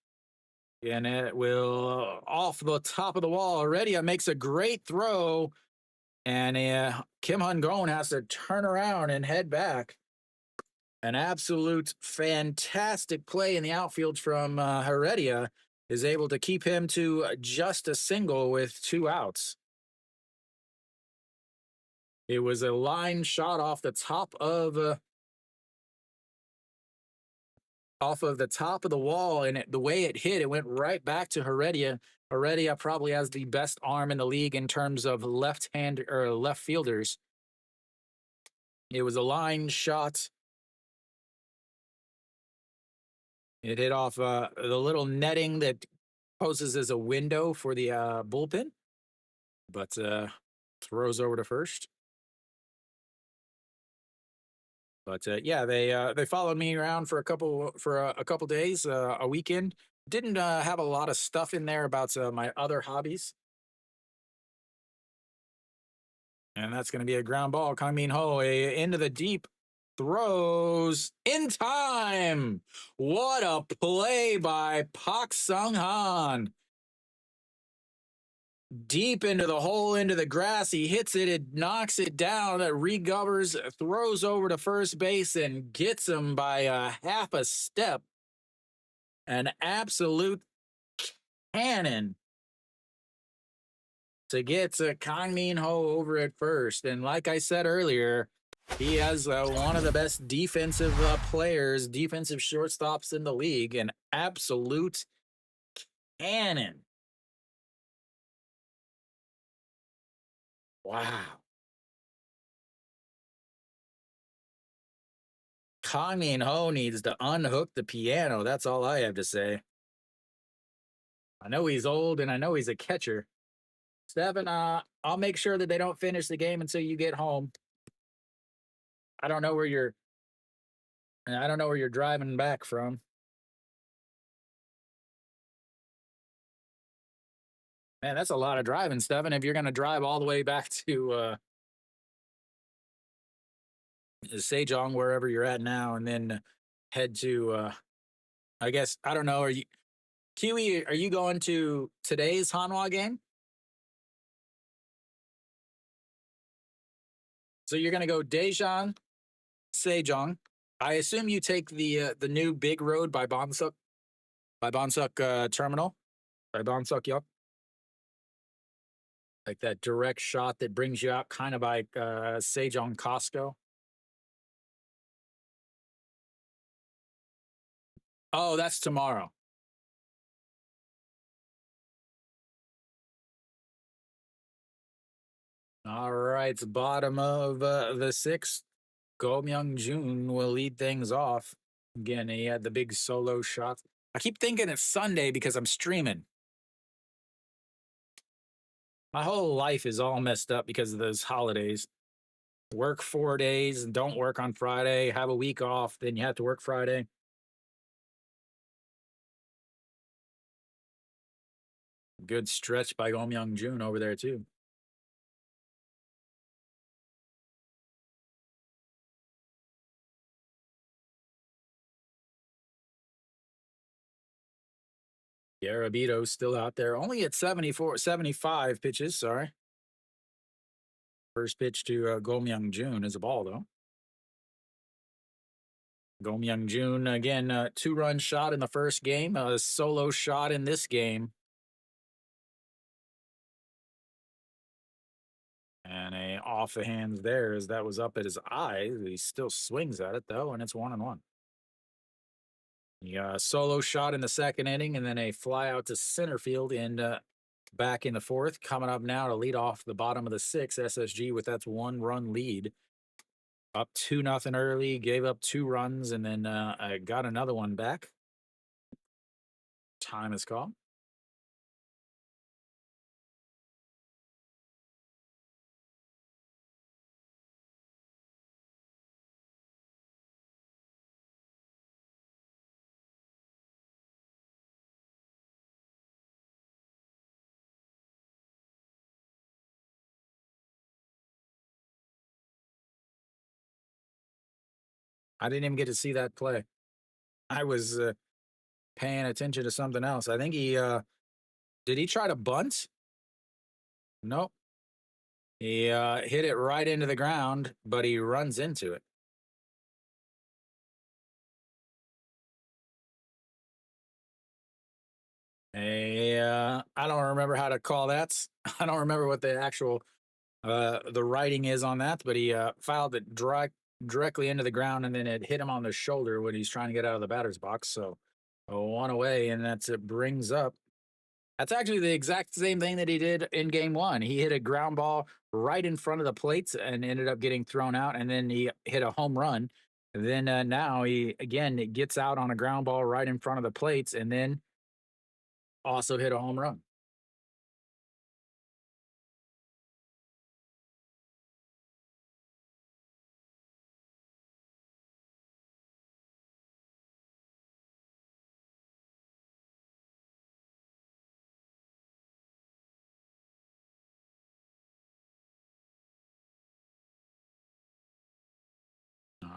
And it will off the top of the wall. Heredia makes a great throw, and Kim Hun-gon has to turn around and head back. An absolute fantastic play in the outfield from Heredia is able to keep him to just a single with 2 outs. It was a line shot off the top of the top of the wall, and the way it hit, it went right back to Heredia. Heredia probably has the best arm in the league in terms of left-hand or left fielders. It was a line shot. It hit off the little netting that poses as a window for the bullpen, but throws over to first. But yeah, they followed me around for a couple days, a weekend. Didn't have a lot of stuff in there about my other hobbies, and that's going to be a ground ball. Kang Min Ho into the deep, throws in time. What a play by Pak Sung Han! Deep into the hole, into the grass. He hits it, it knocks it down. It recovers, throws over to first base, and gets him by a half a step. An absolute cannon to get Kang Min Ho over at first. And like I said earlier, he has one of the best defensive players, defensive shortstops in the league. An absolute cannon. Wow. Kang Min Ho needs to unhook the piano. That's all I have to say. I know he's old and I know he's a catcher. Stephen, I'll make sure that they don't finish the game until you get home. I don't know where you're driving back from. Man, that's a lot of driving, Stephen. If you're going to drive all the way back to Sejong, wherever you're at now, and then head to, I guess, I don't know. Are you, Kiwi, are you going to today's Hanwha game? So you're going to go Daejeon, Sejong. I assume you take the new big road by Bonsuk Terminal, by Bonsuk Yok. Like that direct shot that brings you out kind of like Sejong Costco. Oh, that's tomorrow. All right, bottom of the 6th. Go Myung-jun will lead things off. Again, he had the big solo shot. I keep thinking it's Sunday because I'm streaming. My whole life is all messed up because of those holidays. Work 4 days and don't work on Friday, have a week off, then you have to work Friday. Good stretch by Go Myung-jun over there, too. Garabito's still out there, only at 75 pitches, sorry. First pitch to Go Myung-jun is a ball, though. Go Myung-jun, again, 2-run shot in the first game, a solo shot in this game. And a off the hands there as that was up at his eye. He still swings at it, though, and it's 1-1. Yeah, a solo shot in the second inning, and then a fly out to center field and back in the fourth. Coming up now to lead off the bottom of the 6th, SSG with that 1-run lead. Up 2-0 early, gave up 2 runs, and then I got another one back. Time is called. I didn't even get to see that play. I was paying attention to something else. I think he did he try to bunt? Nope. He hit it right into the ground, but he runs into it. I don't remember how to call that. I don't remember what the actual the writing is on that, but he fouled it directly into the ground, and then it hit him on the shoulder when he's trying to get out of the batter's box. So one away, and that's it brings up. That's actually the exact same thing that he did in game one. He hit a ground ball right in front of the plates and ended up getting thrown out, and then he hit a home run. And then now he again gets out on a ground ball right in front of the plates, and then also hit a home run.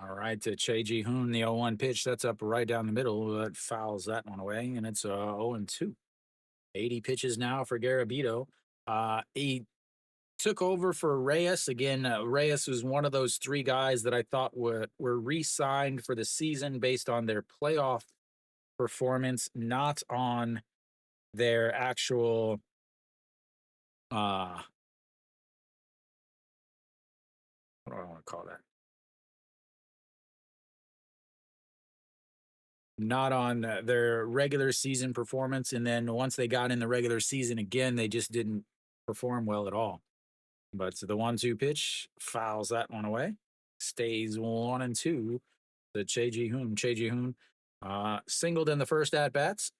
All right, to Che Ji Hoon, the 0-1 pitch. That's up right down the middle. That fouls that one away, and it's 0-2. 80 pitches now for Garabito. He took over for Reyes. Again, Reyes was one of those three guys that I thought were re signed for the season based on their playoff performance, not on their actual. What do I want to call that? Not on their regular season performance. And then once they got in the regular season again, they just didn't perform well at all. But the 1-2 pitch fouls that one away. Stays 1-2. The Che Ji Hoon. Che Ji Hoon singled in the first at bats.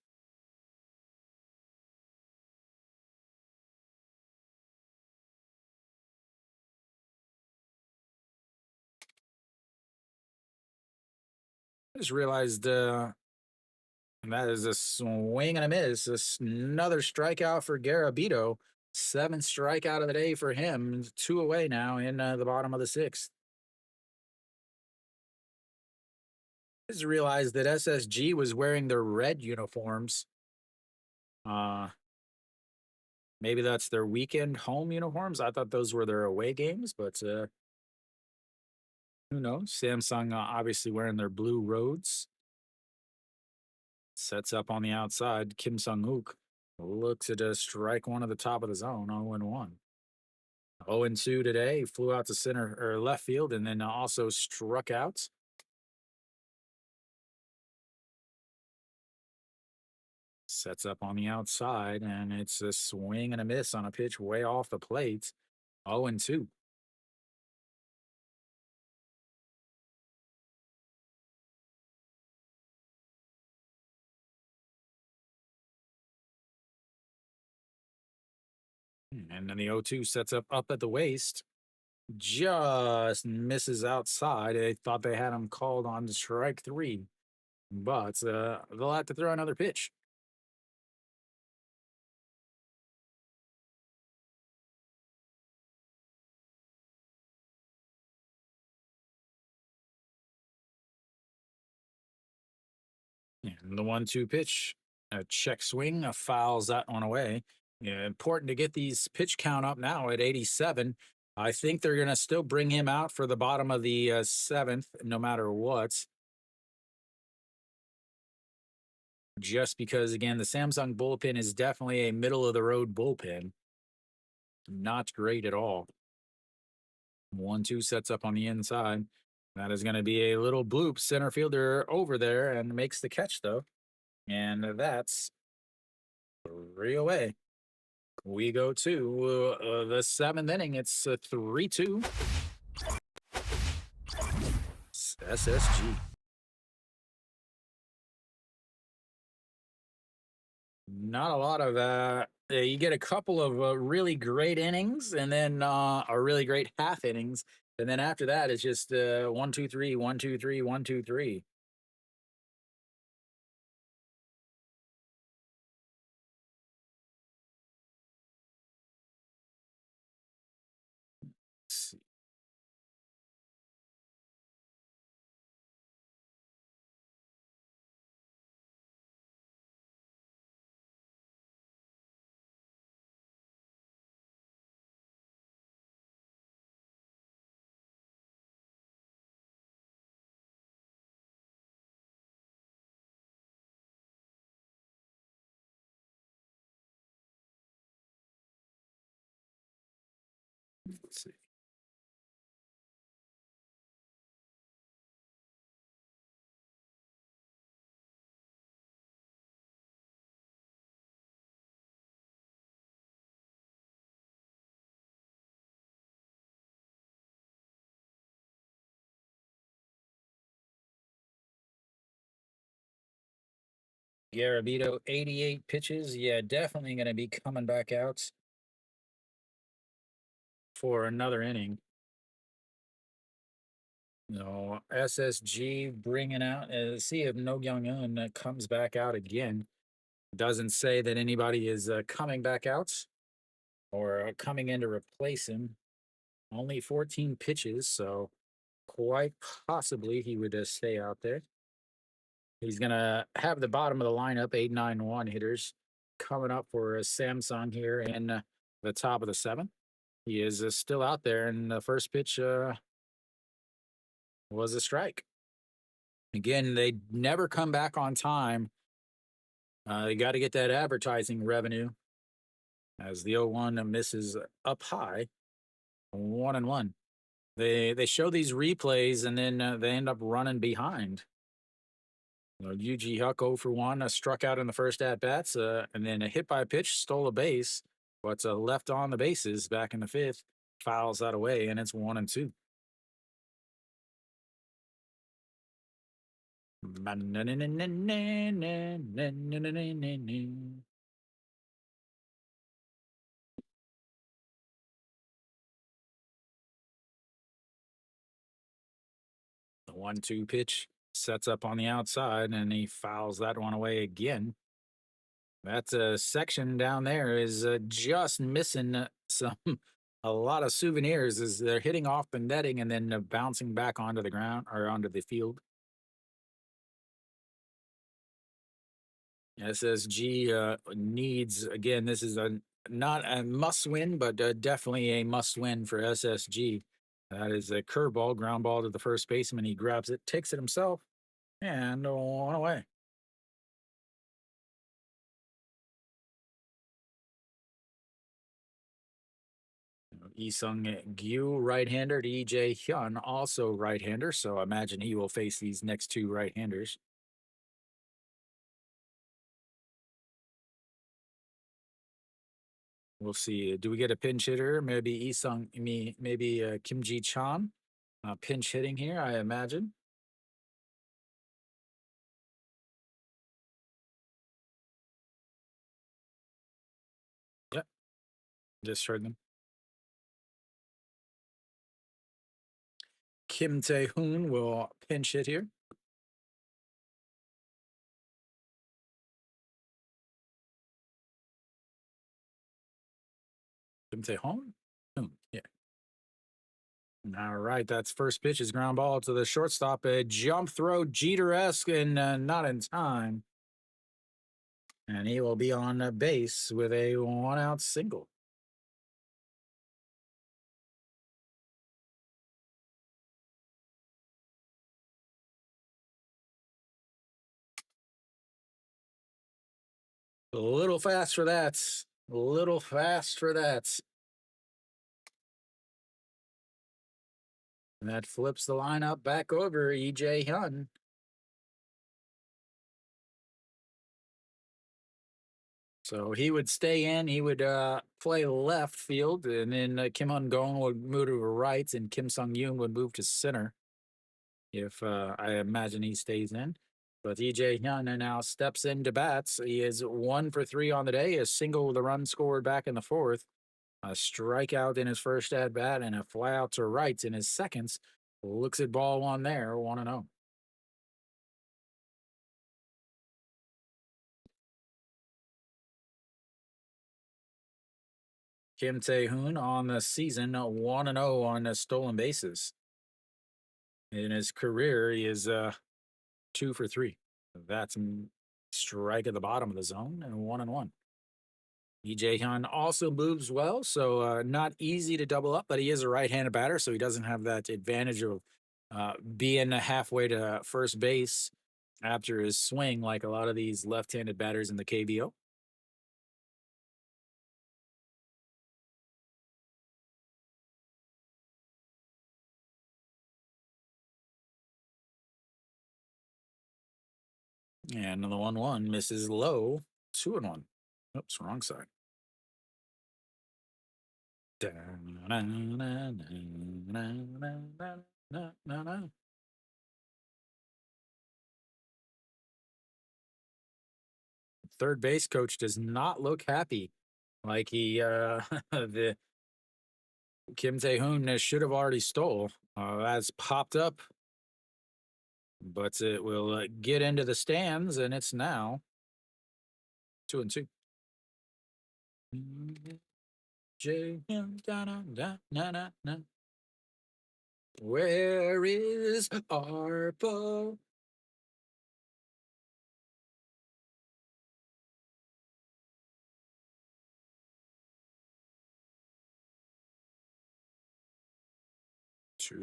I just realized that is a swing and a miss. Another strikeout for Garabito. 7th strikeout of the day for him. 2 away now in the bottom of the 6th. I just realized that SSG was wearing their red uniforms. Uh, maybe that's their weekend home uniforms. I thought those were their away games, but who knows? Samsung obviously wearing their blue roads. Sets up on the outside. Kim Sung Hook looks at a strike one at the top of the zone. 0-1. 0-2 today. Flew out to center or left field and then also struck out. Sets up on the outside, and it's a swing and a miss on a pitch way off the plate. 0-2. And then the 0-2 sets up at the waist. Just misses outside. They thought they had him called on to strike 3, but they'll have to throw another pitch. And the 1-2 pitch, a check swing, fouls that one away. Yeah, important to get these pitch count up now at 87. I think they're going to still bring him out for the bottom of the 7th, no matter what. Just because, again, the Samsung bullpen is definitely a middle of the road bullpen. Not great at all. 1-2 sets up on the inside. That is going to be a little bloop. Center fielder over there and makes the catch, though. And that's 3 away. We go to the 7th inning. It's 3-2. SSG. Not a lot of you get a couple of really great innings and then a really great half innings. And then after that, it's just 1-2-3, 1-2-3, 1-2-3. Let's see. Garabito, 88 pitches. Yeah, definitely going to be coming back out for another inning. No, SSG bringing out. See if No Young Un comes back out again. Doesn't say that anybody is coming back out or coming in to replace him. Only 14 pitches, so quite possibly he would stay out there. He's going to have the bottom of the lineup, 8-9-1 hitters coming up for Samsung here in the top of the seventh. He is still out there, and the first pitch was a strike. Again, they never come back on time. They got to get that advertising revenue as the 0-1 misses up high, 1-1. They show these replays and then they end up running behind. Yuji Huck 0 for 1, struck out in the first at bats, and then a hit by a pitch, stole a base, but left on the bases back in the fifth, fouls that away, and it's 1-2. The 1-2 pitch sets up on the outside, and he fouls that one away again. That section down there is just missing a lot of souvenirs as they're hitting off the netting and then bouncing back onto the ground or onto the field. SSG needs, again, this is not a must win, but definitely a must win for SSG. That is a curveball, ground ball to the first baseman. He grabs it, takes it himself, and on away. Isung Gyu, right-hander. EJ Hyun, also right-hander. So I imagine he will face these next two right-handers. We'll see. Do we get a pinch hitter? Maybe Isung, maybe Kim Ji Chan, pinch hitting here, I imagine. Yep, just heard them. Kim Tae-hoon will pinch hit here. Kim Tae-hoon? Yeah. All right, that's first pitch is ground ball to the shortstop. A jump throw, Jeter-esque, and not in time. And he will be on base with a 1-out single. A little fast for that. A little fast for that. And that flips the lineup back over EJ Hyun. So he would stay in. He would play left field, and then Kim Hun Gong would move to right, and Kim Sung Yoon would move to center. If I imagine he stays in. But EJ Hyun now steps into bats. He is 1 for 3 on the day, a single with a run scored back in the fourth, a strikeout in his first at bat, and a fly out to right in his seconds. Looks at ball one there, 1-0. Kim Tae-hoon on the season, 1-0 on stolen bases. In his career, he is 2 for 3. That's strike at the bottom of the zone and 1-1. EJ Hyun also moves well, so not easy to double up, but he is a right-handed batter, so he doesn't have that advantage of being halfway to first base after his swing like a lot of these left-handed batters in the KBO. And the 1-1 misses low. 2-1. Oops, wrong side. Third base coach does not look happy. Like he, the Kim Tae-hoon should have already stole. That's popped up, but it will get into the stands, and it's now 2-2. Where is our boat?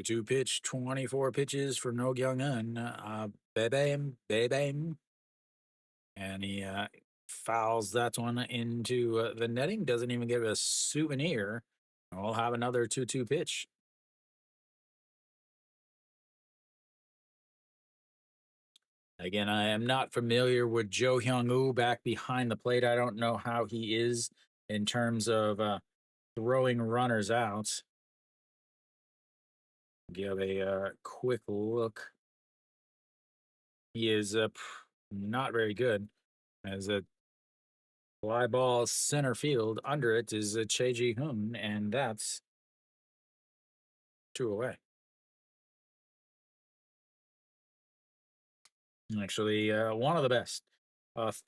Two pitch, 24 pitches for No Kyung-un. Bam, bam. And he fouls that one into the netting. Doesn't even give a souvenir. We'll have another 2-2 pitch. Again, I am not familiar with Jo Hyung-woo back behind the plate. I don't know how he is in terms of throwing runners out. Give a quick look. He is not very good. As a fly ball center field, under it is Che Ji-hoon, and that's 2 away. Actually, one of the best.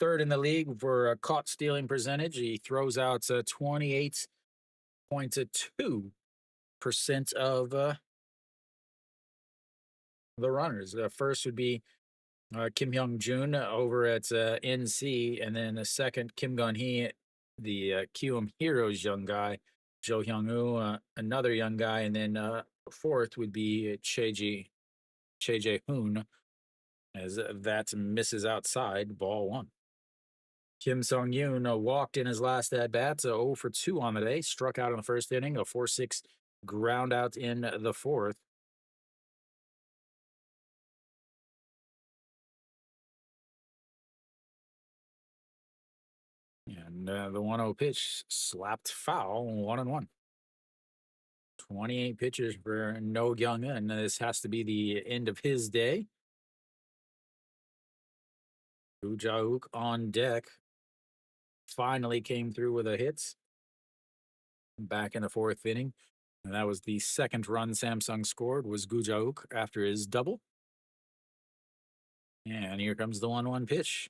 Third in the league for caught stealing percentage. He throws out 28.2% of the runners. First would be Kim Hyung-jun over at NC, and then the second, Kim Gun-hee, the Kiwoom Heroes young guy, Jo Hyung-woo, another young guy, and then fourth would be Che Jae-hoon, as that misses outside, ball 1. Kim Sung-yoon walked in his last at-bat, 0 for 2 on the day, struck out in the first inning, a 4-6 ground out in the fourth. And the 1-0 pitch slapped foul, 1-1. 28 pitches for No Kyung-un. This has to be the end of his day. Woo Ja-wook on deck. Finally came through with a hit back in the fourth inning. And that was the second run Samsung scored, was Gu Ja-wook after his double. And here comes the 1-1 pitch.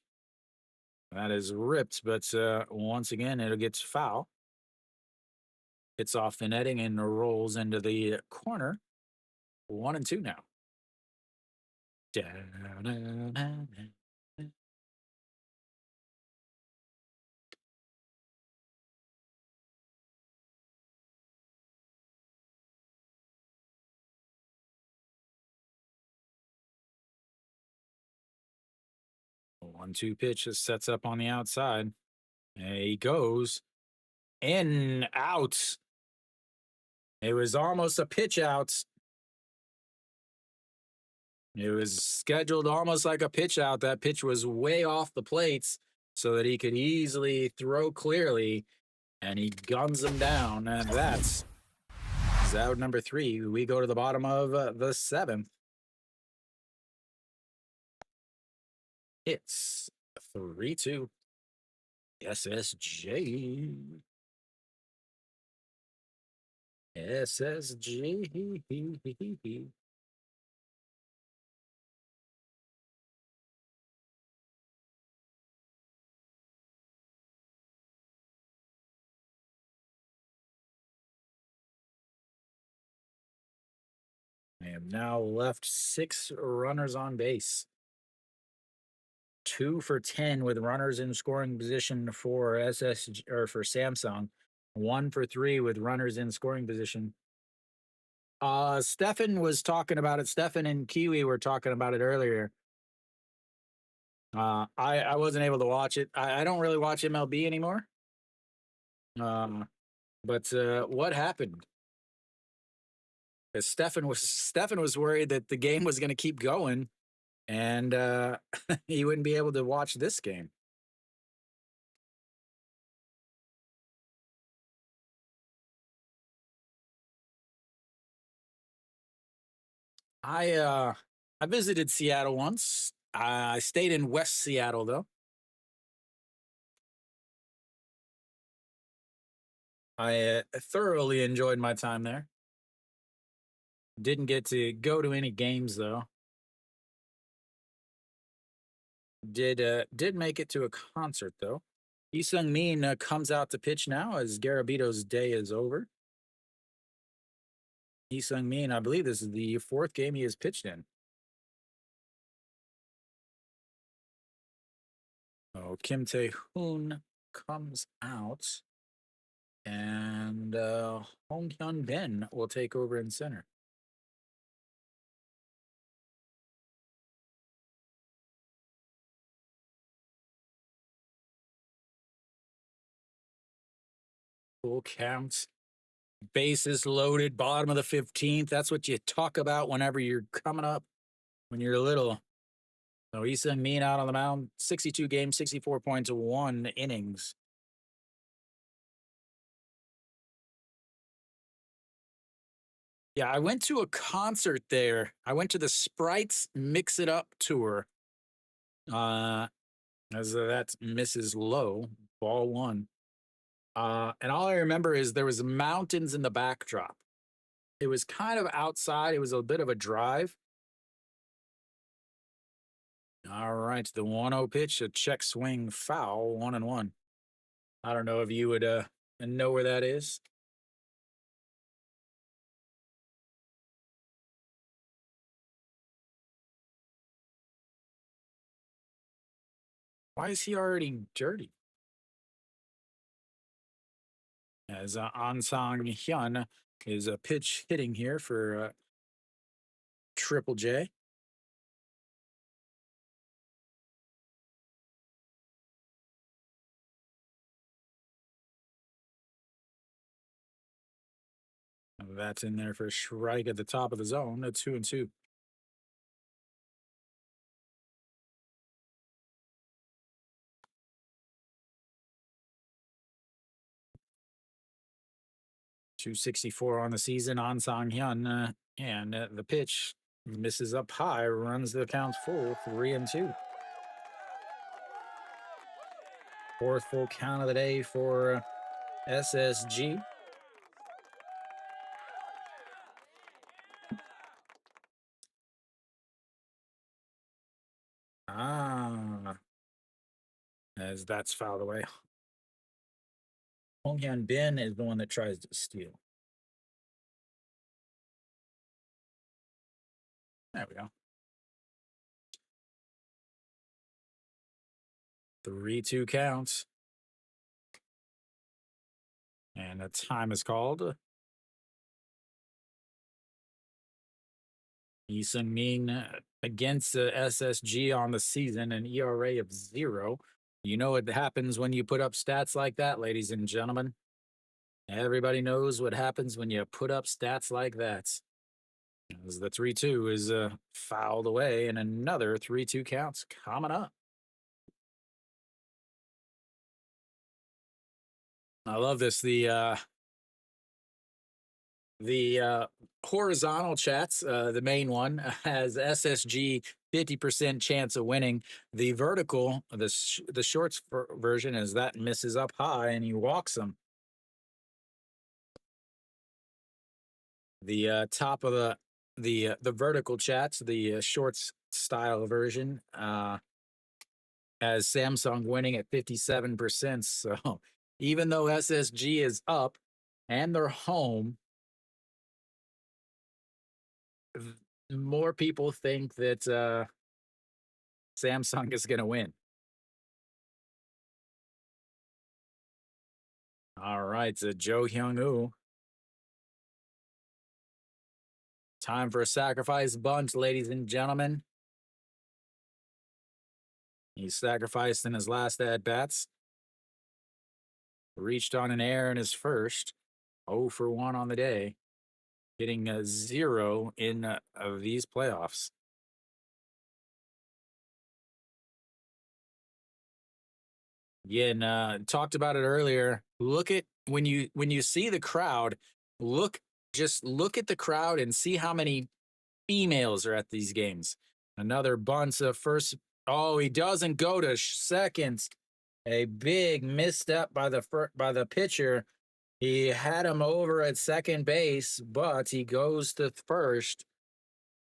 That is ripped, but once again, it gets foul. Hits off the netting and rolls into the corner. 1-2 now. 1-2 pitch just sets up on the outside. And he goes in, out. It was almost a pitch out. It was scheduled almost like a pitch out. That pitch was way off the plates so that he could easily throw clearly, and he guns him down. And that's out number 3. We go to the bottom of the 7th. It's 3-2. SSG. SSG. I am now left 6 runners on base. 2 for 10 with runners in scoring position for SSG or for Samsung. 1 for 3 with runners in scoring position. Stefan was talking about it. Stefan and Kiwi were talking about it earlier. I wasn't able to watch it. I don't really watch MLB anymore. But what happened? Because Stefan was worried that the game was going to keep going, and he wouldn't be able to watch this game. I visited Seattle once. I stayed in West Seattle though. I thoroughly enjoyed my time there. Didn't get to go to any games though. Did make it to a concert though. Lee Sung Min comes out to pitch now as Garabito's day is over. Lee Sung Min, I believe this is the fourth game he has pitched in. Oh, Kim Tae Hoon comes out, and Hong Hyun Bin will take over in center. Full count, bases loaded, bottom of the 15th. That's what you talk about whenever you're coming up when you're little. So Lee Sung Min out on the mound, 62 games, 64 points, 1 innings. Yeah, I went to a concert there. I went to the Sprites Mix It Up tour. As that's Mrs. Lowe, ball one. And all I remember is there was mountains in the backdrop. It was kind of outside. It was a bit of a drive. All right, the 1-0 pitch, a check swing foul, 1-1. I don't know if you would know where that is. Why is he already dirty? As Ansang Hyun is a pitch hitting here for Triple J. That's in there for a strike at the top of the zone. A 2-2. 264 on the season on Sang Hyun, and the pitch misses up high, runs the count full, 3-2. Fourth full count of the day for SSG. As that's fouled away. Hong Hyun Bin is the one that tries to steal. There we go. 3-2 counts. And a time is called. Lee Sung Min against the SSG on the season, an ERA of 0. You know what happens when you put up stats like that, ladies and gentlemen. Everybody knows what happens when you put up stats like that. As the 3-2 is fouled away, and another 3-2 counts coming up. I love this. The horizontal chats, the main one has SSG 50% chance of winning. The vertical, the shorts version is that misses up high and he walks them. The top of the vertical chats, the shorts style version, has Samsung winning at 57%. So even though SSG is up and they're home, more people think that Samsung is going to win. All right, so Jo Hyung-woo. Time for a sacrifice bunt, ladies and gentlemen. He sacrificed in his last at-bats. Reached on an error in his first. 0 for 1 on the day. Hitting a 0 in of these playoffs. Yeah, and talked about it earlier. Look at when you see the crowd, look just look at the crowd and see how many females are at these games. Another bunch of first. Oh, he doesn't go to seconds. A big misstep by by the pitcher. He had him over at second base, but he goes to first.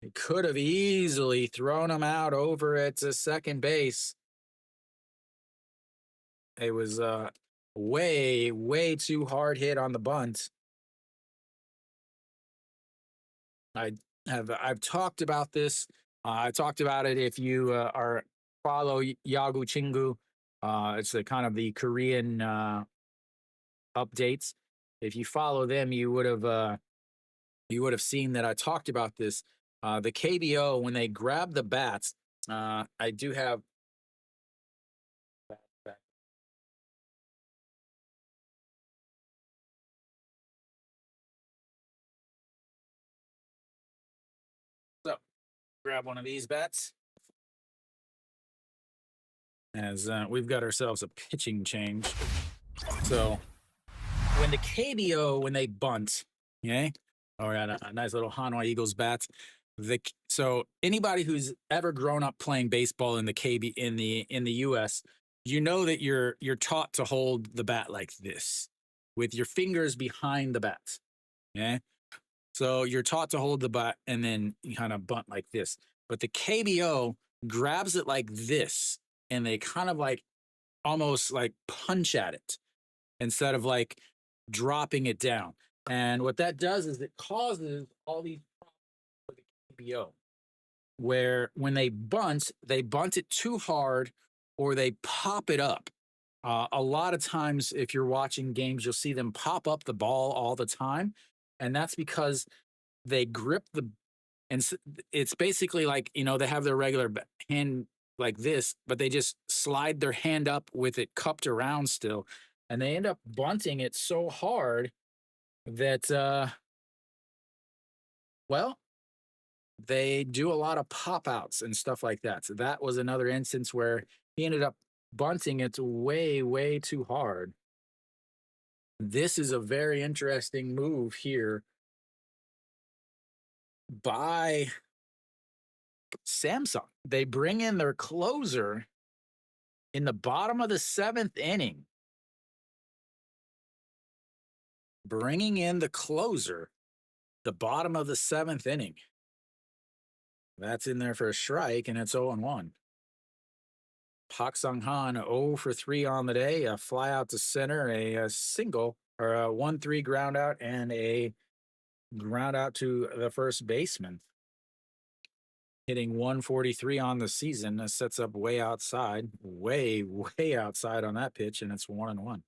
He could have easily thrown him out over at second base. It was way too hard hit on the bunt. I I've talked about this. I talked about it if you are follow Yagu Chingu. It's the kind of the Korean updates. If you follow them, you would have seen that I talked about this. The KBO when they grab the bats, I do have. So grab one of these bats as we've got ourselves a pitching change. So when the KBO when they bunt, okay, or got a nice little Hanwha Eagles bat. So anybody who's ever grown up playing baseball in the KB in the U.S., you know that you're taught to hold the bat like this, with your fingers behind the bat. Okay, so you're taught to hold the bat and then you kind of bunt like this. But the KBO grabs it like this, and they kind of like almost like punch at it instead of like dropping it down. And what that does is it causes all these problems for the KBO, where when they bunt it too hard or they pop it up. A lot of times, if you're watching games, you'll see them pop up the ball all the time. And that's because they grip the, and it's basically like, they have their regular hand like this, but they just slide their hand up with it cupped around still. And they end up bunting it so hard that, well, they do a lot of pop outs and stuff like that. So that was another instance where he ended up bunting it way too hard. This is a very interesting move here by Samsung. They bring in their closer in the bottom of the seventh inning, bringing in the closer, the bottom of the seventh inning. That's in there for a strike, and it's 0-1. Pak Sung Han 0 for 3 on the day, a fly out to center, a single, or a 1-3 ground out, and a ground out to the first baseman. Hitting 143 on the season. That sets up way outside, way outside on that pitch, and it's 1-1.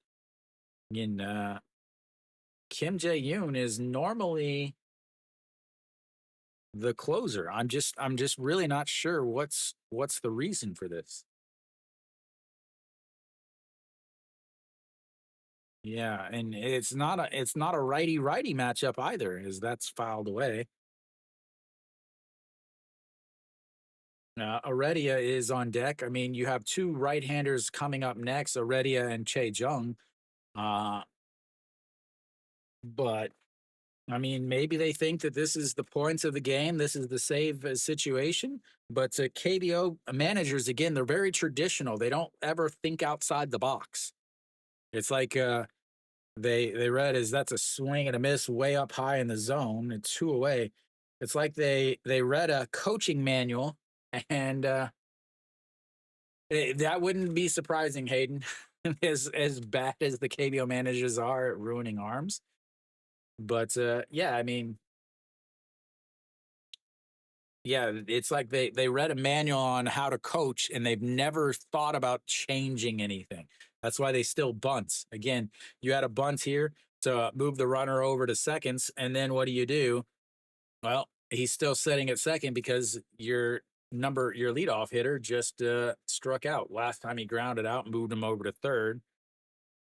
Again, Kim Jae-yoon is normally the closer. I'm just really not sure what's the reason for this. Yeah, and it's not a righty matchup either, as that's filed away. Aredia is on deck. I mean, you have two right-handers coming up next, Aredia and Che Jung. But I mean, maybe they think that this is the points of the game. This is the save situation. But KBO managers, again, they're very traditional. They don't ever think outside the box. It's like they read as that's a swing and a miss way up high in the zone. It's 2 away. It's like they read a coaching manual, and that wouldn't be surprising, Hayden, as bad as the KBO managers are at ruining arms. But yeah, I mean, yeah, it's like they read a manual on how to coach and they've never thought about changing anything. That's why they still bunt. Again, you had a bunt here to move the runner over to seconds, and then what do? Well, he's still sitting at second because your leadoff hitter just struck out. Last time he grounded out, moved him over to third.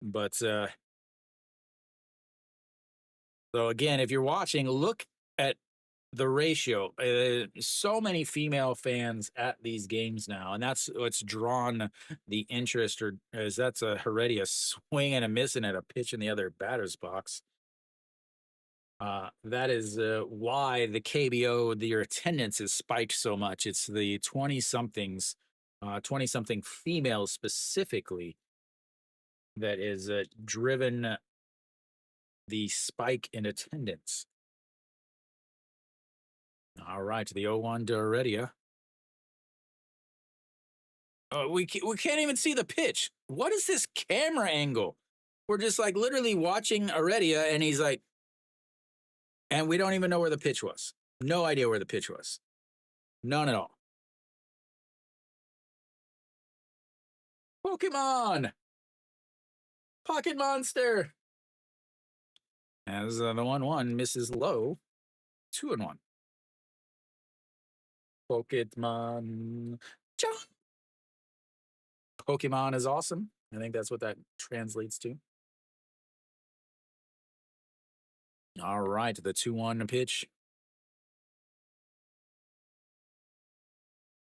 But so again, if you're watching, look at the ratio. So many female fans at these games now, and that's what's drawn the interest. Or is that's a Heredia swinging and missing at a pitch in the other batter's box. That is why the KBO, their attendance is spiked so much. It's the 20 somethings, 20 something females specifically that is driven the spike in attendance. All right, the 0-1 to Heredia. We can't even see the pitch. What is this camera angle? We're just like literally watching Heredia, and he's like, and we don't even know where the pitch was. No idea where the pitch was. None at all. Pokemon! Pocket Monster! As the 1-1 misses low, 2-1. Pokemon. Pokemon is awesome. I think that's what that translates to. All right, the 2-1 pitch.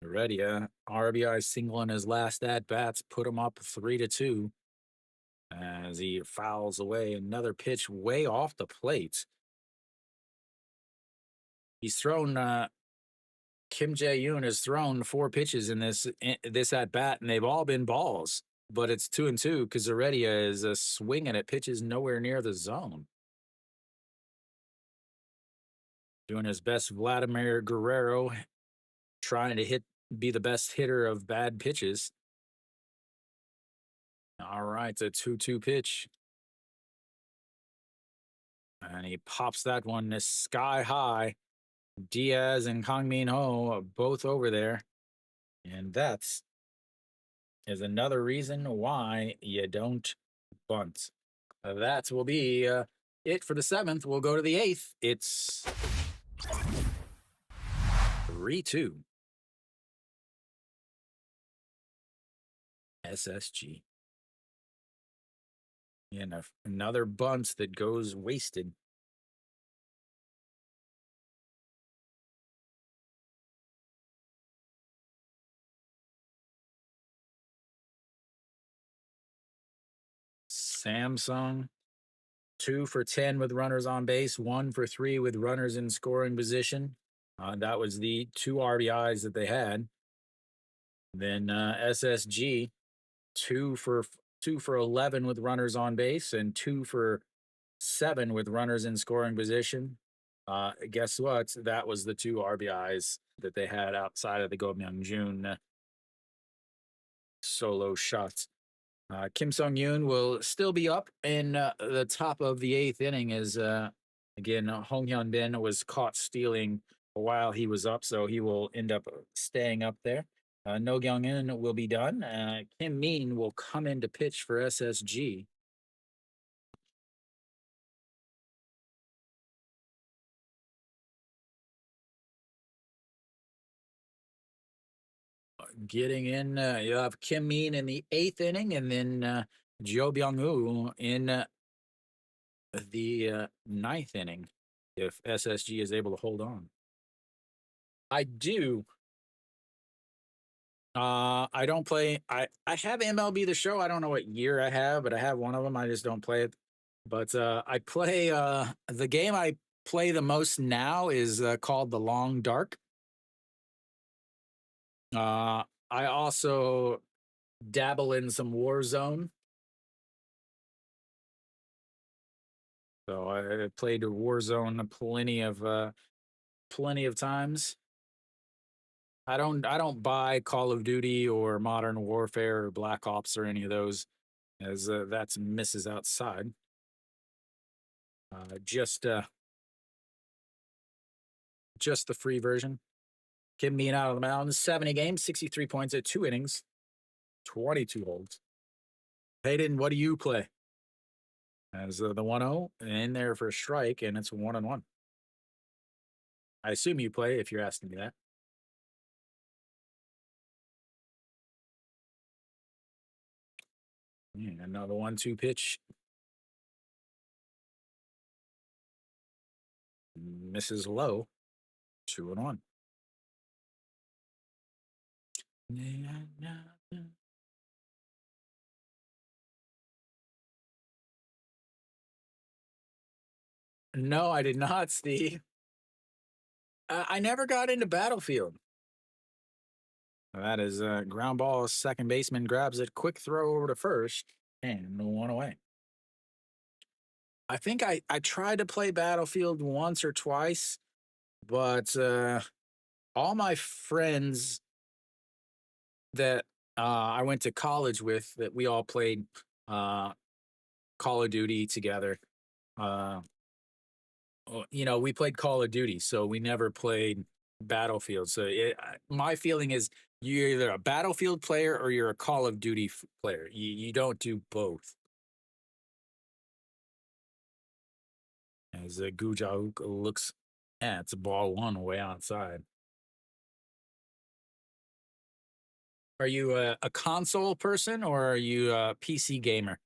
Ready, RBI single in his last at bats, put him up 3-2 as he fouls away another pitch way off the plate. He's thrown Kim Jae-yoon has thrown 4 pitches in this at bat, and they've all been balls. But it's 2-2 because Heredia is swinging at pitches nowhere near the zone. Doing his best, Vladimir Guerrero, trying to be the best hitter of bad pitches. All right, it's a 2-2 pitch. And he pops that one sky high. Diaz and Kang Min Ho are both over there. And that's is another reason why you don't bunt. That will be it for the 7th. We'll go to the 8th. It's 3-2. SSG. And another bunt that goes wasted. Samsung, 2 for 10 with runners on base, 1 for 3 with runners in scoring position. That was the 2 RBIs that they had. Then SSG, 2 for 11 with runners on base and 2 for 7 with runners in scoring position. Guess what? That was the 2 RBIs that they had outside of the Go Myung-jun solo shots. Kim Sung-yoon will still be up in the top of the 8th inning as, again, Hong Hyun-bin was caught stealing while he was up, so he will end up staying up there. No Kyung-in will be done. Kim Min will come in to pitch for SSG. Getting in, you have Kim Min in the 8th inning, and then Jo Byung-woo in the 9th inning if SSG is able to hold on. I do. I don't play. I have MLB The Show. I don't know what year I have, but I have one of them. I just don't play it. But I play. The game I play the most now is called The Long Dark. I also dabble in some Warzone. So I played Warzone plenty of times. I don't buy Call of Duty or Modern Warfare or Black Ops or any of those, as that's misses outside. Just the free version. Kim Min out of the mound, 70 games, 63 points at 2 innings, 22 holds. Hayden, what do you play? As the 1-0 in there for a strike, and it's 1-1. I assume you play if you're asking me that. Yeah, another 1-2 pitch. Misses low. 2-1. No, I did not, Steve. I never got into Battlefield. That is ground ball. Second baseman grabs it. Quick throw over to first, and 1 away. I think I tried to play Battlefield once or twice, but all my friends that I went to college with, that we all played uh, Call of Duty together. Uh, we played Call of Duty, so we never played Battlefield. So my feeling is you're either a Battlefield player or you're a Call of Duty player. You don't do both. As Gujauk looks, it's a ball 1 away outside. Are you a console person or are you a PC gamer?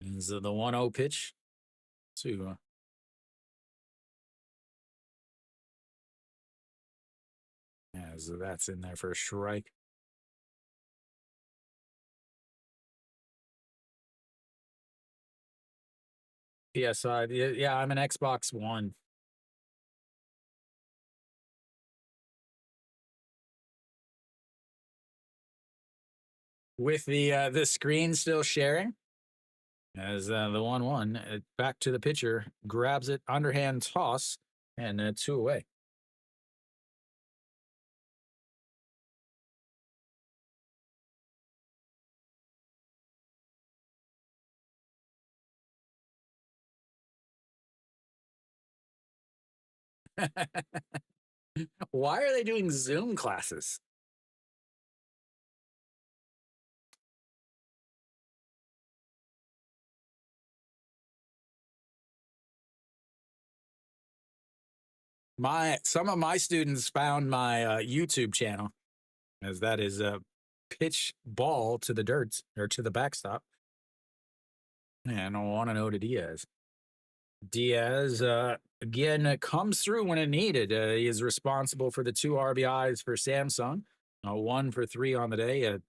Is the 1-0 pitch to as that's in there for a strike. PSI, yeah, I'm an Xbox One. With the screen still sharing, as the 1-1 back to the pitcher, grabs it, underhand toss, and 2 away. Why are they doing Zoom classes? Some of my students found my YouTube channel, as that is a pitch ball to the dirt or to the backstop, and I want to know to Diaz. Diaz again comes through when it needed. He is responsible for the 2 RBIs for Samsung, 1 for 3 on the day, a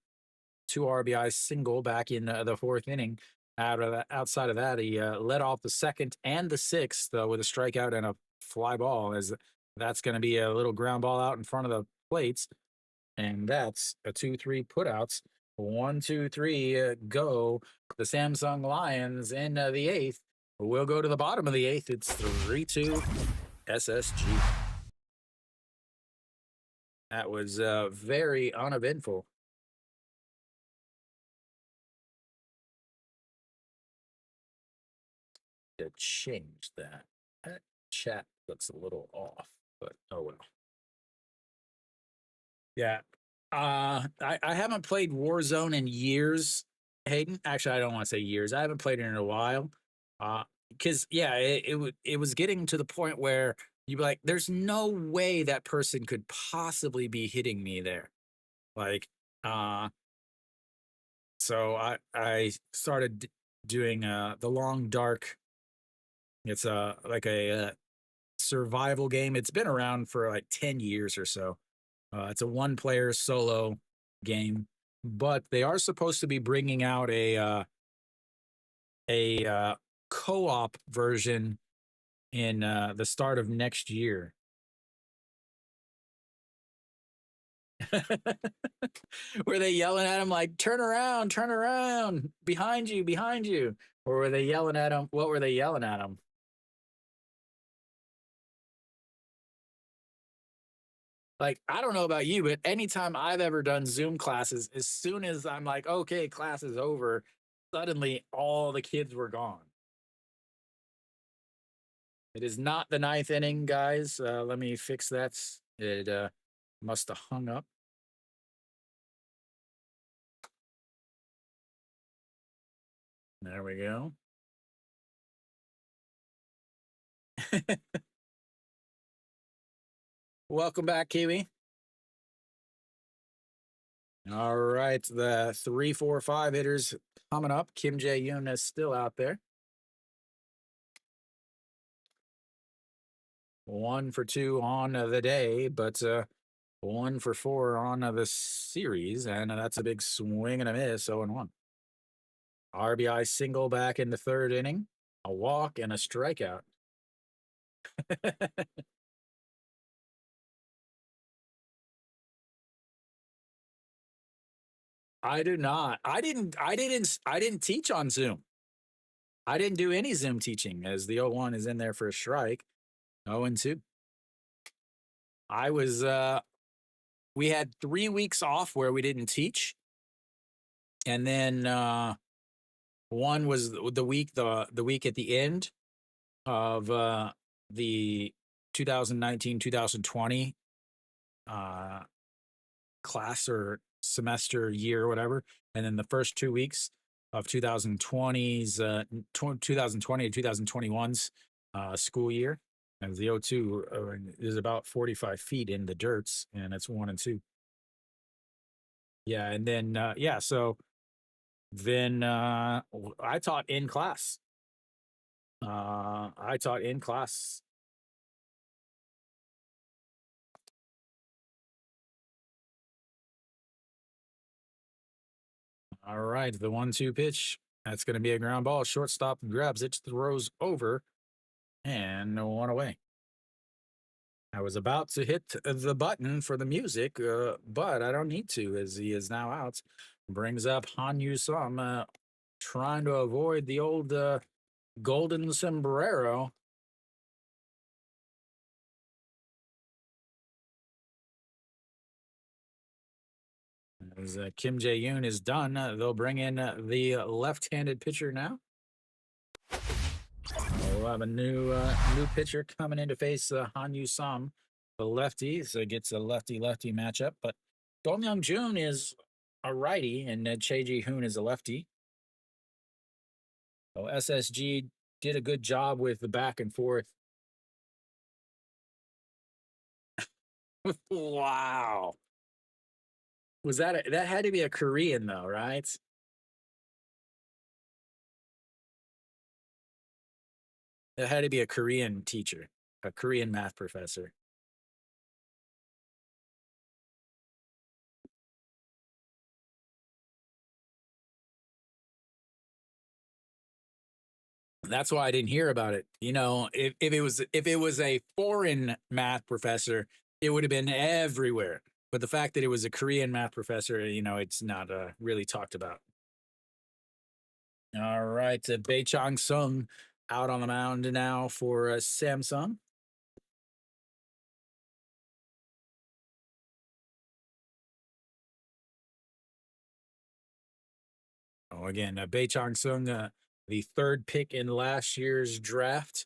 2 RBI single back in the fourth inning. Outside of that, he led off the second and the sixth with a strikeout and a fly ball, as that's going to be a little ground ball out in front of the plates. And that's a 2-3 putouts. 1-2-3 go. The Samsung Lions in the eighth. We'll go to the bottom of the eighth. It's 3-2 SSG. That was very uneventful. To change that. That chat looks a little off, but oh well. Yeah. I haven't played Warzone in years, Hayden. Actually, I don't want to say years. I haven't played it in a while. Because yeah, it was getting to the point where you'd be like, there's no way that person could possibly be hitting me there. Like, so I started doing the Long Dark. It's like a survival game. It's been around for like 10 years or so. It's a one-player solo game, but they are supposed to be bringing out a co-op version in the start of next year. Were they yelling at him like, turn around, behind you? Or were they yelling at him? What were they yelling at him? Like, I don't know about you, but anytime I've ever done Zoom classes, as soon as I'm like, okay, class is over, suddenly all the kids were gone. It is not the ninth inning, guys. Let me fix that. It must have hung up. There we go. Welcome back, Kiwi. All right, the 3, 4, 5 hitters coming up. Kim Jae-yoon is still out there. 1 for 2 on the day, but 1 for 4 on the series, and that's a big swing and a miss. 0-1. RBI single back in the third inning, a walk and a strikeout. I do not. I didn't teach on Zoom. I didn't do any Zoom teaching as the 0-1 is in there for a strike. 0-2. I was we had 3 weeks off where we didn't teach. And then one was the week at the end of the 2019-2020 class or semester year or whatever, and then the first 2 weeks of 2020's 2020 to 2021's school year. And the 0-2 is about 45 feet in the dirts, and it's 1-2. Yeah, and then so then I taught in class. I taught in class. All right, the 1-2 pitch. That's going to be a ground ball. Shortstop grabs it, throws over, and 1 away. I was about to hit the button for the music, but I don't need to as he is now out. Brings up Han Sum, trying to avoid the old golden sombrero. As Kim Jae-yoon is done, they'll bring in the left-handed pitcher now. We'll have a new pitcher coming in to face Han Sum, the lefty. So it gets a lefty-lefty matchup. But Do Myung-joon is a righty, and Chae Ji-hoon is a lefty. So SSG did a good job with the back and forth. Wow. Was that that had to be a Korean though, right? That had to be a Korean teacher, a Korean math professor. That's why I didn't hear about it. You know, if it was a foreign math professor, it would have been everywhere. But the fact that it was a Korean math professor, you know, it's not really talked about. All right, Bae Chang Sung out on the mound now for Samsung. Oh, again, Bae Chang Sung, the third pick in last year's draft,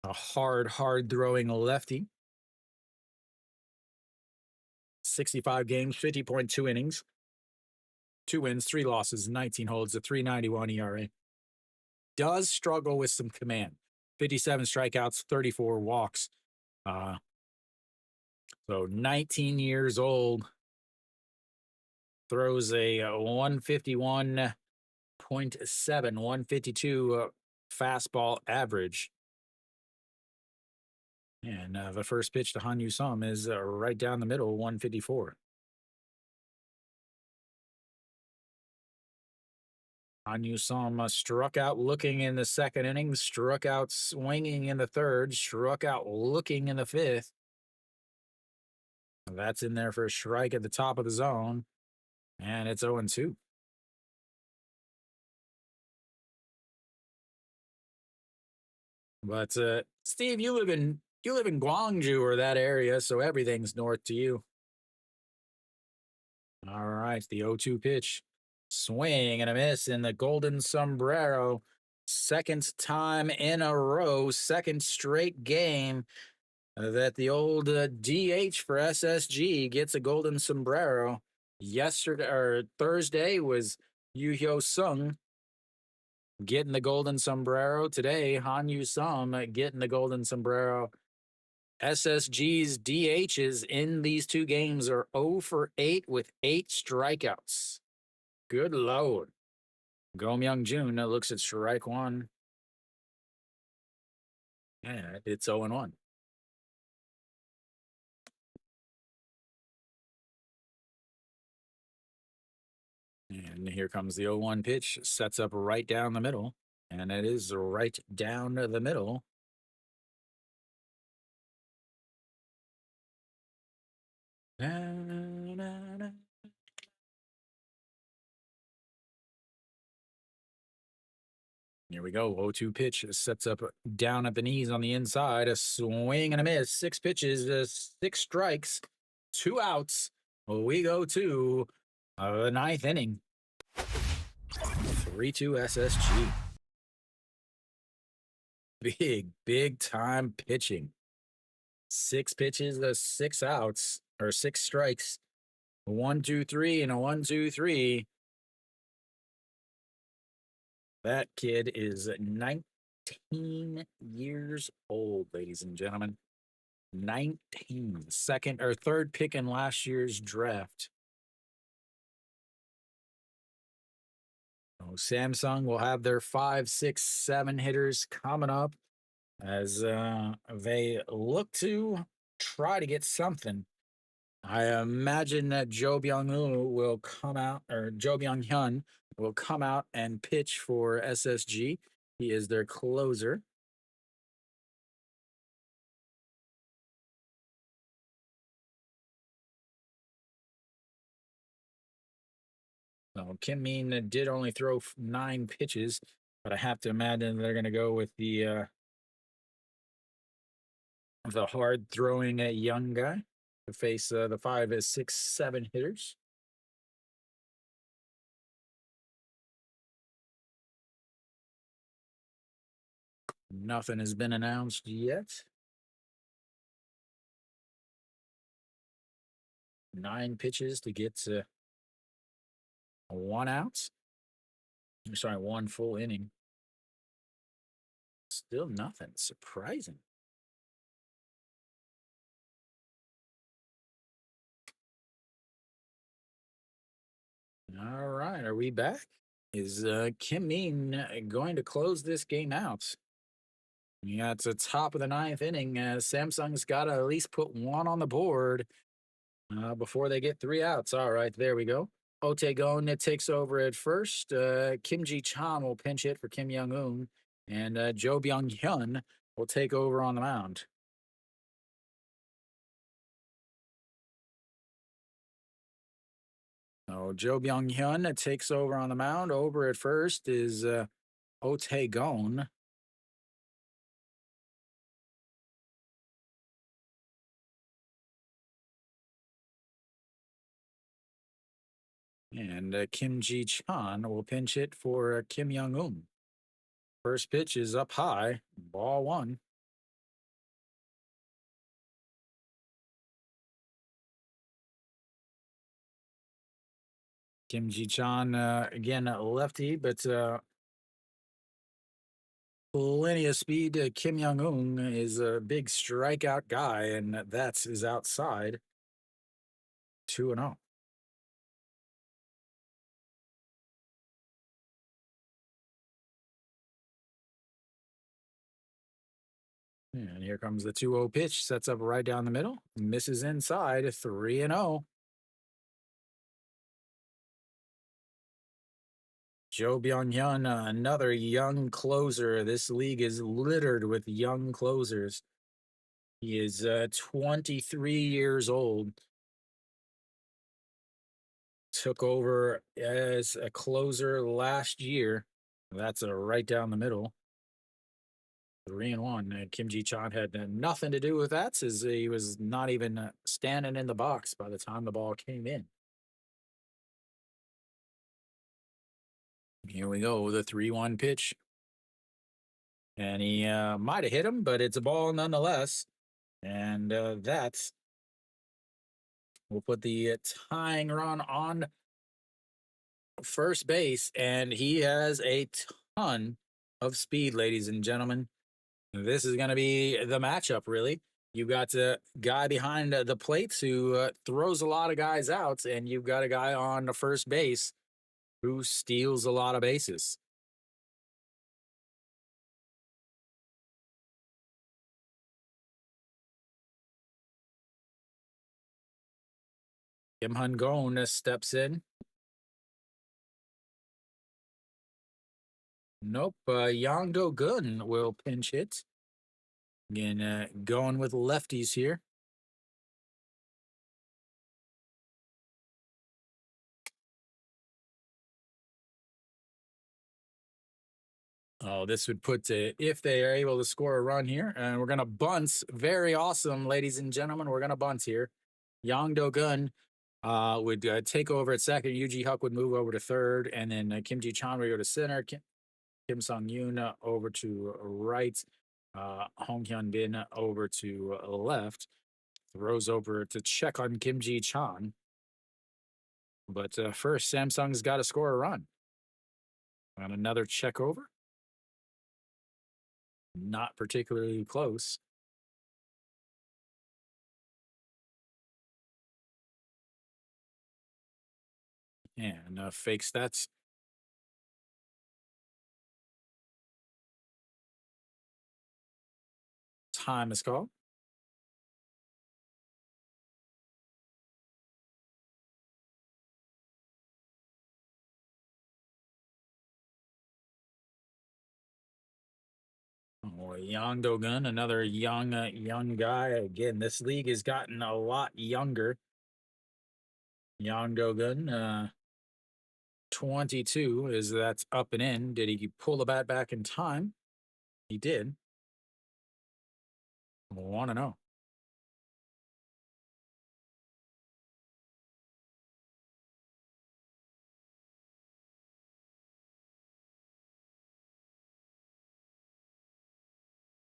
a hard throwing lefty. 65 games, 50.2 innings, 2 wins, 3 losses, 19 holds, a 3.91 ERA. Does struggle with some command. 57 strikeouts, 34 walks. So 19 years old. Throws a 151.7, 152 fastball average. And the first pitch to Han Sum is right down the middle, 154. Han Sum struck out looking in the second inning, struck out swinging in the third, struck out looking in the fifth. That's in there for a strike at the top of the zone, and it's 0-2. But Steve, you live in Gwangju or that area, so everything's north to you. All right, the 0-2 pitch. Swing and a miss in the golden sombrero. Second time in a row, second straight game that the old DH for SSG gets a golden sombrero. Yesterday or Thursday was Yu Hyo Sung getting the golden sombrero. Today, Han Sum getting the golden sombrero. SSG's DHs in these 2 games are 0 for 8 with 8 strikeouts. Good Lord. Go Myung-joon looks at strike 1. Yeah, it's 0-1. And here comes the 0-1 pitch. Sets up right down the middle. And it is right down the middle. Na, na, na. Here we go. 0-2 pitch sets up down at the knees on the inside. A swing and a miss. 6 pitches, 6 strikes, 2 outs. We go to the 9th inning. 3-2 SSG. Big time pitching. 6 pitches, 6 outs, or 6 strikes. 1-2-3 and a 1-2-3. That kid is 19 years old, ladies and gentlemen. 19. Second or third pick in last year's draft. So Samsung will have their 5, 6, 7 hitters coming up as they look to try to get something. I imagine that Joe Byung-Hyun will come out, or Joe Byung-Hyun will come out and pitch for SSG. He is their closer. So Kim Min did only throw 9 pitches, but I have to imagine they're going to go with the hard throwing young guy to face the 5, 6, 7 hitters. Nothing has been announced yet. 9 pitches to get 1 out. I'm sorry, 1 full inning. Still nothing. Surprising. All right, are we back? Is Kim Min going to close this game out? Yeah, it's the top of the 9th inning. Samsung's got to at least put 1 on the board before they get 3 outs. All right, there we go. Otagon takes over at first. Kim Ji-chan will pinch hit for Kim Young-un, and Jo Byung-hyun will take over on the mound. So Jo Byung-hyun takes over on the mound. Over at first is Otagon. And Kim Ji-chan will pinch hit for Kim Young-un. First pitch is up high, ball 1. Kim Ji-chan, again, lefty, but plenty of speed. Kim Young-un is a big strikeout guy, and that's his outside. 2-0. And here comes the 2-0 pitch. Sets up right down the middle. Misses inside. 3-0. Jo Byung-hyun, another young closer. This league is littered with young closers. He is 23 years old. Took over as a closer last year. That's a right down the middle. 3-1. Kim Ji-chan had nothing to do with that, since he was not even standing in the box by the time the ball came in. Here we go, the 3-1 pitch. And he might have hit him, but it's a ball nonetheless. And that will put the tying run on first base. And he has a ton of speed, ladies and gentlemen. This is going to be the matchup, really. You've got a guy behind the plates who throws a lot of guys out, and you've got a guy on the first base who steals a lot of bases. Kim Hun-gon steps in. Nope. Yang Do-gun will pinch hit. Again, going with lefties here. Oh, this would put if they are able to score a run here, and we're gonna bunt. Very awesome, ladies and gentlemen. We're gonna bunt here. Yang Do-gun would take over at second. Yuji Huck would move over to third, and then Kim Ji Chan would go to center. Kim Sung Yoon over to right. Hong Hyun Bin over to left. Throws over to check on Kim Ji Chan. But first, Samsung's got to score a run. And another check over. Not particularly close. And fake stats. Time is called. Oh, Yang Do-gun, another young guy. Again, this league has gotten a lot younger. Yang Do-gun, 22 is that's up and in. Did he pull the bat back in time? He did. 1-0.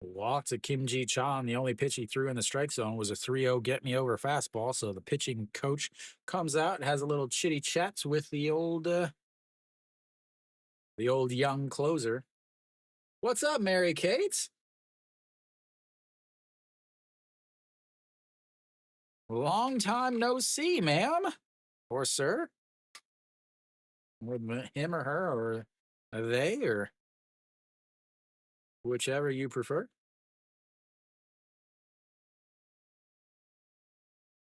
Walked to Kim Ji Chan. The only pitch he threw in the strike zone was a 3-0 get me over fastball. So the pitching coach comes out and has a little chitty chat with the old young closer. What's up, Mary Kate? Long time no see, ma'am. Or sir. With him or her or they or whichever you prefer.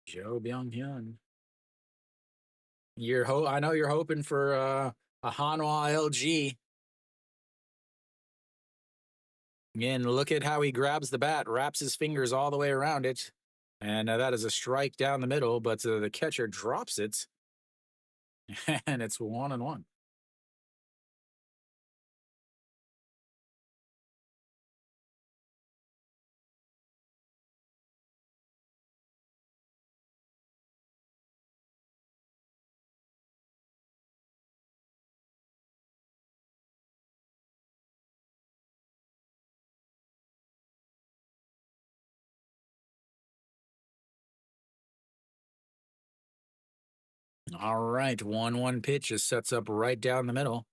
Joe Byung-hyun. I know you're hoping for a Hanwha LG. Again, look at how he grabs the bat, wraps his fingers all the way around it. And that is a strike down the middle, but the catcher drops it. And it's 1-1. All right, 1-1 pitch just sets up right down the middle.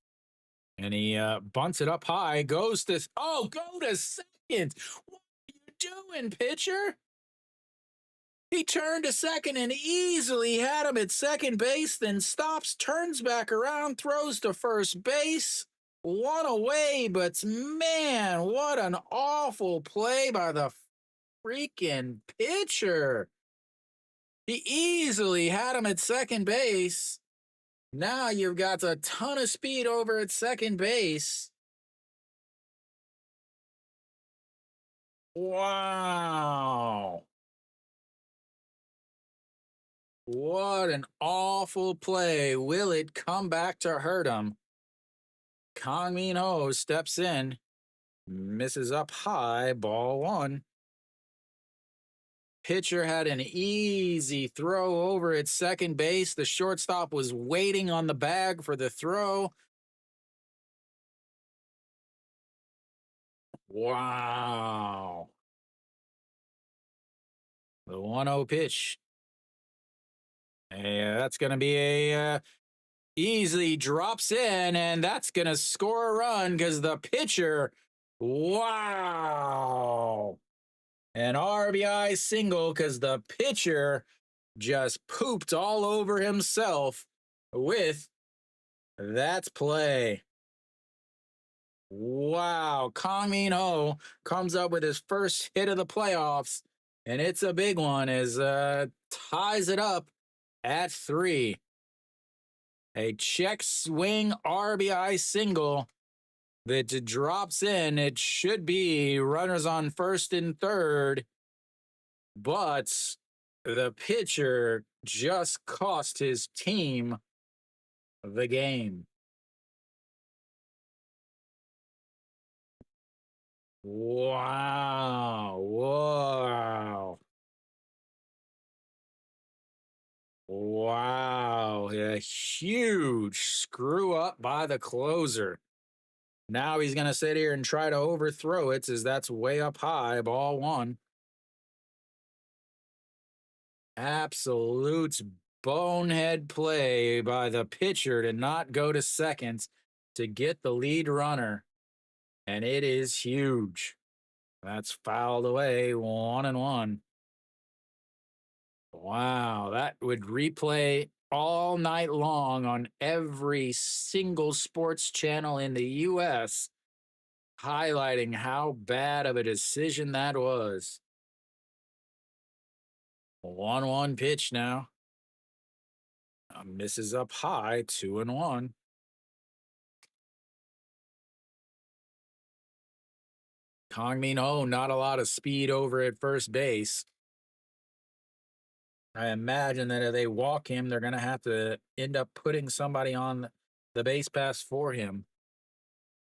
And he bunts it up high, goes to, go to second. What are you doing, pitcher? He turned to second and easily had him at second base, then stops, turns back around, throws to first base. One away, but man, what an awful play by the freaking pitcher. He easily had him at second base. Now you've got a ton of speed over at second base. Wow. What an awful play. Will it come back to hurt him? Kang Min-ho steps in, misses up high, ball one. Pitcher had an easy throw over at second base. The shortstop was waiting on the bag for the throw. Wow. The 1-0 pitch. That's going to be a easily drops in, and that's going to score a run because the pitcher, wow. An RBI single because the pitcher just pooped all over himself with that play. Wow. Kang Min-ho comes up with his first hit of the playoffs, and it's a big one as ties it up at 3. A check swing RBI single that drops in. It should be runners on first and third, but the pitcher just cost his team the game. Wow. Wow. Wow. A huge screw up by the closer. Now he's going to sit here and try to overthrow it as that's way up high, ball one. Absolute bonehead play by the pitcher to not go to second to get the lead runner. And it is huge. That's fouled away, 1-1. Wow, that would replay all night long on every single sports channel in the US, highlighting how bad of a decision that was. 1-1 pitch now. Misses up high, 2-1. Kong Min Ho, not a lot of speed over at first base. I imagine that if they walk him, they're going to have to end up putting somebody on the base pass for him.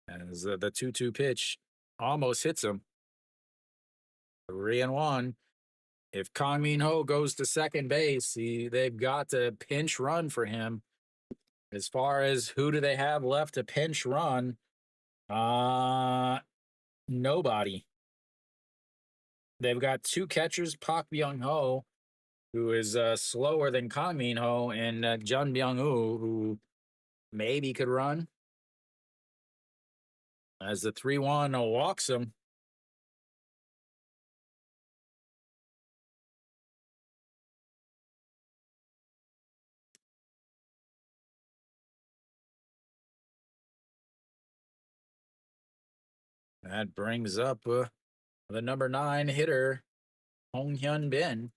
As the 2-2 pitch almost hits him. 3-1. If Kong Min Ho goes to second base, they've got to pinch run for him. As far as who do they have left to pinch run, nobody. They've got two catchers, Pak Byung Ho, who is slower than Kang Min Ho, and Jun Byung Woo, who maybe could run. As the 3-1 walks him. That brings up the number 9 hitter, Hong Hyun Bin.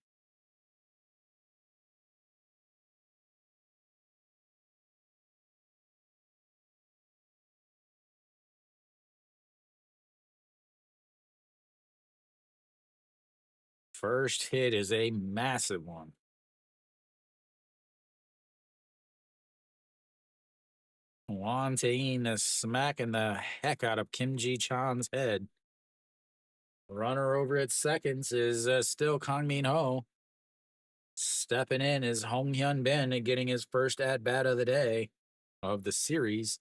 First hit is a massive one. Won Tae-in is smacking the heck out of Kim Ji-chan's head. Runner over at seconds is still Kang Min Ho. Stepping in is Hong Hyun Bin and getting his first at bat of the day of the series.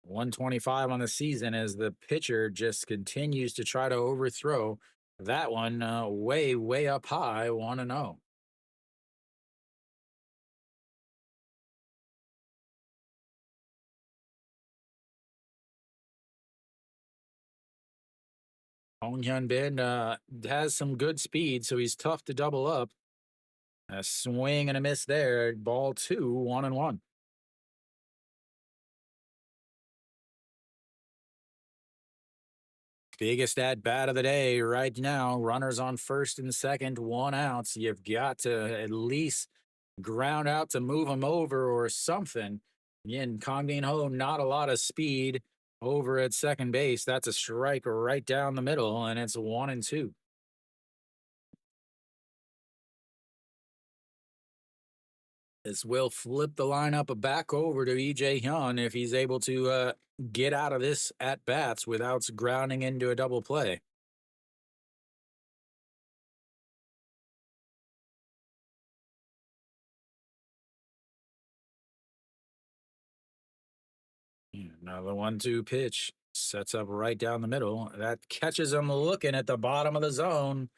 125 on the season as the pitcher just continues to try to overthrow that one way, way up high, 1-0. Hong Hyun Bin has some good speed, so he's tough to double up. A swing and a miss there. Ball 2, 1-1. Biggest at bat of the day right now. Runners on first and second, 1 out. So you've got to at least ground out to move him over or something. Again, Kang Min Ho, not a lot of speed over at second base. That's a strike right down the middle, and it's 1-2. This will flip the lineup back over to EJ Hyun if he's able to get out of this at bats without grounding into a double play. Another 1-2 pitch sets up right down the middle. That catches him looking at the bottom of the zone.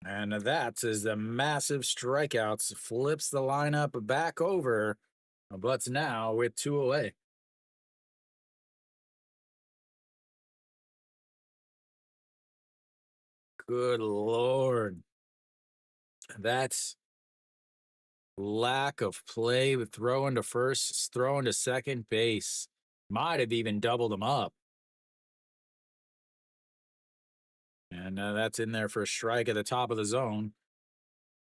And that is the massive strikeouts. Flips the lineup back over. But now with 2 away. Good Lord. That's lack of play with throwing to first, throwing to second base. Might have even doubled him up. And that's in there for a strike at the top of the zone.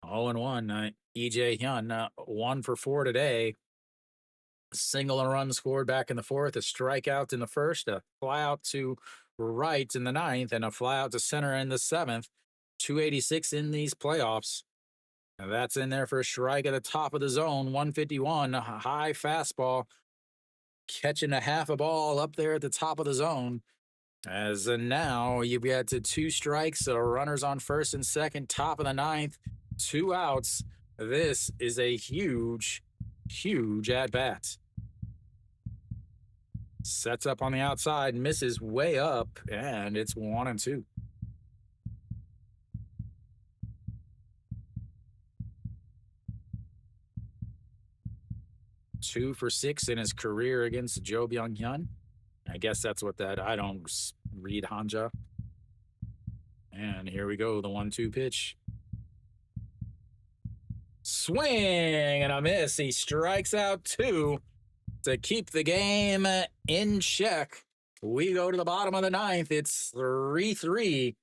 0-1. EJ Hyun, 1 for 4 today. Single and run scored back in the fourth, a strikeout in the first, a flyout to right in the ninth, and a flyout to center in the seventh. 286 in these playoffs. And that's in there for a strike at the top of the zone. 151, a high fastball, catching a half a ball up there at the top of the zone. As now you've got to two strikes, so runners on first and second, top of the ninth, two outs. This is a huge, huge at bat. Sets up on the outside, misses way up, and it's 1-2. 2 for 6 in his career against Jo Byung Hyun. I guess that's what that. I don't read Hanja. And here we go, the 1-2 pitch. Swing and a miss. He strikes out 2 to keep the game in check. We go to the bottom of the ninth. It's 3-3.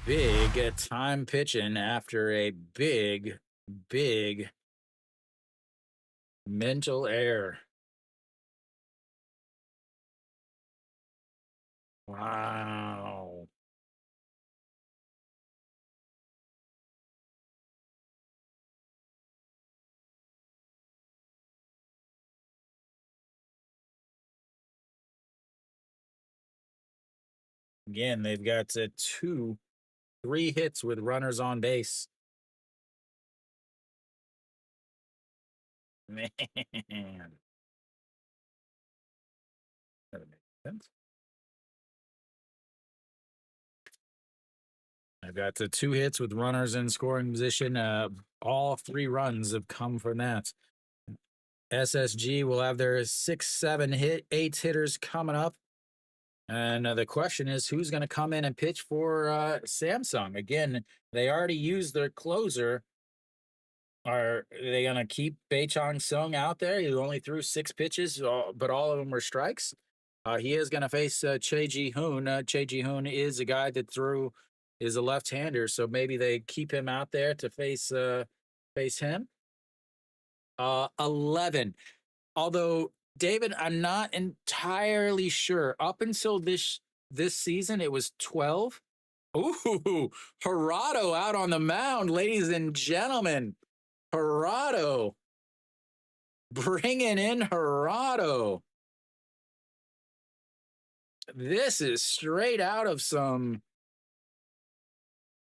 Big time pitching after a big mental error. Wow. Again, they've got 3 hits with runners on base. Man. That makes sense. I've got 2 hits with runners in scoring position. All 3 runs have come from that. SSG will have their 6, 7 8 hitters coming up. And the question is, who's going to come in and pitch for Samsung? Again, they already used their closer. Are they going to keep Bae Chang Sung out there? He only threw 6 pitches, but all of them were strikes. He is going to face Che Ji-hoon. Che Ji-hoon is a guy that is a left-hander, so maybe they keep him out there to face him. 11. Although, David, I'm not entirely sure. Up until this season, it was 12. Ooh, Gerardo out on the mound, ladies and gentlemen. Gerardo. Bringing in Gerardo. This is straight out of some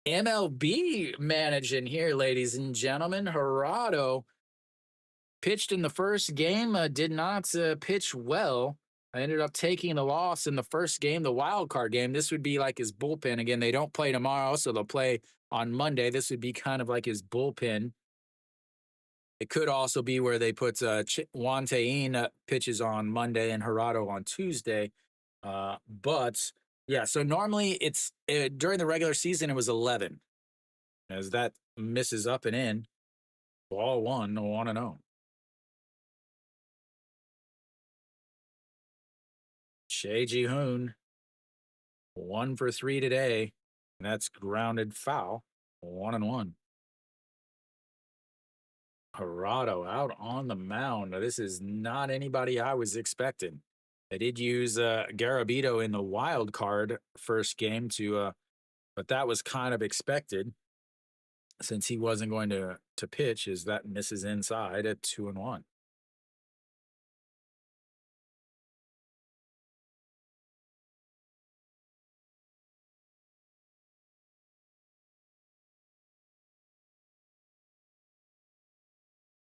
MLB managing here, ladies and gentlemen. Gerardo pitched in the first game, did not pitch well. I ended up taking the loss in the first game, the wild card game. This would be like his bullpen. Again, they don't play tomorrow, so they'll play on Monday. This would be kind of like his bullpen. It could also be where they put Juan Tayin pitches on Monday and Gerardo on Tuesday. But yeah, so normally it's during the regular season, it was 11. As that misses up and in, ball 1-0. Che Ji-hoon, 1 for 3 today. And that's grounded foul, 1-1. Gerardo out on the mound. Now, this is not anybody I was expecting. They did use Garabito in the wild card first game but that was kind of expected since he wasn't going to pitch. As that misses inside at 2-1.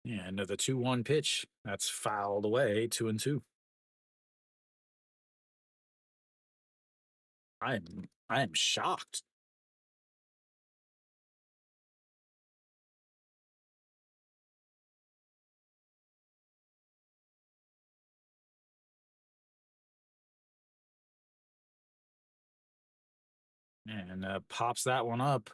And the 2-1 pitch that's fouled away, 2-2. I am shocked. And pops that one up.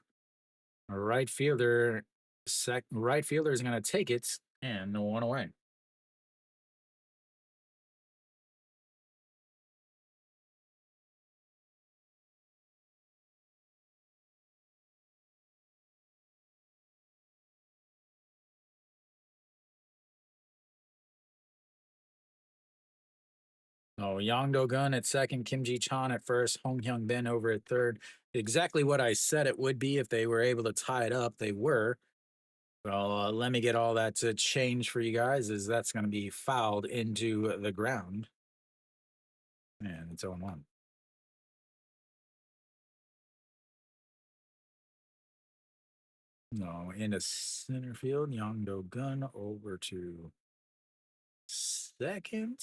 Right fielder is going to take it and 1 away. Oh, Yang Do-gun at second, Kim Ji-chan at first, Hong Hyung-bin over at third. Exactly what I said it would be if they were able to tie it up. They were. Well, let me get all that to change for you guys, as that's going to be fouled into the ground. And it's 0-1. No, into center field, Yang Do-gun over to second.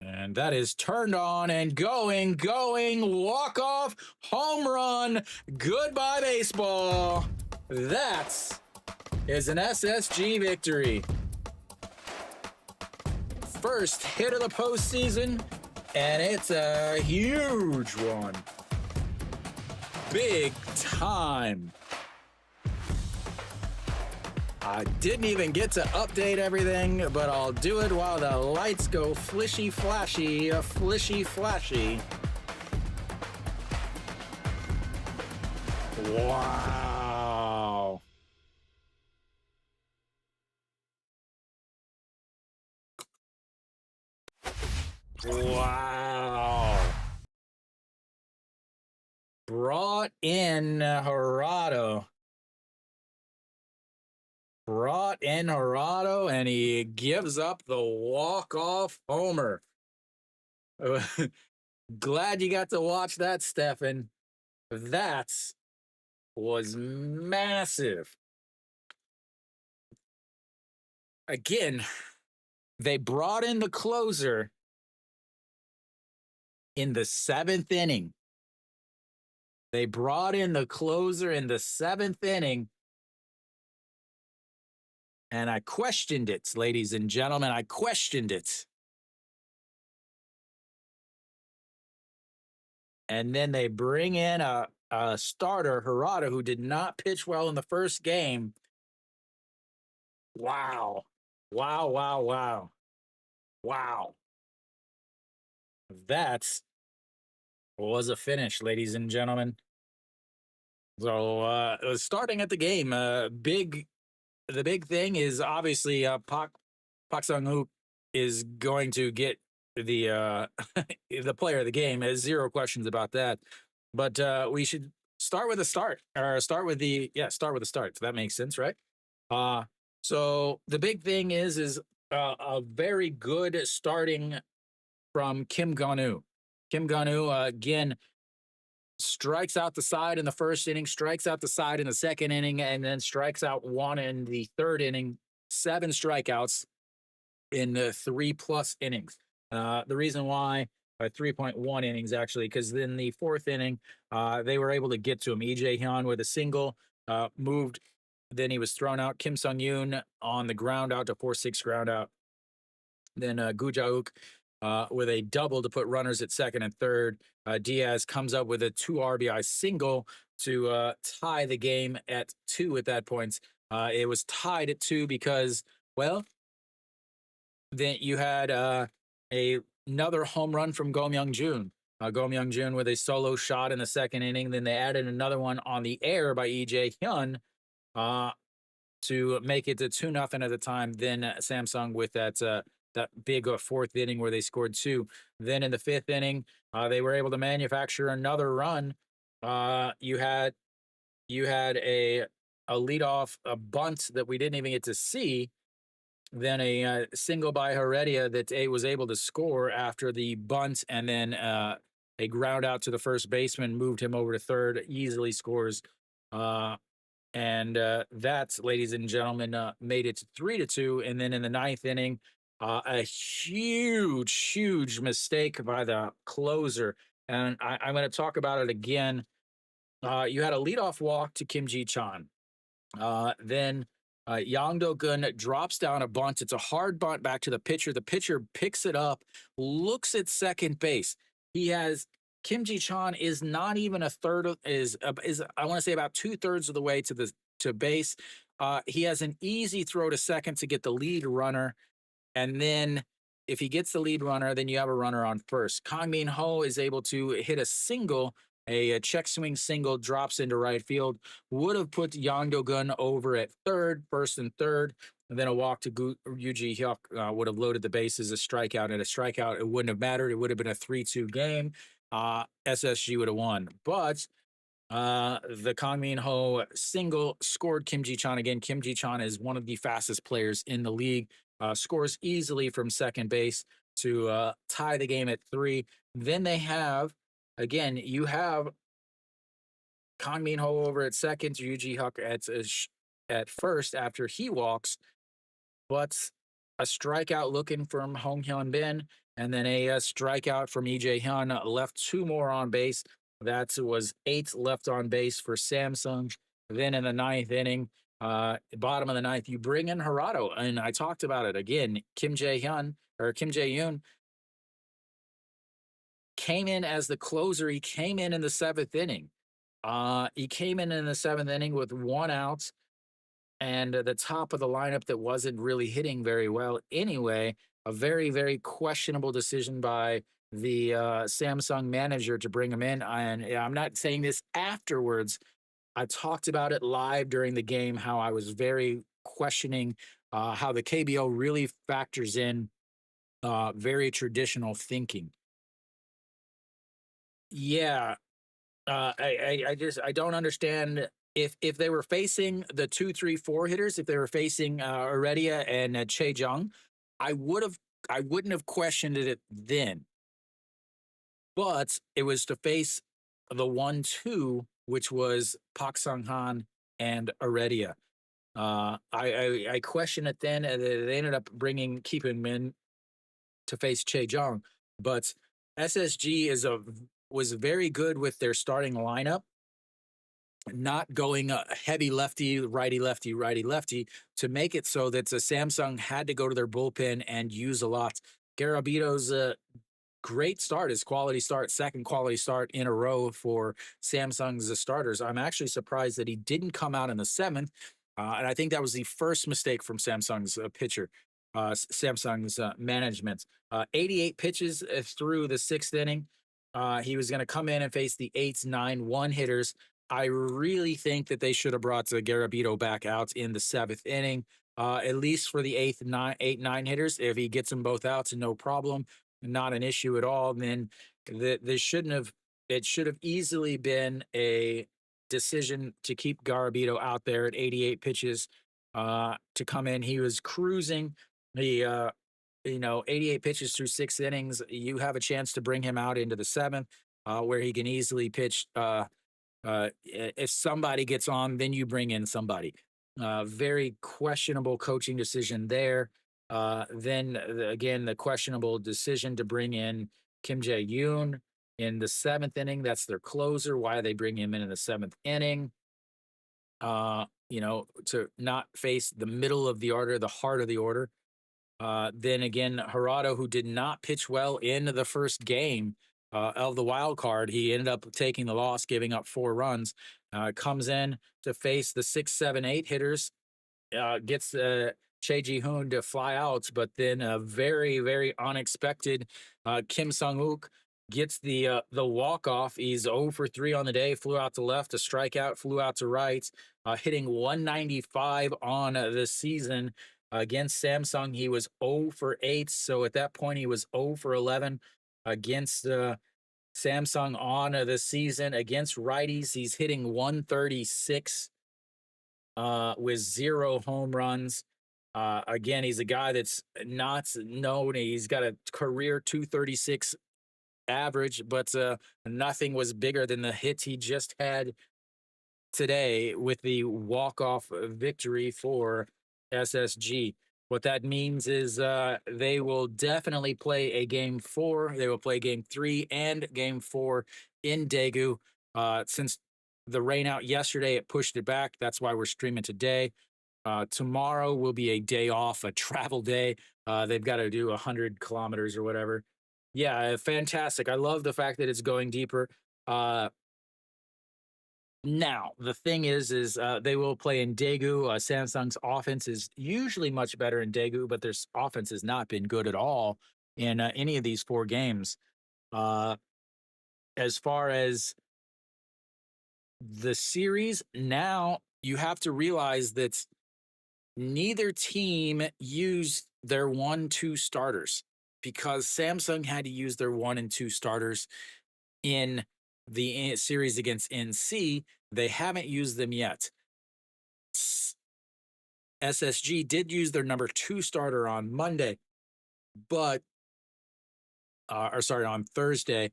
And that is turned on and going, walk off, home run, goodbye baseball. That is an SSG victory. First hit of the postseason, and it's a huge one. Big time. I didn't even get to update everything, but I'll do it while the lights go flishy flashy, flishy flashy. Wow. Wow. Brought in Harado. And he gives up the walk-off homer. Glad you got to watch that, Stefan. That was massive. Again, they brought in the closer in the 7th inning. They brought in the closer in the 7th inning. And I questioned it, ladies and gentlemen. I questioned it. And then they bring in a starter, Harada, who did not pitch well in the first game. Wow. Wow, wow, wow. Wow. That was a finish, ladies and gentlemen. So starting at the game, the big thing is obviously Park Sang-wook is going to get the the player of the game. There's zero questions about that. But we should start with a start, or start with the start. So that makes sense, right? So the big thing is a very good starting from Kim Gon-woo. Kim Gon-woo again strikes out the side in the first inning, strikes out the side in the second inning, and then strikes out one in the third inning. 7 strikeouts in 3+ innings. The reason why 3.1 innings actually, because in the 4th inning they were able to get to him. EJ Hyun with a single moved. Then he was thrown out. Kim Sung-yoon on the ground out to 4-6 ground out. Then Gu Ja-uk with a double to put runners at second and third. Diaz comes up with a 2 RBI single to tie the game at 2 at that point. It was tied at 2 because, well, then you had another home run from Go Myung-jun. Go Myung-jun with a solo shot in the second inning. Then they added another one on the air by EJ Hyun to make it to 2-0 at the time. Then Samsung with that big 4th inning where they scored 2. Then in the 5th inning, they were able to manufacture another run. You had a leadoff, a bunt that we didn't even get to see. Then a single by Heredia that was able to score after the bunt, and then a ground out to the first baseman moved him over to third, easily scores. And that, ladies and gentlemen, made it 3-2. And then in the 9th inning, a huge mistake by the closer. And I'm going to talk about it again. You had a leadoff walk to Kim Ji-chan. Then Yang Do-gun drops down a bunt. It's a hard bunt back to the pitcher. The pitcher picks it up, looks at second base. Kim Ji-chan is not even a third of, is I want to say about 2/3 of the way to base. He has an easy throw to second to get the lead runner. And then if he gets the lead runner, then you have a runner on first. Kang Min-ho is able to hit a single, a check swing single, drops into right field. Would have put Yang Do-gun over at third, first and third. and then a walk to Yuji Hyuk would have loaded the bases, a strikeout, and a strikeout. It wouldn't have mattered. It would have been a 3-2 game. SSG would have won. But the Kang Min Ho single scored Kim Ji Chan again. Kim Ji Chan is one of the fastest players in the league. Scores easily from second base to tie the game at 3. Then they have, again, you have Kang Min Ho over at second, Yuji Hyuk at first after he walks, but a strikeout looking from Hong Hyun Bin, and then a strikeout from EJ Hyun left 2 more on base. That was 8 left on base for Samsung. Then in the 9th inning, bottom of the 9th, you bring in Harado, and I talked about it again. Kim Jae Hyun or Kim Jae Yoon came in as the closer. He came in the 7th inning. He came in the 7th inning with 1 out and the top of the lineup that wasn't really hitting very well anyway. A very, very questionable decision by the Samsung manager to bring him in. And I'm not saying this afterwards. I talked about it live during the game, how I was very questioning how the KBO really factors in very traditional thinking. Yeah, I don't understand if they were facing the 2, 3, 4 hitters, if they were facing Heredia and Che Jung, I would have I wouldn't have questioned it then. But it was to face the 1-2, which was Pak Sung Han and Heredia. I questioned it then, and they ended up keeping him in to face Che Jung, but SSG was very good with their starting lineup, not going heavy lefty, righty, lefty to make it so that Samsung had to go to their bullpen and use a lot. Garabito's great start, his quality start, second quality start in a row for Samsung's starters. I'm actually surprised that he didn't come out in the 7th. And I think that was the first mistake from Samsung's pitcher, Samsung's management. 88 pitches through the 6th inning. He was going to come in and face the 8, 9, 1 hitters. I really think that they should have brought Garabito back out in the 7th inning, at least for the 8, 9 hitters. If he gets them both out, no problem, not an issue at all. Then this shouldn't have. It should have easily been a decision to keep Garabito out there at 88 pitches to come in. He was cruising. He 88 pitches through 6 innings. You have a chance to bring him out into the 7th, where he can easily pitch. If somebody gets on, then you bring in somebody. Very questionable coaching decision there. Then again, the questionable decision to bring in Kim Jae Yoon in the 7th inning. That's their closer. Why they bring him in the 7th inning? To not face the middle of the order, the heart of the order. Then again, Harado, who did not pitch well in the first game of the wild card, he ended up taking the loss, giving up 4 runs. Comes in to face the 6, 7, 8 hitters, gets Che Ji-hoon to fly out, but then a very, very unexpected Kim Sung-wook gets the walk off. He's 0 for 3 on the day. Flew out to left, a strikeout. Flew out to right, hitting 195 on the season. Against Samsung, he was 0 for 8. So at that point, he was 0 for 11 against Samsung on the season. Against righties, he's hitting 136 with 0 home runs. Again, he's a guy that's not known. He's got a career 236 average, but nothing was bigger than the hit he just had today with the walk-off victory for SSG. What that means is they will definitely play a game 4. They will play game 3 and game 4 in Daegu. Since the rain out yesterday, it pushed it back. That's why we're streaming today. Tomorrow will be a day off, a travel day. They've got to do 100 kilometers or whatever. Yeah, fantastic. I love the fact that it's going deeper. Now, the thing is they will play in Daegu. Samsung's offense is usually much better in Daegu, but their offense has not been good at all in any of these 4 games. As far as the series, now you have to realize that neither team used their 1-2 starters because Samsung had to use their 1 and 2 starters in the series against NC. They haven't used them yet. SSG did use their number 2 starter on Monday, but or sorry, on Thursday,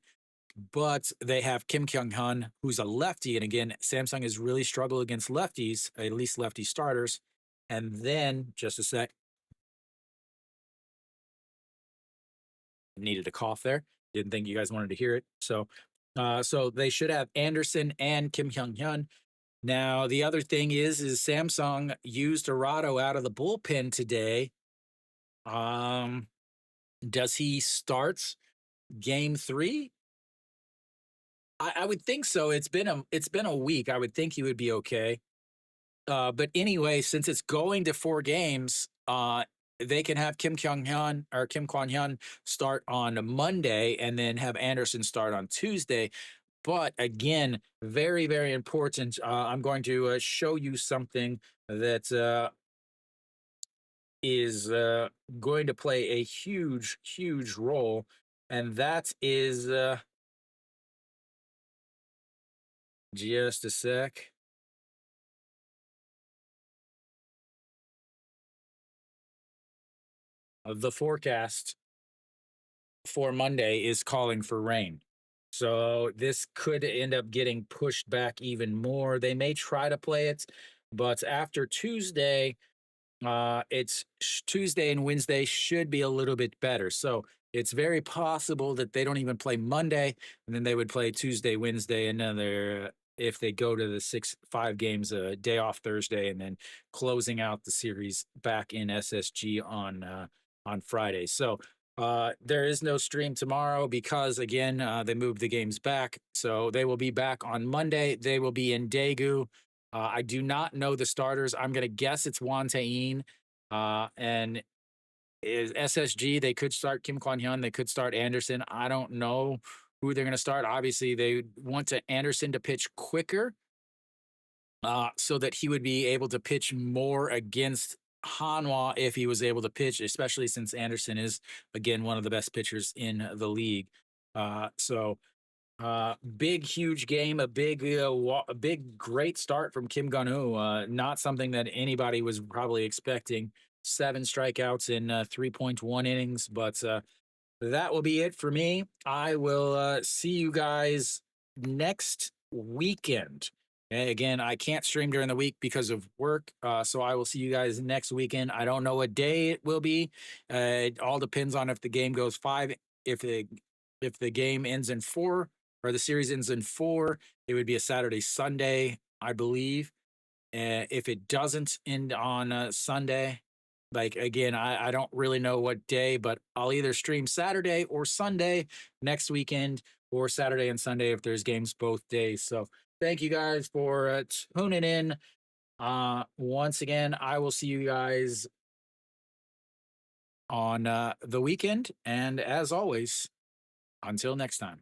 but they have Kim Kyung Hun, who's a lefty. And again, Samsung has really struggled against lefties, at least lefty starters. And then, just a sec, needed a cough there. Didn't think you guys wanted to hear it. So they should have Anderson and Kim Kyung Hyun. Now, the other thing is Samsung used Arado out of the bullpen today. Does he start game 3? I would think so. It's been a week. I would think he would be okay. But anyway, since it's going to 4 games, they can have Kim Kyung Hyun or Kim Kwon Hyun start on Monday and then have Anderson start on Tuesday. But again, very, very important. I'm going to show you something that is going to play a huge, huge role. And that is just a sec. The forecast for Monday is calling for rain. So this could end up getting pushed back even more. They may try to play it, but after Tuesday, it's Tuesday and Wednesday should be a little bit better. So it's very possible that they don't even play Monday, and then they would play Tuesday, Wednesday, another. If they go to the 5 games, a day off Thursday, and then closing out the series back in SSG on Friday. So there is no stream tomorrow because again they moved the games back. So they will be back on Monday. They will be in Daegu. I do not know the starters. I'm going to guess it's Won Tae-in. And is SSG. They could start Kim Kwon Hyun. They could start Anderson. I don't know who they're going to start. Obviously, they want Anderson to pitch quicker so that he would be able to pitch more against Hanwha if he was able to pitch, especially since Anderson is, again, one of the best pitchers in the league. Big, huge game, a big, great start from Kim Gun-ho. Not something that anybody was probably expecting. 7 strikeouts in 3.1 innings, but that will be it for me. I will see you guys next weekend. Again, I can't stream during the week because of work, so I will see you guys next weekend. I don't know what day it will be. It all depends on if the game goes 5. If the game ends in 4 or the series ends in 4, it would be a Saturday, Sunday, I believe. If it doesn't end on Sunday, like again, I don't really know what day, but I'll either stream Saturday or Sunday next weekend, or Saturday and Sunday if there's games both days. So thank you guys for tuning in. Once again, I will see you guys on the weekend. And as always, until next time.